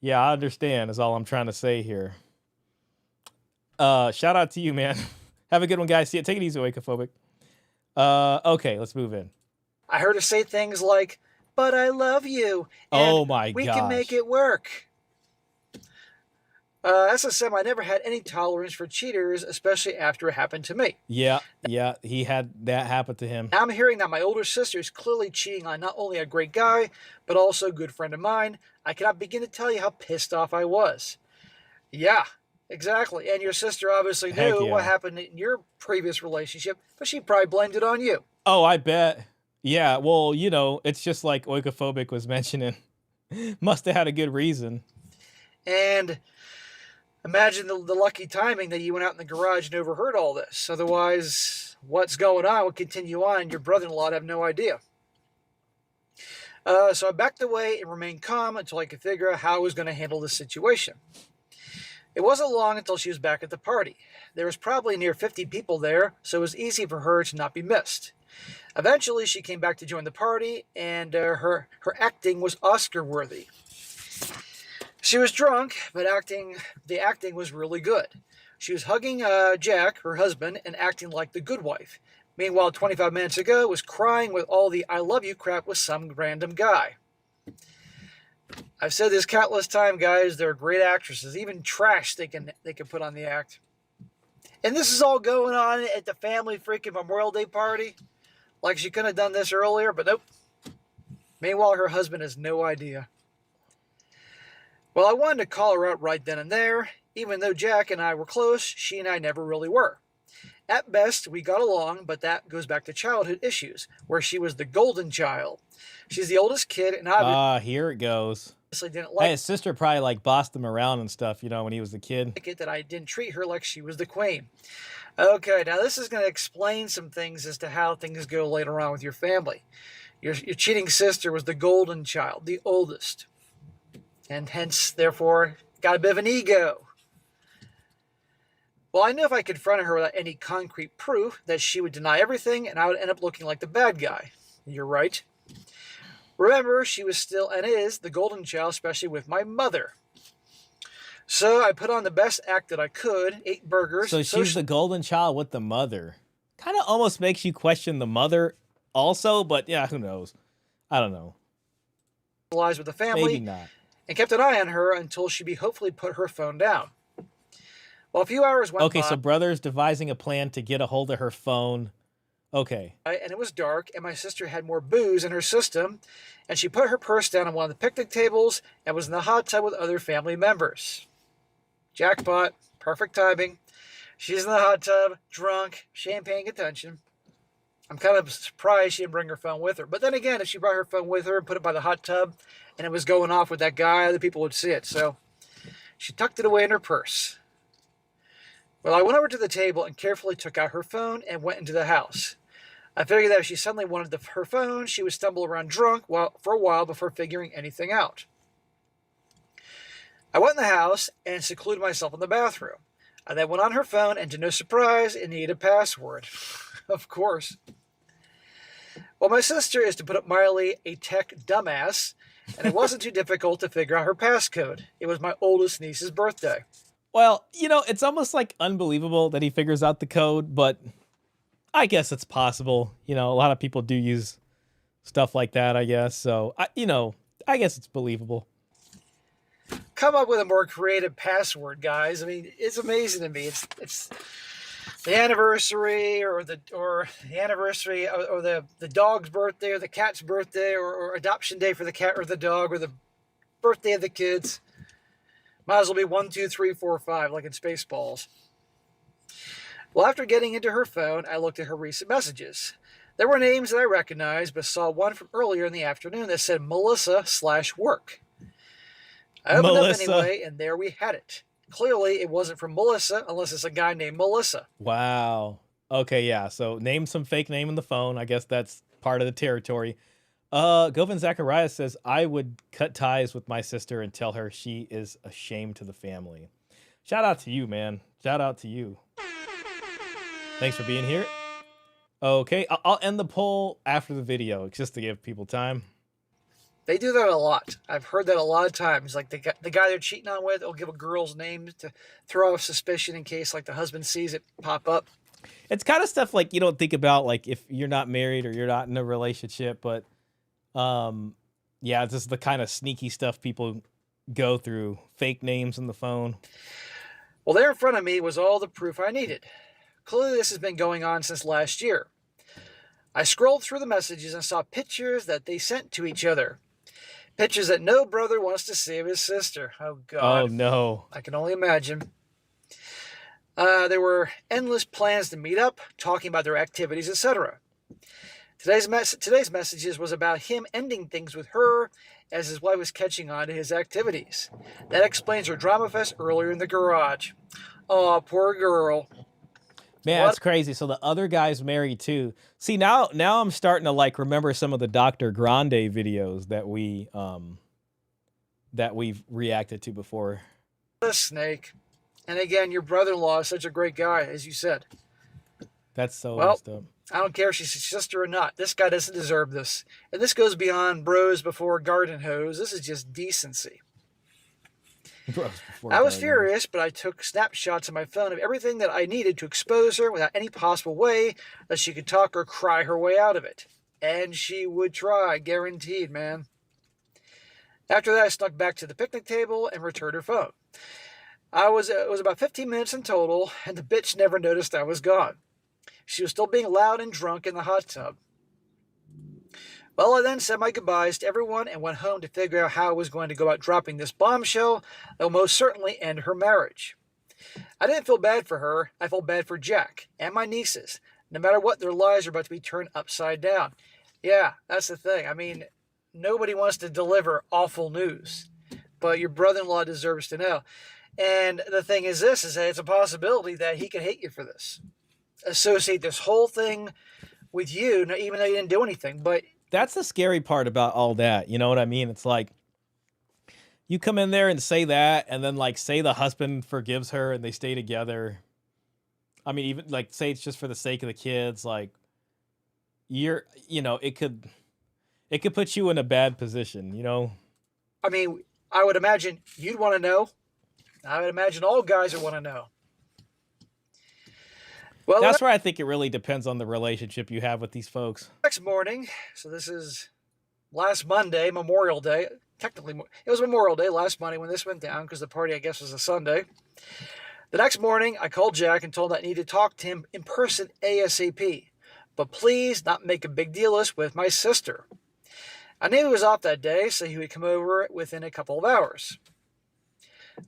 Yeah, I understand is all I'm trying to say here. Shout out to you, man. Have a good one, guys. See ya. Take it easy, Wakefophobic. Okay, let's move in. I heard her say things like, "But I love you." And Oh my we gosh. can make it work. As I said, I never had any tolerance for cheaters, especially after it happened to me. Yeah, he had that happen to him. Now I'm hearing that my older sister is clearly cheating on not only a great guy, but also a good friend of mine. I cannot begin to tell you how pissed off I was. Yeah, exactly. And your sister obviously Heck knew yeah. what happened in your previous relationship, but she probably blamed it on you. Oh, I bet. Yeah, well, you know, it's just like Oikophobic was mentioning. Must have had a good reason. And imagine the lucky timing that you went out in the garage and overheard all this. Otherwise, what's going on would continue on, and your brother-in-law would have no idea. So I backed away and remained calm until I could figure out how I was going to handle the situation. It wasn't long until she was back at the party. There was probably near 50 people there, so it was easy for her to not be missed. Eventually, she came back to join the party, and her acting was Oscar-worthy. She was drunk, but the acting was really good. She was hugging Jack, her husband, and acting like the good wife. Meanwhile, 25 minutes ago, was crying with all the I love you crap with some random guy. I've said this countless times, guys. They're great actresses. Even trash they can put on the act. And this is all going on at the family freaking Memorial Day party. Like she could have done this earlier, but nope. Meanwhile, her husband has no idea. Well, I wanted to call her out right then and there. Even though Jack and I were close, she and I never really were. At best, we got along, but that goes back to childhood issues, where she was the golden child. She's the oldest kid, and I Here it goes. didn't like His sister probably like bossed him around and stuff, you know, when he was a kid. it that I didn't treat her like she was the queen. Okay, now this is going to explain some things as to how things go later on with your family. Your cheating sister was the golden child, the oldest, and hence, therefore, got a bit of an ego. Well, I knew if I confronted her without any concrete proof that she would deny everything and I would end up looking like the bad guy. You're right. Remember, she was still and is the golden child, especially with my mother. So I put on the best act that I could, ate burgers. So she's the golden child with the mother. Kind of almost makes you question the mother also, but yeah, who knows? I don't know. With the family. Maybe not. And kept an eye on her until she hopefully put her phone down. Well, a few hours went by. Okay, so brother's devising a plan to get a hold of her phone. Okay. And it was dark, and my sister had more booze in her system, and she put her purse down on one of the picnic tables and was in the hot tub with other family members. Jackpot. Perfect timing. She's in the hot tub, drunk. She ain't paying attention. I'm kind of surprised she didn't bring her phone with her. But then again, if she brought her phone with her and put it by the hot tub and it was going off with that guy, other people would see it. So she tucked it away in her purse. Well, I went over to the table and carefully took out her phone and went into the house. I figured that if she suddenly wanted her phone, she would stumble around drunk for a while before figuring anything out. I went in the house and secluded myself in the bathroom. I then went on her phone and, to no surprise, it needed a password. Of course. Well, my sister is, to put it mildly, a tech dumbass, and it wasn't too difficult to figure out her passcode. It was my oldest niece's birthday. Well, you know, it's almost like unbelievable that he figures out the code, but I guess it's possible. You know, a lot of people do use stuff like that, I guess. So, I guess it's believable. Come up with a more creative password, guys. I mean, it's amazing to me. It's the anniversary or the anniversary or the dog's birthday or the cat's birthday or adoption day for the cat or the dog or the birthday of the kids. Might as well be 1, 2, 3, 4, 5, like in Spaceballs. Well, after getting into her phone, I looked at her recent messages. There were names that I recognized, but saw one from earlier in the afternoon that said Melissa/work. I opened up anyway, and there we had it. Clearly, it wasn't from Melissa, unless it's a guy named Melissa. Wow. Okay, yeah. So name some fake name in the phone. I guess that's part of the territory. Govind Zacharias says, I would cut ties with my sister and tell her she is a shame to the family. Shout out to you, man. Shout out to you. Thanks for being here. Okay, I'll end the poll after the video, just to give people time. They do that a lot. I've heard that a lot of times. Like the guy they're cheating on with will give a girl's name to throw off suspicion in case like the husband sees it pop up. It's kind of stuff like you don't think about, like if you're not married or you're not in a relationship, but yeah, it's just the kind of sneaky stuff people go through. Fake names on the phone. Well, there in front of me was all the proof I needed. Clearly, this has been going on since last year. I scrolled through the messages and saw pictures that they sent to each other. Pictures that no brother wants to see of his sister. Oh, God. Oh, no. I can only imagine. There were endless plans to meet up, talking about their activities, etc. Today's messages was about him ending things with her as his wife was catching on to his activities. That explains her drama fest earlier in the garage. Oh, poor girl. Man, that's crazy. So the other guy's married too. See, now I'm starting to like remember some of the Dr. Grande videos that we've reacted to before. What a snake. And again, your brother-in-law is such a great guy, as you said. That's so Well, messed up. I don't care if she's his sister or not. This guy doesn't deserve this. And this goes beyond bros before garden hose. This is just decency. I was furious, but I took snapshots on my phone of everything that I needed to expose her without any possible way that she could talk or cry her way out of it. And she would try, guaranteed, man. After that, I snuck back to the picnic table and returned her phone. It was about 15 minutes in total, and the bitch never noticed I was gone. She was still being loud and drunk in the hot tub. Well, I then said my goodbyes to everyone and went home to figure out how I was going to go about dropping this bombshell that will most certainly end her marriage. I didn't feel bad for her. I felt bad for Jack and my nieces. No matter what, their lives are about to be turned upside down. Yeah, that's the thing. I mean, nobody wants to deliver awful news, but your brother-in-law deserves to know. And the thing is this, is that it's a possibility that he could hate you for this. Associate this whole thing with you, even though you didn't do anything. But that's the scary part about all that. You know what I mean? It's like you come in there and say that, and then like say the husband forgives her and they stay together. I mean, even like say it's just for the sake of the kids. Like it could put you in a bad position. You know. I mean, I would imagine you'd want to know. I would imagine all guys would want to know. Well, that's where I think it really depends on the relationship you have with these folks. Next morning, so this is last Monday, Memorial Day. Technically, it was Memorial Day last Monday when this went down because the party, I guess, was a Sunday. The next morning, I called Jack and told him I needed to talk to him in person ASAP. But please not make a big deal of this with my sister. I knew he was off that day, so he would come over within a couple of hours.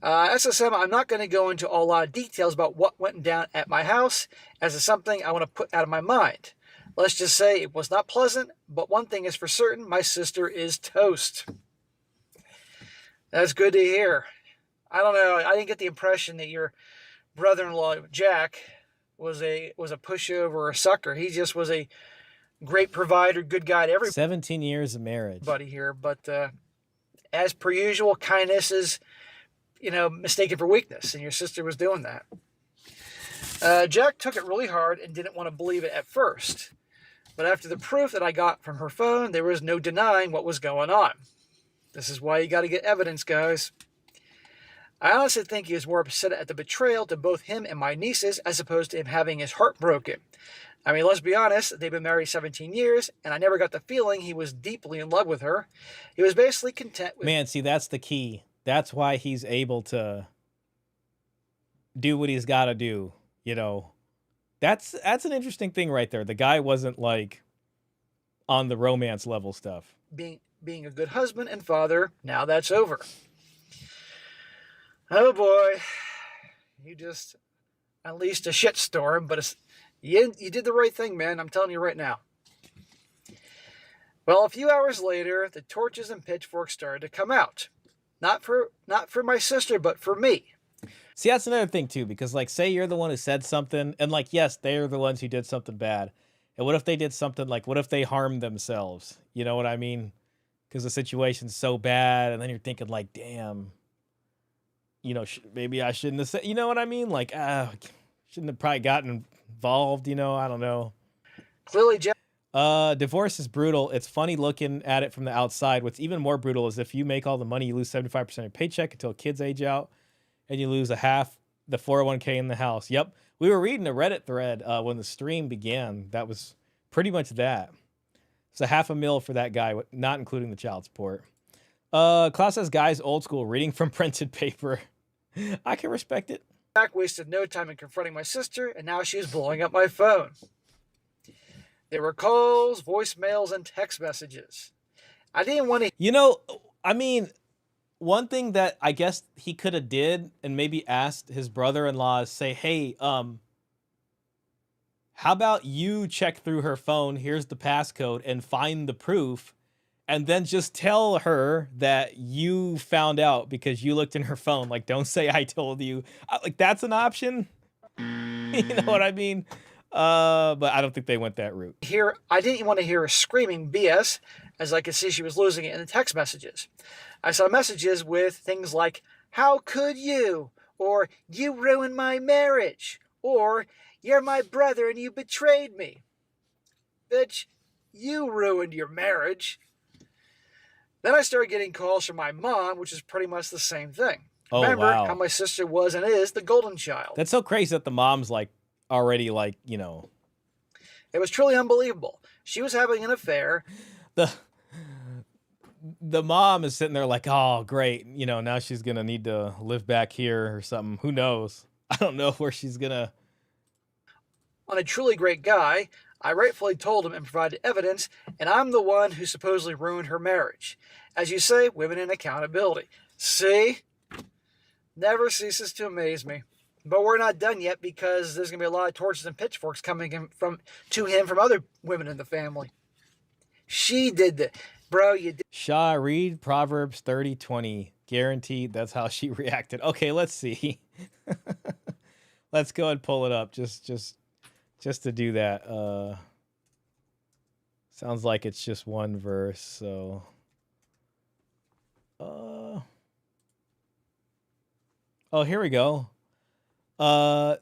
SSM, I'm not going to go into a lot of details about what went down at my house, as it's something I want to put out of my mind. Let's just say it was not pleasant, but one thing is for certain, my sister is toast. That's good to hear. I don't know, I didn't get the impression that your brother-in-law, Jack, was a pushover or a sucker. He just was a great provider, good guy to everybody. 17 years of marriage. Here, but as per usual, kindness is mistaken for weakness, and your sister was doing that. Jack took it really hard and didn't want to believe it at first. But after the proof that I got from her phone, there was no denying what was going on. This is why you got to get evidence, guys. I honestly think he was more upset at the betrayal to both him and my nieces as opposed to him having his heart broken. I mean, let's be honest, they've been married 17 years, and I never got the feeling he was deeply in love with her. He was basically content with... Man, see, that's the key. That's why he's able to do what he's got to do, you know. That's an interesting thing right there. The guy wasn't like on the romance level stuff. Being a good husband and father, now that's over. Oh boy, you just unleashed a shitstorm, but you did the right thing, man. I'm telling you right now. Well, a few hours later, the torches and pitchforks started to come out. Not for my sister, but for me. See, that's another thing too, because like, say you're the one who said something, and like, yes, they're the ones who did something bad. And what if they did something like, what if they harmed themselves? You know what I mean? Because the situation's so bad, and then you're thinking like, damn, you know, maybe I shouldn't have said, you know what I mean? Like, shouldn't have probably gotten involved, you know? I don't know. Clearly, Jeff. Divorce is brutal. It's funny looking at it from the outside. What's even more brutal is if you make all the money, you lose 75% of your paycheck until kids age out, and you lose a half the 401k in the house. Yep. We were reading a Reddit thread when the stream began. That was pretty much that. It's a $500,000 for that guy, not including the child support. Klaus says, guys, old school, reading from printed paper. I can respect it. Jack wasted no time in confronting my sister, and now she is blowing up my phone. There were calls, voicemails, and text messages. I didn't want to... You know, I mean, one thing that I guess he could have did and maybe asked his brother-in-law is say, hey, how about you check through her phone, here's the passcode, and find the proof, and then just tell her that you found out because you looked in her phone. Like, don't say I told you. Like, that's an option. You know what I mean? But I don't think they went that route. I didn't want to hear her screaming BS, as I could see she was losing it in the text messages. I saw messages with things like, how could you? Or, you ruined my marriage. Or, you're my brother and you betrayed me. Bitch, you ruined your marriage. Then I started getting calls from my mom, which is pretty much the same thing. Oh, Remember wow. how my sister was and is the golden child. That's so crazy that the mom's like already like, you know. It was truly unbelievable. She was having an affair. The mom is sitting there like, oh, great. You know, now she's going to need to live back here or something. Who knows? I don't know where she's going to. On a truly great guy, I rightfully told him and provided evidence, and I'm the one who supposedly ruined her marriage. As you say, women in accountability. See? Never ceases to amaze me. But we're not done yet because there's going to be a lot of torches and pitchforks coming to him from other women in the family. She did that. Bro, you did. Shaw, read Proverbs 30:20. Guaranteed that's how she reacted. Okay, let's see. Let's go and pull it up just to do that. Sounds like it's just one verse, so oh, here we go.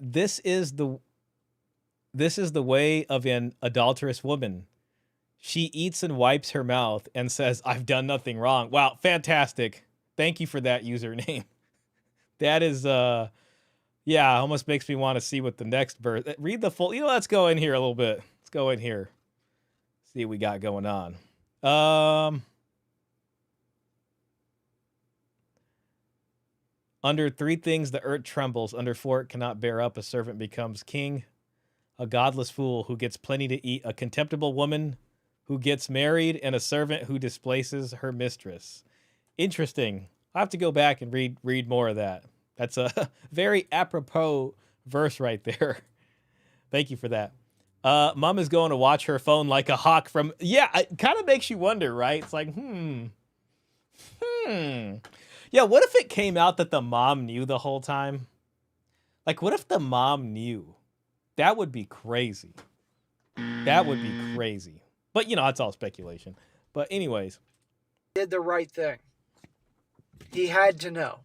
This is the way of an adulterous woman. She eats and wipes her mouth and says, I've done nothing wrong. Wow, fantastic. Thank you for that username. That is, yeah, almost makes me want to see what the next verse, read the full, let's go in here a little bit. Let's go in here. See what we got going on. Under 3 things the earth trembles, under 4 it cannot bear up, a servant becomes king, a godless fool who gets plenty to eat, a contemptible woman who gets married, and a servant who displaces her mistress. Interesting. I'll have to go back and read more of that. That's a very apropos verse right there. Thank you for that. Mom is going to watch her phone like a hawk from... Yeah, it kind of makes you wonder, right? It's like, Yeah, what if it came out that the mom knew the whole time? Like, what if the mom knew? That would be crazy. That would be crazy. But, you know, it's all speculation. But anyways. Did the right thing. He had to know.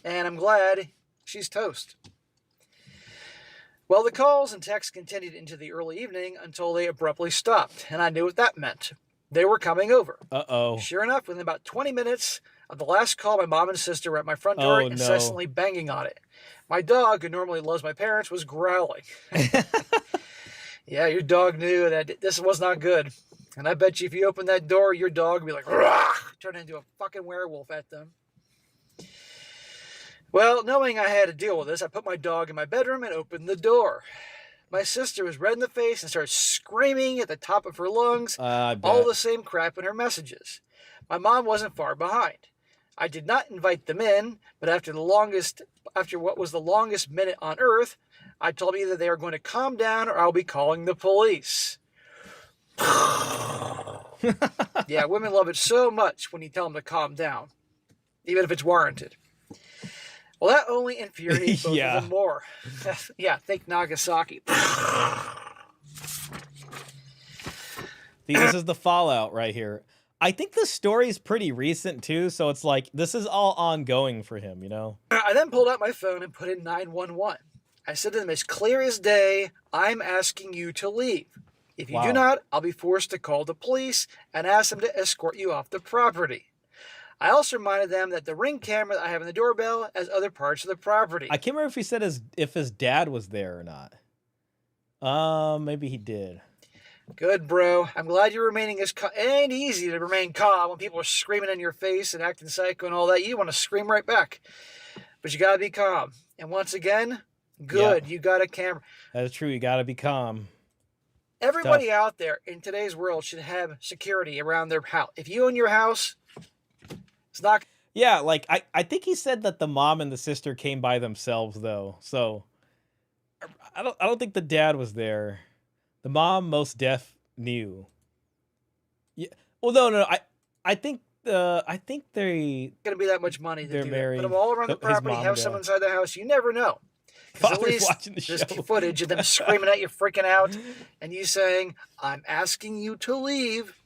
And I'm glad she's toast. Well, the calls and texts continued into the early evening until they abruptly stopped, and I knew what that meant. They were coming over. Uh-oh. Sure enough, within about 20 minutes of the last call, my mom and sister were at my front door, incessantly banging on it. My dog, who normally loves my parents, was growling. Yeah, your dog knew that this was not good. And I bet you if you open that door, your dog would be like, "Rah!" Turn into a fucking werewolf at them. Well, knowing I had to deal with this, I put my dog in my bedroom and opened the door. My sister was red in the face and started screaming at the top of her lungs, all the same crap in her messages. My mom wasn't far behind. I did not invite them in, but after what was the longest minute on earth, I told them either they are going to calm down or I'll be calling the police. Yeah, women love it so much when you tell them to calm down, even if it's warranted. Well, that only infuriated both of them more. Yeah, think Nagasaki. This is the fallout right here. I think the story's pretty recent too, so it's like this is all ongoing for him, you know? I then pulled out my phone and put in 911. I said to them as clear as day, I'm asking you to leave. If you Wow. do not, I'll be forced to call the police and ask them to escort you off the property. I also reminded them that the Ring camera that I have in the doorbell has other parts of the property. I can't remember if he said if his dad was there or not. Maybe he did. Good, bro. I'm glad you're remaining as calm. It ain't easy to remain calm when people are screaming in your face and acting psycho and all that. You want to scream right back. But you got to be calm. And once again, good. Yeah. You got a camera. That's true. You got to be calm. Everybody out there in today's world should have security around their house. If you own your house, it's not. Yeah, like I think he said that the mom and the sister came by themselves though. So I don't think the dad was there. The mom most def knew. Yeah. Well, no. I think they Going to be that much money to they're do married. that. Put them all around the His property. mom Have and someone dad. inside the house. You never know. 'Cause at Father's least watching the there's show. footage of them screaming at you, freaking out, and you saying, "I'm asking you to leave."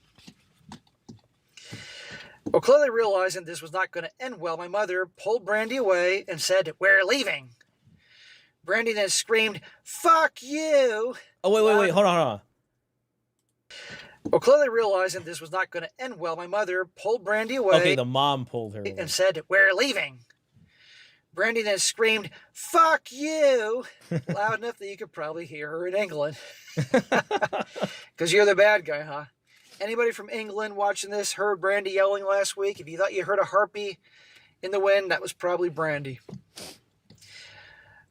Well, clearly realizing this was not going to end well, my mother pulled Brandy away and said, "We're leaving." Brandy then screamed, "Fuck you!" Oh wait, hold on. Well, clearly realizing this was not going to end well, my mother pulled Brandy away Okay, the mom pulled her away. and said, "We're leaving." Brandy then screamed, "Fuck you!" loud enough that you could probably hear her in England. Because you're the bad guy, huh? Anybody from England watching this heard Brandy yelling last week? If you thought you heard a harpy in the wind, that was probably Brandy.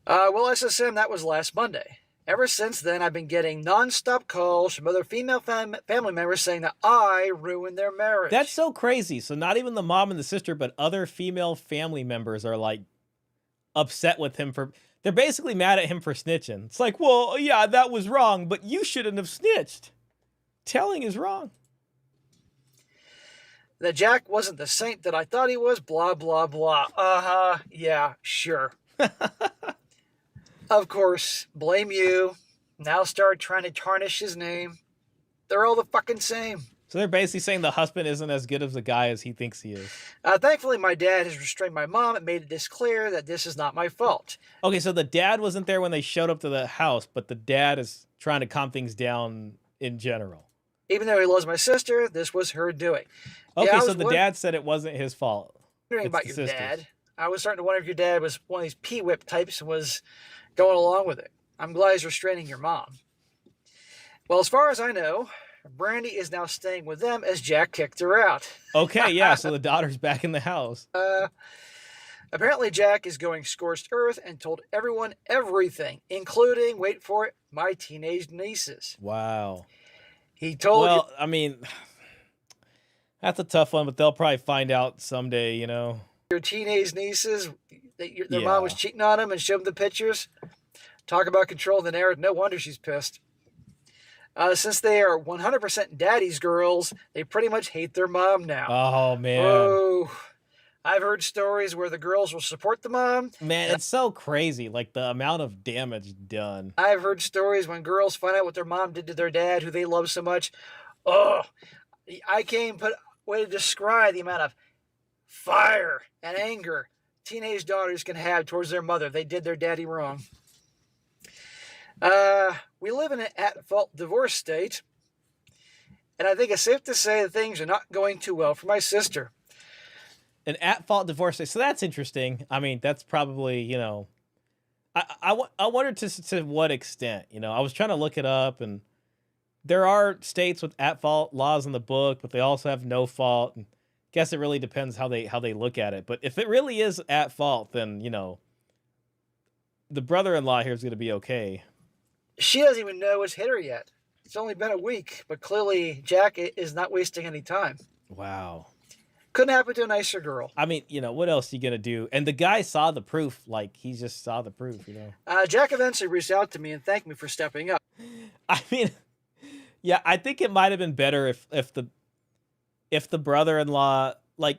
Well, SSM, that was last Monday. Ever since then, I've been getting non-stop calls from other female family members saying that I ruined their marriage. That's so crazy. So not even the mom and the sister, but other female family members are like upset with him for. They're basically mad at him for snitching. It's like, well, yeah, that was wrong, but you shouldn't have snitched. Telling is wrong. That Jack wasn't the saint that I thought he was, blah, blah, blah. Yeah, sure. Of course, blame you. Now start trying to tarnish his name. They're all the fucking same. So they're basically saying the husband isn't as good of a guy as he thinks he is. Thankfully, my dad has restrained my mom and made this clear that this is not my fault. Okay, so the dad wasn't there when they showed up to the house, but the dad is trying to calm things down in general. Even though he loves my sister, this was her doing. Okay, Yeah, I so was the dad said it wasn't his fault. wondering It's about the your sisters. dad. I was starting to wonder if your dad was one of these P-whip types and was going along with it. I'm glad he's restraining your mom. Well, as far as I know, Brandy is now staying with them as Jack kicked her out. Okay, yeah, so the daughter's back in the house. Apparently, Jack is going scorched earth and told everyone everything, including, wait for it, my teenage nieces. Wow. He told Well, I mean, that's a tough one, but they'll probably find out someday, you know. your teenage nieces that their Yeah. mom was cheating on them and showed them the pictures. Talk about controlling the narrative. No wonder she's pissed. Since they are 100% daddy's girls, they pretty much hate their mom now. Oh, man. Oh, I've heard stories where the girls will support the mom. Man, it's so crazy, like the amount of damage done. I've heard stories when girls find out what their mom did to their dad, who they love so much. Oh, I can't put way to describe the amount of fire and anger teenage daughters can have towards their mother. They did their daddy wrong. We live in an at-fault divorce state, and I think it's safe to say that things are not going too well for my sister. An at-fault divorce. So that's interesting. I mean, that's probably, you know, I wondered to what extent, you know. I was trying to look it up, and there are states with at-fault laws in the book, but they also have no fault. And I guess it really depends how they look at it. But if it really is at fault, then, you know, the brother-in-law here is going to be okay. She doesn't even know what's hit her yet. It's only been a week, but clearly Jack is not wasting any time. Wow. Couldn't happen to a nicer girl. I mean, you know, what else are you going to do? And the guy saw the proof. Like, he just saw the proof, you know. Jack eventually reached out to me and thanked me for stepping up. I mean, yeah, I think it might have been better if the brother-in-law, like,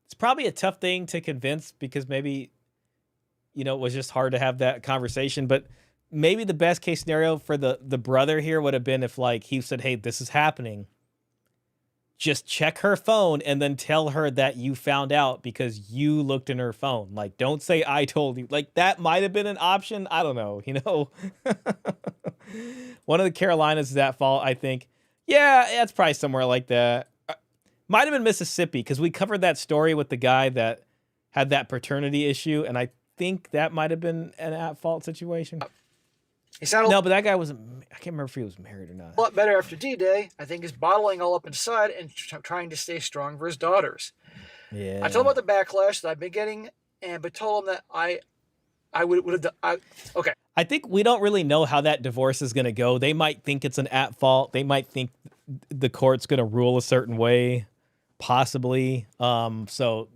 it's probably a tough thing to convince because maybe, you know, it was just hard to have that conversation. But maybe the best case scenario for the brother here would have been if, like, he said, hey, this is happening. Just check her phone and then tell her that you found out because you looked in her phone. Like, don't say I told you. Like, that might have been an option. I don't know, you know. One of the Carolinas is at fault, I think. Yeah, it's probably somewhere like that. Might have been Mississippi, because we covered that story with the guy that had that paternity issue, and I think that might have been an at-fault situation. He sounded No, but that guy wasn't. I can't remember if he was married or not. a lot better after D-Day. I think he's bottling all up inside and trying to stay strong for his daughters. Yeah. I told him about the backlash that I've been getting, but told him that I would have done. Okay. I think we don't really know how that divorce is going to go. They might think it's an at-fault. They might think the court's going to rule a certain way, possibly. So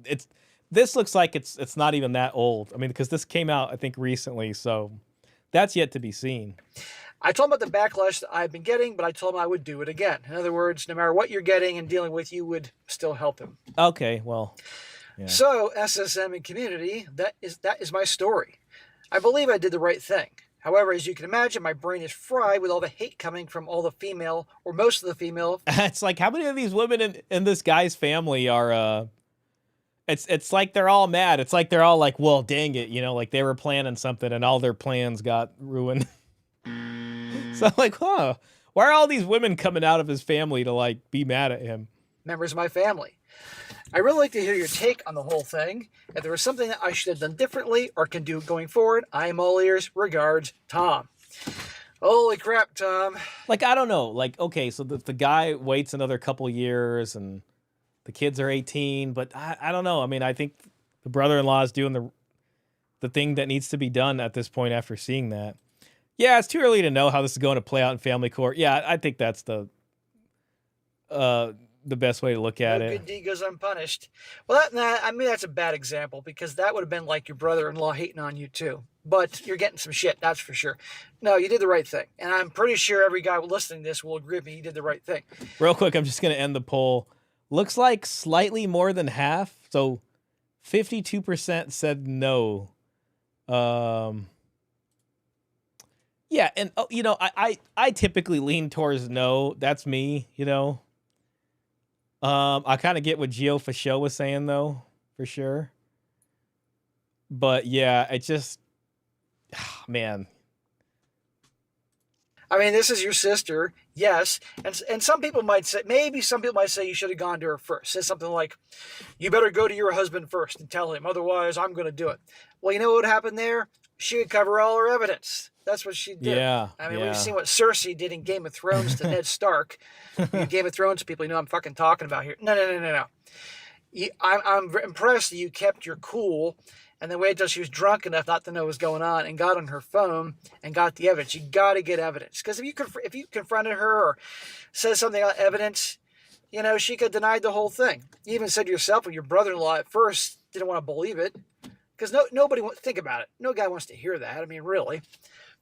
this looks like it's not even that old. I mean, because this came out, I think, recently. So that's yet to be seen. I told him about the backlash that I've been getting, but I told him I would do it again. In other words, no matter what you're getting and dealing with, you would still help him. Okay, well. Yeah. So, SSM and community, that is my story. I believe I did the right thing. However, as you can imagine, my brain is fried with all the hate coming from all the female, or most of the female. It's like, how many of these women in this guy's family are, it's like they're all mad. It's like they're all like, well, dang it, like they were planning something and all their plans got ruined. So I'm like, why are all these women coming out of his family to like be mad at him? Members of my family. I really like to hear your take on the whole thing. If there was something that I should have done differently or can do going forward, I am all ears. Regards, Tom. Holy crap, Tom. Like, I don't know. Like, okay, so the guy waits another couple years and the kids are 18, but I don't know. I mean, I think the brother-in-law is doing the thing that needs to be done at this point after seeing that. Yeah, it's too early to know how this is going to play out in family court. Yeah, I think that's the best way to look at it. Good deed goes unpunished. Well, that's a bad example, because that would have been like your brother-in-law hating on you too. But you're getting some shit, that's for sure. No, you did the right thing. And I'm pretty sure every guy listening to this will agree with me. You did the right thing. Real quick, I'm just going to end the poll. Looks like slightly more than half. So 52% said no. Yeah, and I typically lean towards no. That's me, I kind of get what Gio Fasho was saying though, for sure. But yeah, it just, man. I mean, this is your sister, yes, and some people might say, you should have gone to her first. Say something like, you better go to your husband first and tell him, otherwise I'm going to do it. Well, you know what happened there? She would cover all her evidence. That's what she did. Yeah. I mean, we've seen what Cersei did in Game of Thrones to Ned Stark. Game of Thrones people, you know I'm fucking talking about here. No. I'm impressed that you kept your cool and then waited till she was drunk enough not to know what was going on and got on her phone and got the evidence. You got to get evidence. Because if you confronted her or said something about evidence, she could have denied the whole thing. You even said yourself, when your brother-in-law at first didn't want to believe it. Because nobody wants to think about it. No guy wants to hear that. I mean, really.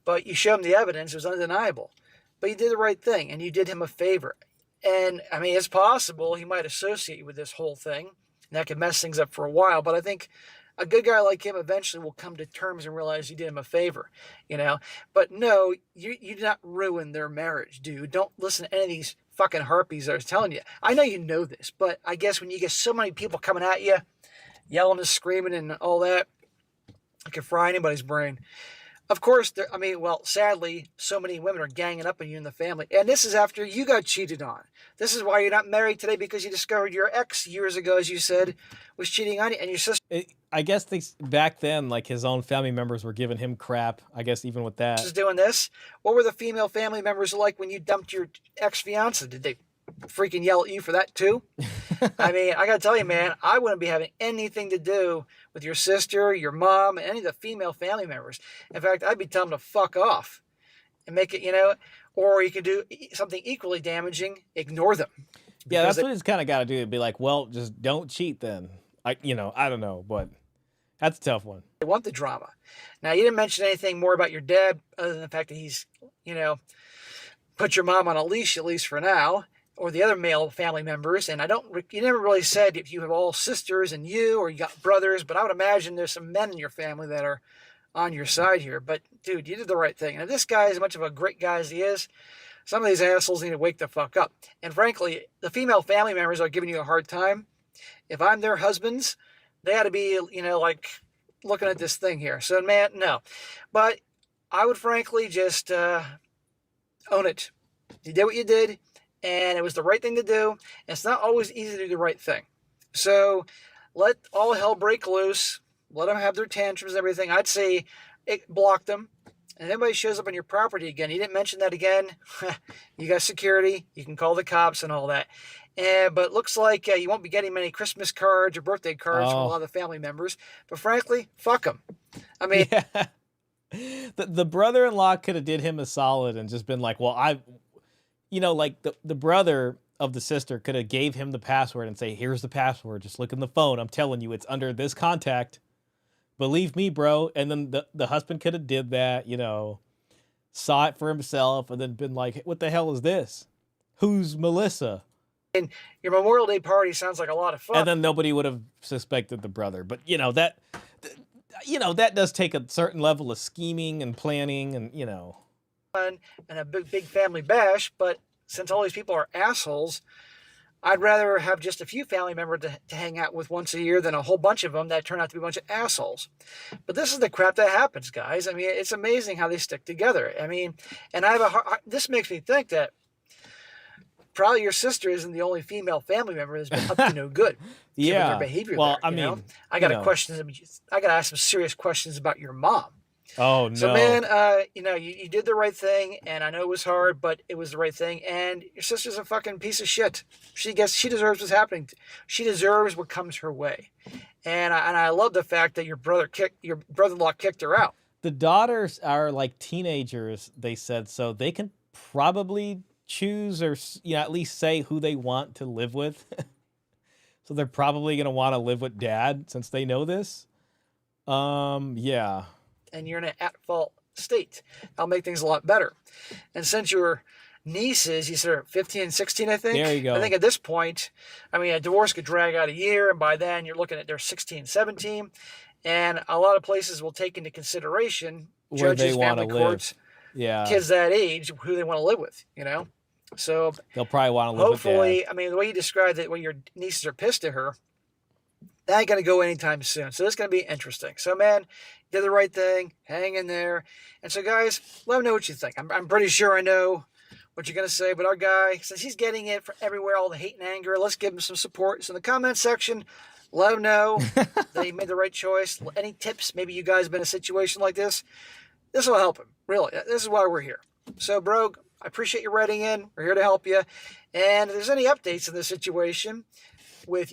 But you showed him the evidence. It was undeniable. But you did the right thing, and you did him a favor. And, I mean, it's possible he might associate you with this whole thing, and that could mess things up for a while. But I think a good guy like him eventually will come to terms and realize you did him a favor, But no, you did not ruin their marriage, dude. Don't listen to any of these fucking harpies that are telling you. I know you know this, but I guess when you get so many people coming at you, yelling and screaming and all that, it can fry anybody's brain. Of course, sadly, so many women are ganging up on you in the family. And this is after you got cheated on. This is why you're not married today, because you discovered your ex years ago, as you said, was cheating on you. And your sister... I guess back then, like, his own family members were giving him crap, I guess, even with that. ...is doing this. What were the female family members like when you dumped your ex-fiancé? Did they freaking yell at you for that too? I mean, I gotta tell you, man, I wouldn't be having anything to do with your sister, your mom, any of the female family members. In fact, I'd be telling them to fuck off and make it, or you could do something equally damaging, ignore them. Yeah, that's what he's kind of got to do. It'd be like, well, just don't cheat then. I don't know, but that's a tough one. They want the drama. Now, you didn't mention anything more about your dad other than the fact that he's, put your mom on a leash, at least for now, or the other male family members. And you never really said if you have all sisters and you, or you got brothers, but I would imagine there's some men in your family that are on your side here. But dude, you did the right thing. And if this guy is as much of a great guy as he is, some of these assholes need to wake the fuck up. And frankly, the female family members are giving you a hard time. If I'm their husbands, they ought to be, like looking at this thing here. So man, no. But I would frankly just, Own it. You did what you did, and it was the right thing to do. And it's not always easy to do the right thing. So let all hell break loose. Let them have their tantrums and everything. I'd say block them. And if anybody shows up on your property again, you didn't mention that again, you got security, you can call the cops and all that. But it looks like you won't be getting many Christmas cards or birthday cards from a lot of the family members. But frankly, fuck them. I mean, the brother-in-law could have did him a solid and just been like, well, like the brother of the sister could have gave him the password and say, here's the password. Just look in the phone. I'm telling you, it's under this contact. Believe me, bro. And then the husband could have did that, saw it for himself and then been like, what the hell is this? Who's Melissa? And your Memorial Day party sounds like a lot of fun. And then nobody would have suspected the brother. But, that does take a certain level of scheming and planning and, Fun and a big family bash. But since all these people are assholes, I'd rather have just a few family members to hang out with once a year than a whole bunch of them that turn out to be a bunch of assholes. But this is the crap that happens, guys. I mean, it's amazing how they stick together. I mean, and this makes me think that probably your sister isn't the only female family member that's been up to no good. Yeah. Their behavior well, there, I got to ask some serious questions about your mom. Oh, no. So, man, you did the right thing, and I know it was hard, but it was the right thing, and your sister's a fucking piece of shit. She deserves what's happening. She deserves what comes her way. And I love the fact that your brother-in-law kicked her out. The daughters are like teenagers, they said, so they can probably choose or, at least say who they want to live with. So they're probably going to want to live with dad since they know this. Yeah. And you're in an at-fault state. That'll make things a lot better. And since your nieces, you said are 15 and 16, I think. There you go. I think at this point, a divorce could drag out a year, and by then you're looking at they're 16, 17. And a lot of places will take into consideration Where judges, they want family to live. courts, Yeah. kids that age, who they want to live with, So they'll probably want to live hopefully, with dad. the way you described it, when your nieces are pissed at her, that ain't going to go anytime soon. So this is going to be interesting. So, man, you did the right thing. Hang in there. And so, guys, let me know what you think. I'm pretty sure I know what you're going to say. But our guy, since he's getting it from everywhere, all the hate and anger, let's give him some support. So in the comment section, let him know that he made the right choice. Any tips? Maybe you guys have been in a situation like this. This will help him. Really. This is why we're here. So, bro, I appreciate you writing in. We're here to help you. And if there's any updates in this situation with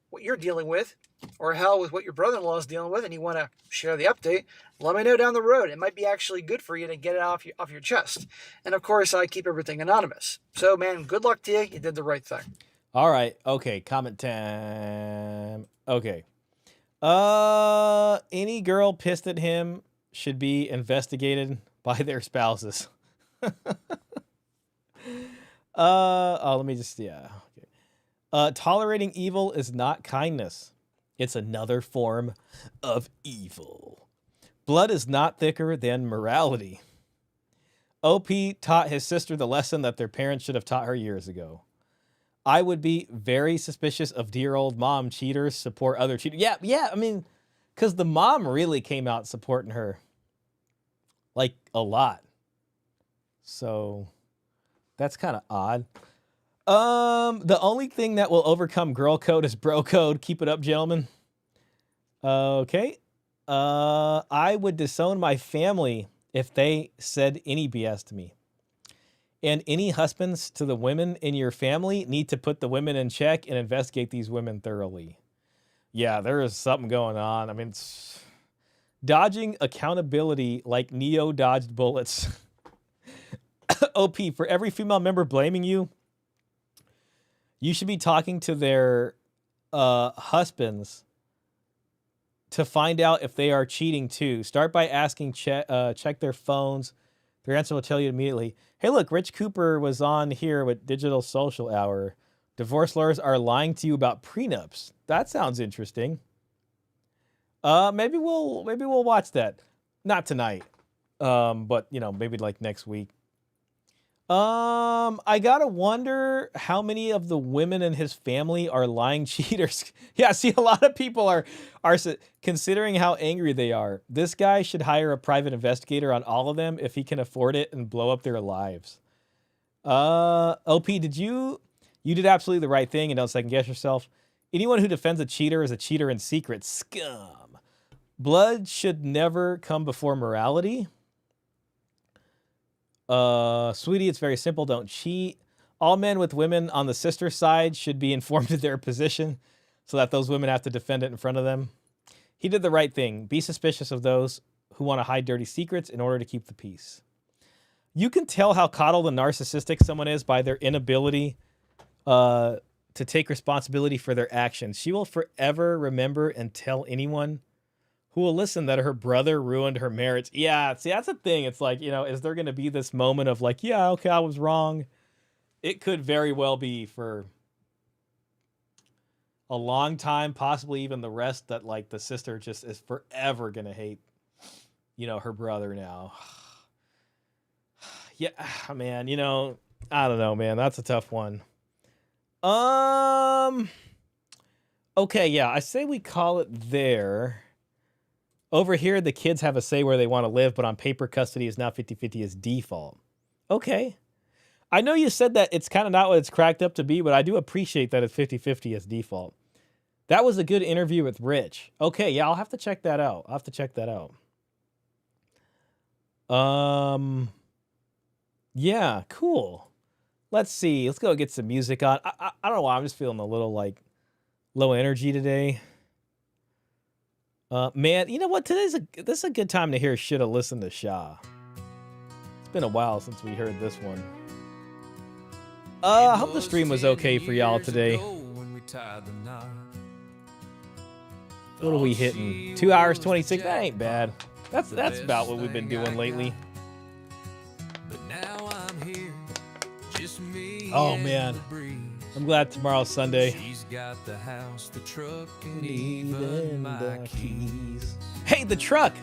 what you're dealing with, or hell with what your brother-in-law is dealing with, and you want to share the update, let me know down the road. It might be actually good for you to get it off your chest. And of course, I keep everything anonymous. So, man, good luck to you. You did the right thing. All right. Okay. Comment time. Okay. Any girl pissed at him should be investigated by their spouses. Let me just, yeah. Okay. Tolerating evil is not kindness. It's another form of evil. Blood is not thicker than morality. OP taught his sister the lesson that their parents should have taught her years ago. I would be very suspicious of dear old mom cheaters support other cheaters. Yeah, because the mom really came out supporting her. Like, a lot. So, that's kind of odd. The only thing that will overcome girl code is bro code. Keep it up, gentlemen. Okay. I would disown my family if they said any BS to me. And any husbands to the women in your family need to put the women in check and investigate these women thoroughly. Yeah, there is something going on. It's dodging accountability like Neo dodged bullets. OP, for every female member blaming you, you should be talking to their husbands to find out if they are cheating too. Start by asking, check their phones. Their answer will tell you immediately. Hey, look, Rich Cooper was on here with Digital Social Hour. Divorce lawyers are lying to you about prenups. That sounds interesting. Maybe we'll watch that. Not tonight. But maybe like next week. I gotta wonder how many of the women in his family are lying cheaters. Yeah, see, a lot of people are considering how angry they are. This guy should hire a private investigator on all of them if he can afford it and blow up their lives. OP, you did absolutely the right thing and don't second guess yourself. Anyone who defends a cheater is a cheater in secret. Scum. Blood should never come before morality. Sweetie, it's very simple. Don't cheat. All men with women on the sister side should be informed of their position so that those women have to defend it in front of them. He did the right thing. Be suspicious of those who want to hide dirty secrets in order to keep the peace. You can tell how coddled and narcissistic someone is by their inability to take responsibility for their actions. She will forever remember and tell anyone who will listen that her brother ruined her marriage. Yeah, see, that's the thing. It's like, is there going to be this moment of like, yeah, okay, I was wrong. It could very well be for a long time, possibly even the rest, that like the sister just is forever going to hate, her brother now. Yeah, man, I don't know, man. That's a tough one. Okay, yeah, I say we call it there. Over here, the kids have a say where they want to live, but on paper, custody is now 50-50 as default. Okay. I know you said that it's kind of not what it's cracked up to be, but I do appreciate that it's 50-50 as default. That was a good interview with Rich. Okay, yeah, I'll have to check that out. Yeah, cool. Let's see. Let's go get some music on. I don't know why. I'm just feeling a little like low energy today. Man, you know what? This is a good time to hear Shoulda Listened to Sha. It's been a while since we heard this one. I hope the stream was okay for y'all today. What are we hitting? 2 hours 26. That ain't bad. That's about what we've been doing lately. Oh man, I'm glad tomorrow's Sunday. She's got the house, the truck, and even my keys. Hey, the truck!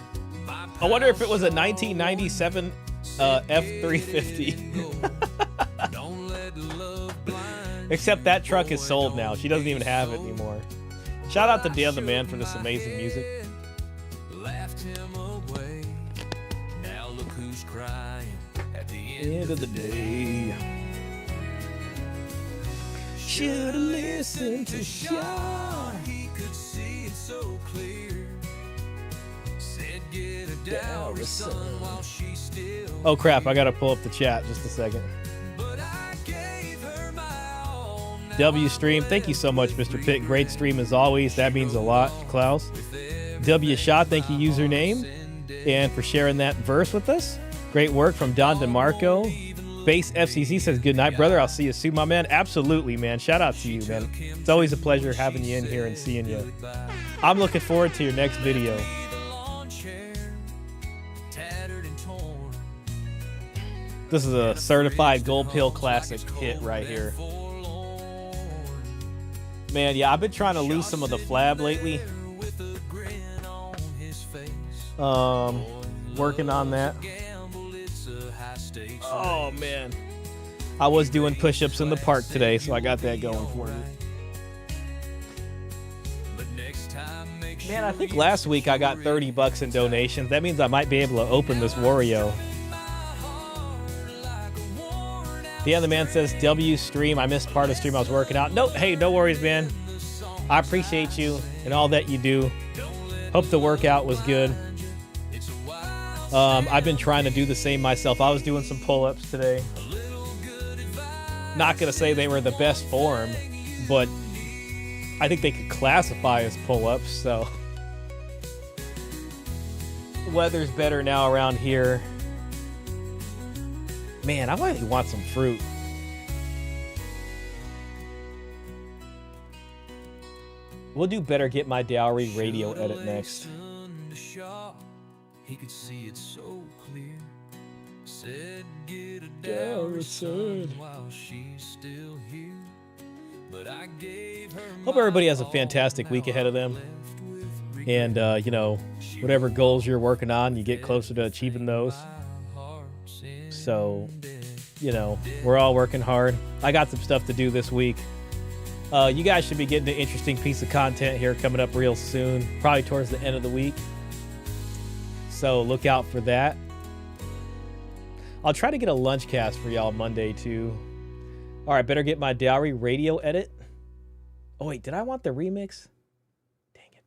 I wonder if it was a 1997 F350. Except that truck is sold now. She doesn't even have it anymore. Shout out to Dan the Man for this amazing music. Laughed him away. Now look who's crying at the end of the day. Should've listened to Sean. He could see it so clear. Said get a dowry son while she still. Oh crap, I gotta pull up the chat just a second. But I gave her my all. W stream, thank you so much, Mr. Pitt. Great stream as always. That means a lot, Klaus. W Shot, thank you, username, and for sharing that verse with us. Great work from Don DeMarco. Base FCC says, good night, brother. I'll see you soon, my man. Absolutely, man. Shout out to you, man. It's always a pleasure having you in here and seeing you. I'm looking forward to your next video. This is a certified gold pill classic hit right here. Man, yeah, I've been trying to lose some of the flab lately. Working on that. Oh man, I was doing push-ups in the park today, so I got that going for me. Man, I think last week I got $30 in donations. That means I might be able to open this Wario. The other man says, W stream. I missed part of the stream I was working out. No, hey, no worries, man. I appreciate you and all that you do. Hope the workout was good. I've been trying to do the same myself. I was doing some pull-ups today. Not gonna say they were the best form, but I think they could classify as pull-ups, so. The weather's better now around here. Man, I might want some fruit. We'll do Better Get My Dowry radio edit next. He could see it so clear. Said get a dowry son while she's still here. But I gave her. Hope everybody has a fantastic week ahead of them. And whatever goals you're working on, you get closer to achieving those. So, we're all working hard. I got some stuff to do this week. You guys should be getting an interesting piece of content here coming up real soon, probably towards the end of the week. So look out for that. I'll try to get a lunch cast for y'all Monday too. All right, better get my dowry radio edit. Oh wait, did I want the remix? Dang it.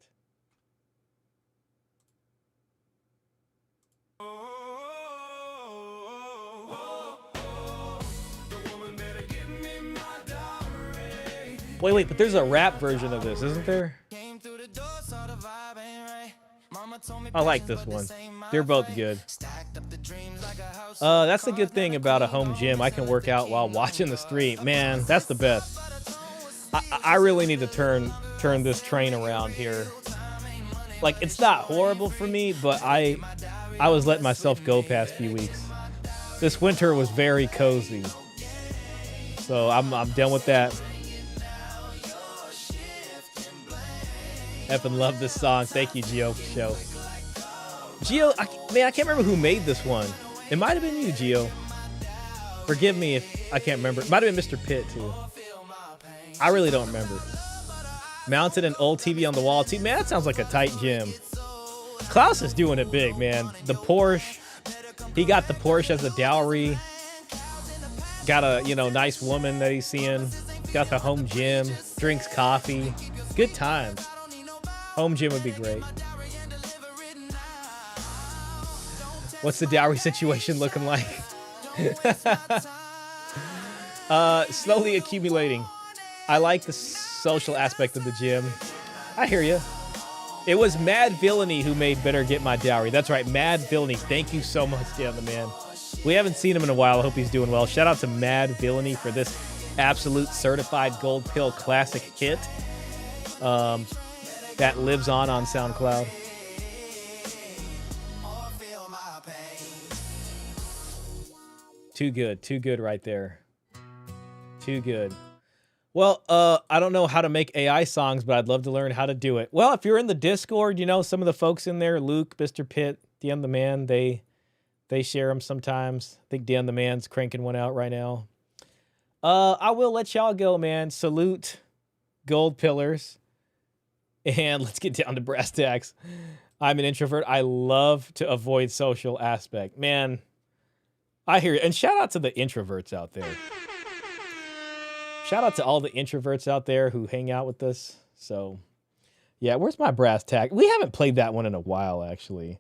Wait, but there's a rap version of this, isn't there? I like this one. They're both good. That's the good thing about a home gym. I can work out while watching the stream. Man, that's the best. I really need to turn this train around here. Like, it's not horrible for me, but I was letting myself go past few weeks. This winter was very cozy. So I'm done with that. Effing love this song. Thank you, Gio, for the show. Gio, man, I can't remember who made this one. It might have been you, Gio. Forgive me if I can't remember. It might have been Mr. Pitt, too. I really don't remember. Mounted an old TV on the wall, too. Man, that sounds like a tight gym. Klaus is doing it big, man. The Porsche. He got the Porsche as a dowry. Got a, nice woman that he's seeing. Got the home gym. Drinks coffee. Good times. Home gym would be great. What's the dowry situation looking like? Slowly accumulating. I like the social aspect of the gym. I hear you. It was Mad Villainy who made Better Get My Dowry. That's right, Mad Villainy. Thank you so much, Dan the Man. We haven't seen him in a while. I hope he's doing well. Shout out to Mad Villainy for this absolute certified gold pill classic hit. That lives on SoundCloud. Too good right there. Too good. Well, I don't know how to make AI songs, but I'd love to learn how to do it. Well, if you're in the Discord, some of the folks in there, Luke, Mr. Pitt, DM the Man, they share them sometimes. I think DM the Man's cranking one out right now. I will let y'all go, man. Salute, gold pillars. And let's get down to brass tacks. I'm an introvert. I love to avoid social aspect. Man, I hear you. And shout out to the introverts out there. Shout out to all the introverts out there who hang out with us. So, yeah, where's my brass tack? We haven't played that one in a while, actually.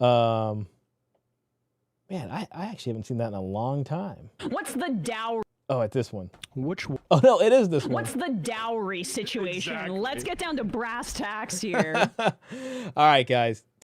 Man, I actually haven't seen that in a long time. What's the dowry? Oh, at this one. Which one? Oh, no, it is this one. What's the dowry situation? Exactly. Let's get down to brass tacks here. All right, guys.